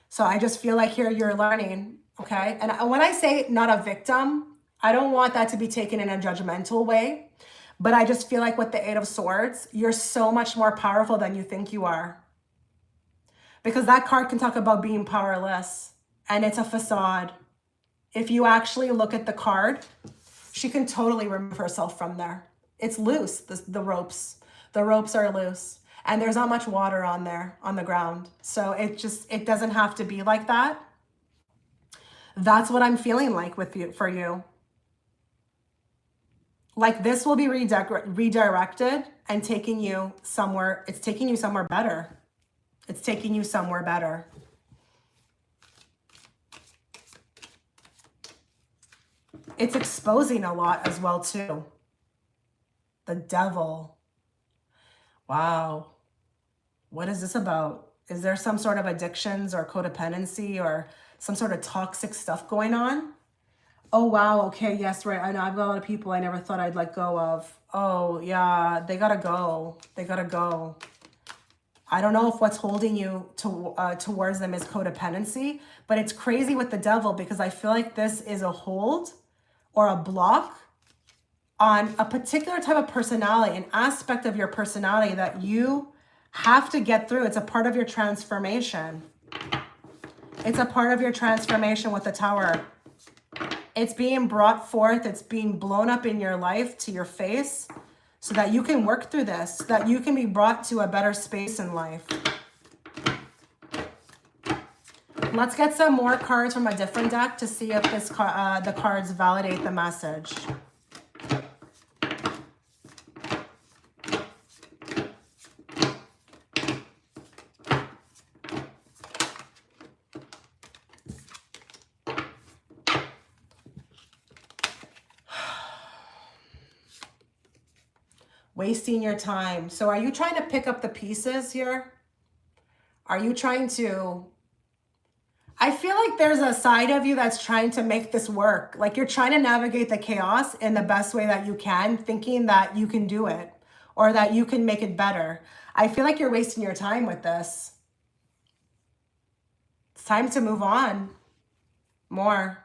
So I just feel like here you're learning, okay? And when I say not a victim, I don't want that to be taken in a judgmental way, but I just feel like with the Eight of Swords, you're so much more powerful than you think you are. Because that card can talk about being powerless, and it's a facade. If you actually look at the card, she can totally remove herself from there. It's loose, the ropes. The ropes are loose. And there's not much water on there, on the ground. So it doesn't have to be like that. That's what I'm feeling like with you, for you. Like this will be redirected and taking you somewhere. It's taking you somewhere better. It's taking you somewhere better. It's exposing a lot as well too. The Devil. Wow. What is this about? Is there some sort of addictions or codependency or some sort of toxic stuff going on? Oh, wow. Okay. Yes, right. I know I've got a lot of people I never thought I'd let go of. Oh, yeah. They gotta go. They gotta go. I don't know if what's holding you towards them is codependency, but it's crazy with the Devil because I feel like this is a hold or a block on a particular type of personality, an aspect of your personality that you have to get through. It's a part of your transformation. It's a part of your transformation with the Tower. It's being brought forth. It's being blown up in your life to your face so that you can work through this, so that you can be brought to a better space in life. Let's get some more cards from a different deck to see if this the cards validate the message. Wasting your time. So are you trying to pick up the pieces here? Are you trying to... I feel like there's a side of you that's trying to make this work. Like you're trying to navigate the chaos in the best way that you can, thinking that you can do it or that you can make it better. I feel like you're wasting your time with this. It's time to move on. More.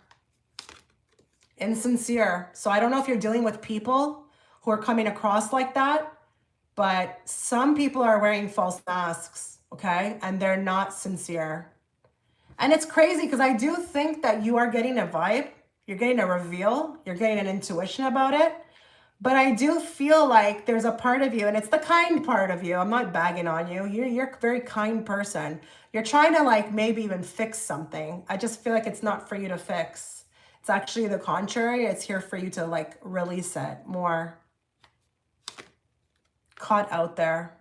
Insincere. So I don't know if you're dealing with people who are coming across like that, but some people are wearing false masks, okay? And they're not sincere. And it's crazy because I do think that you are getting a vibe. You're getting a reveal. You're getting an intuition about it. But I do feel like there's a part of you, and it's the kind part of you. I'm not bagging on you. You're a very kind person. You're trying to like maybe even fix something. I just feel like it's not for you to fix. It's actually the contrary. It's here for you to like release it more. Caught out there.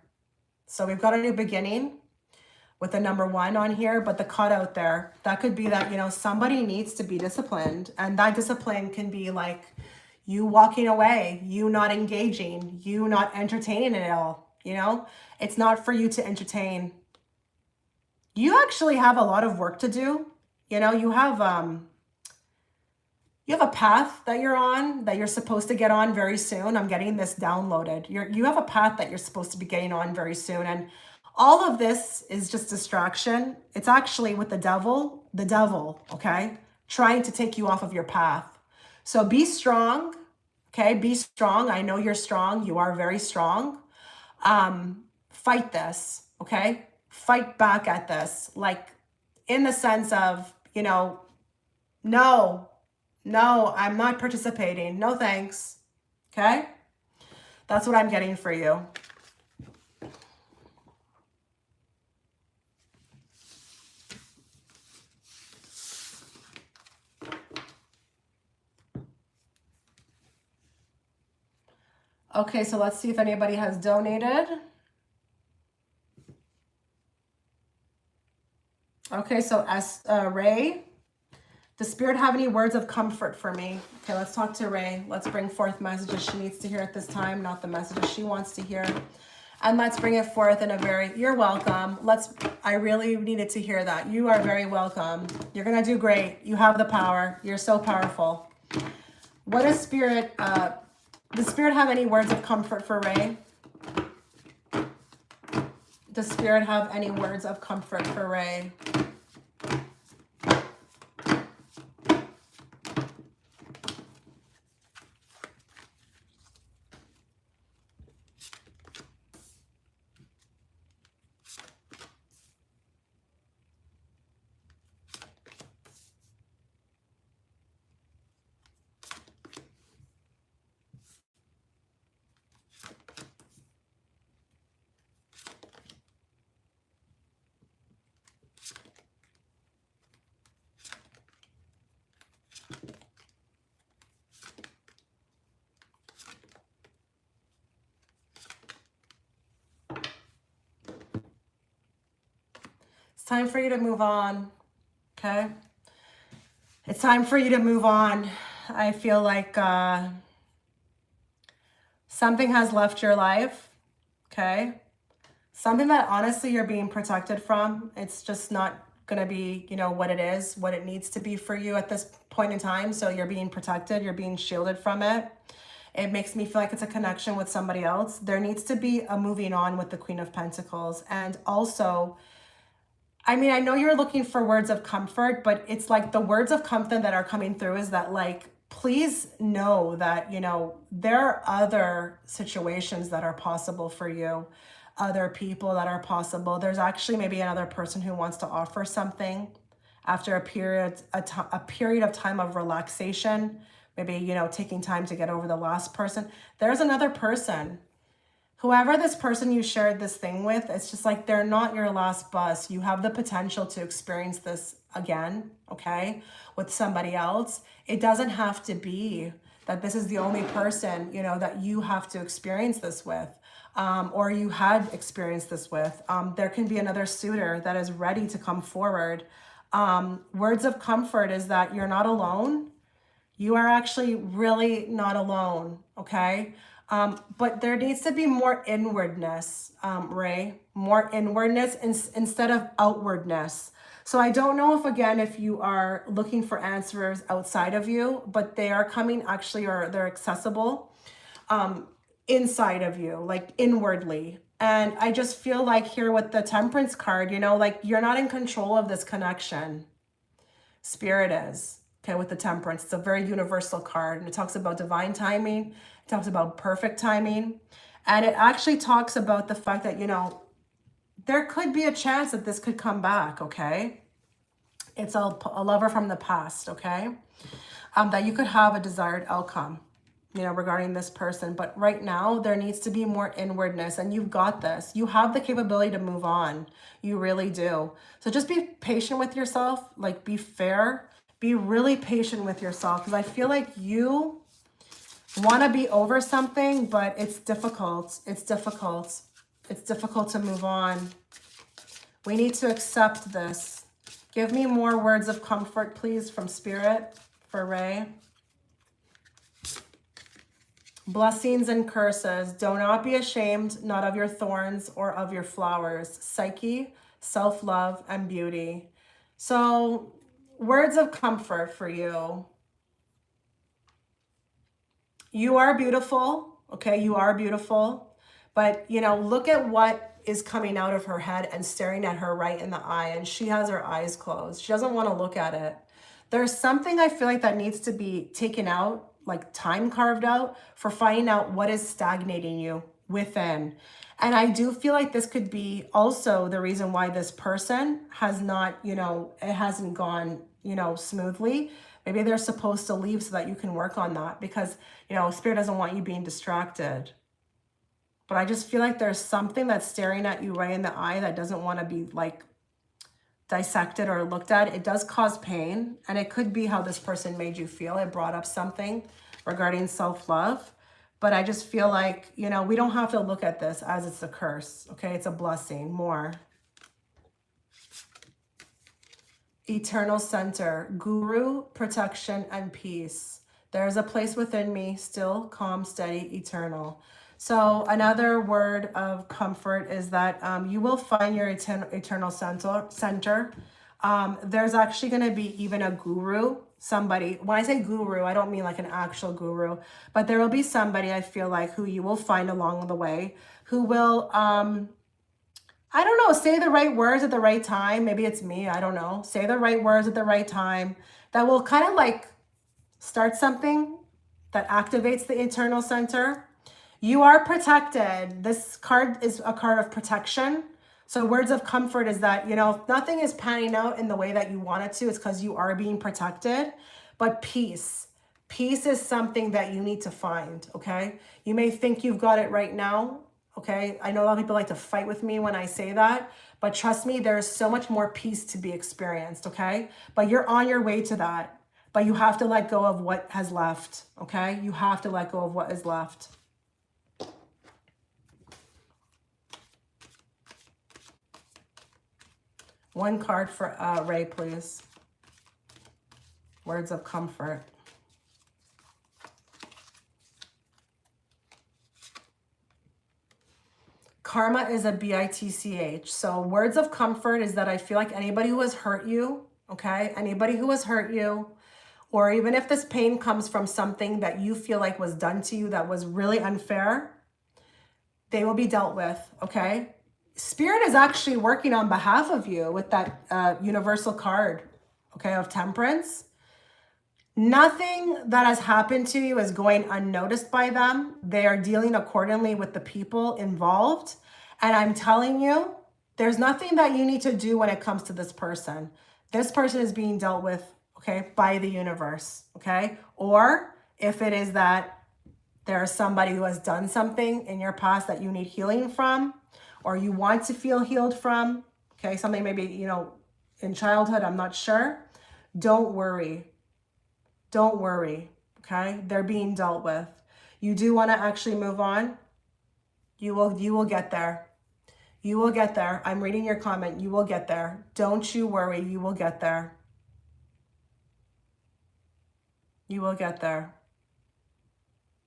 So we've got a new beginning with the number 1 on here, but the caught out there, that could be that, you know, somebody needs to be disciplined, and that discipline can be like you walking away, you not engaging, you not entertaining it at all. You know, it's not for you to entertain. You actually have a lot of work to do. You know, you have a path that you're on, that you're supposed to get on very soon. I'm getting this downloaded. You have a path that you're supposed to be getting on very soon. And all of this is just distraction. It's actually with the devil, okay? Trying to take you off of your path. So be strong, okay? Be strong. I know you're strong. You are very strong. Fight this, okay? Fight back at this. Like in the sense of, you know, no, I'm not participating. No, thanks. Okay? That's what I'm getting for you. Okay, so let's see if anybody has donated. Okay, so Ray, Does Spirit have any words of comfort for me? Okay, let's talk to Ray. Let's bring forth messages she needs to hear at this time, not the messages she wants to hear. And let's bring it forth in a very, you're welcome. I really needed to hear that. You are very welcome. You're going to do great. You have the power. You're so powerful. What does Spirit, does Spirit have any words of comfort for Ray? Does Spirit have any words of comfort for Ray? It's time for you to move on, okay? It's time for you to move on. I feel like something has left your life, okay? Something that honestly you're being protected from. It's just not gonna be, you know, what it is, what it needs to be for you at this point in time. So you're being protected, you're being shielded from it. It makes me feel like it's a connection with somebody else. There needs to be a moving on with the Queen of Pentacles. And also, I mean, I know you're looking for words of comfort, but it's like the words of comfort that are coming through is that, like, please know that, you know, there are other situations that are possible for you, other people that are possible. There's actually maybe another person who wants to offer something after a period of time of relaxation, maybe, you know, taking time to get over the last person. There's another person. Whoever this person you shared this thing with, it's just like they're not your last bus. You have the potential to experience this again, okay, with somebody else. It doesn't have to be that this is the only person, you know, that you have to experience this with, or you had experienced this with. There can be another suitor that is ready to come forward. Words of comfort is that you're not alone. You are actually really not alone, okay? But there needs to be more inwardness, Ray, more inwardness instead of outwardness. So I don't know if you are looking for answers outside of you, but they are coming actually, or they're accessible inside of you, like inwardly. And I just feel like here with the Temperance card, you know, like you're not in control of this connection. Spirit is. Okay, with the Temperance, it's a very universal card, and it talks about divine timing. It talks about perfect timing, and it actually talks about the fact that, you know, there could be a chance that this could come back, okay? It's a lover from the past, okay? That you could have a desired outcome, you know, regarding this person. But right now, there needs to be more inwardness, and you've got this. You have the capability to move on. You really do. So just be patient with yourself, like be fair. Be really patient with yourself, because I feel like you want to be over something, but it's difficult. It's difficult. It's difficult to move on. We need to accept this. Give me more words of comfort, please, from Spirit for Ray. Blessings and curses. Do not be ashamed, not of your thorns or of your flowers. Psyche, self-love, and beauty. So, words of comfort for you. You are beautiful, okay? You are beautiful. But, you know, look at what is coming out of her head and staring at her right in the eye. And she has her eyes closed. She doesn't want to look at it. There's something I feel like that needs to be taken out, like time carved out, for finding out what is stagnating you within. And I do feel like this could be also the reason why this person has not, you know, it hasn't gone, you know, smoothly. Maybe they're supposed to leave so that you can work on that, because, you know, Spirit doesn't want you being distracted. But I just feel like there's something that's staring at you right in the eye that doesn't want to be like dissected or looked at. It does cause pain, and it could be how this person made you feel. It brought up something regarding self-love. But I just feel like, you know, we don't have to look at this as it's a curse, okay? It's a blessing more. Eternal center, guru, protection, and peace. There's a place within me, still, calm, steady, eternal. So another word of comfort is that you will find your eternal center. There's actually going to be even a guru, somebody. When I say guru, I don't mean like an actual guru, but there will be somebody, I feel like, who you will find along the way, who will, I don't know, say the right words at the right time. Maybe it's me, I don't know. Say the right words at the right time that will kind of like start something that activates the internal center. You are protected. This card is a card of protection. So words of comfort is that, you know, if nothing is panning out in the way that you want it to, it's because you are being protected. But peace. Peace is something that you need to find, okay? You may think you've got it right now, okay? I know a lot of people like to fight with me when I say that, but trust me, there's so much more peace to be experienced, okay? But you're on your way to that. But you have to let go of what has left, okay? You have to let go of what is left. One card for Ray, please. Words of comfort. Karma is a bitch. So words of comfort is that I feel like anybody who has hurt you, okay? Anybody who has hurt you, or even if this pain comes from something that you feel like was done to you that was really unfair, they will be dealt with, okay? Spirit is actually working on behalf of you with that universal card, okay, of Temperance. Nothing that has happened to you is going unnoticed by them. They are dealing accordingly with the people involved. And I'm telling you, there's nothing that you need to do when it comes to this person. This person is being dealt with, okay, by the universe, okay? Or if it is that there's somebody who has done something in your past that you need healing from, or you want to feel healed from, okay? Something maybe, you know, in childhood, I'm not sure. Don't worry. Don't worry, okay? They're being dealt with. You do want to actually move on. You will get there. You will get there. I'm reading your comment. You will get there. Don't you worry. You will get there. You will get there.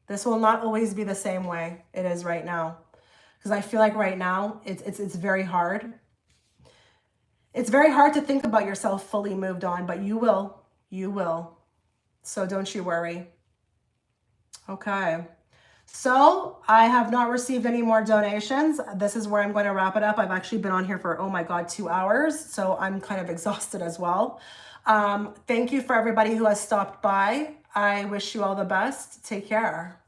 This will not always be the same way it is right now. Because I feel like right now, it's very hard. It's very hard to think about yourself fully moved on, but you will. You will. So don't you worry. Okay. So I have not received any more donations. This is where I'm going to wrap it up. I've actually been on here for, oh my God, 2 hours. So I'm kind of exhausted as well. Thank you for everybody who has stopped by. I wish you all the best. Take care.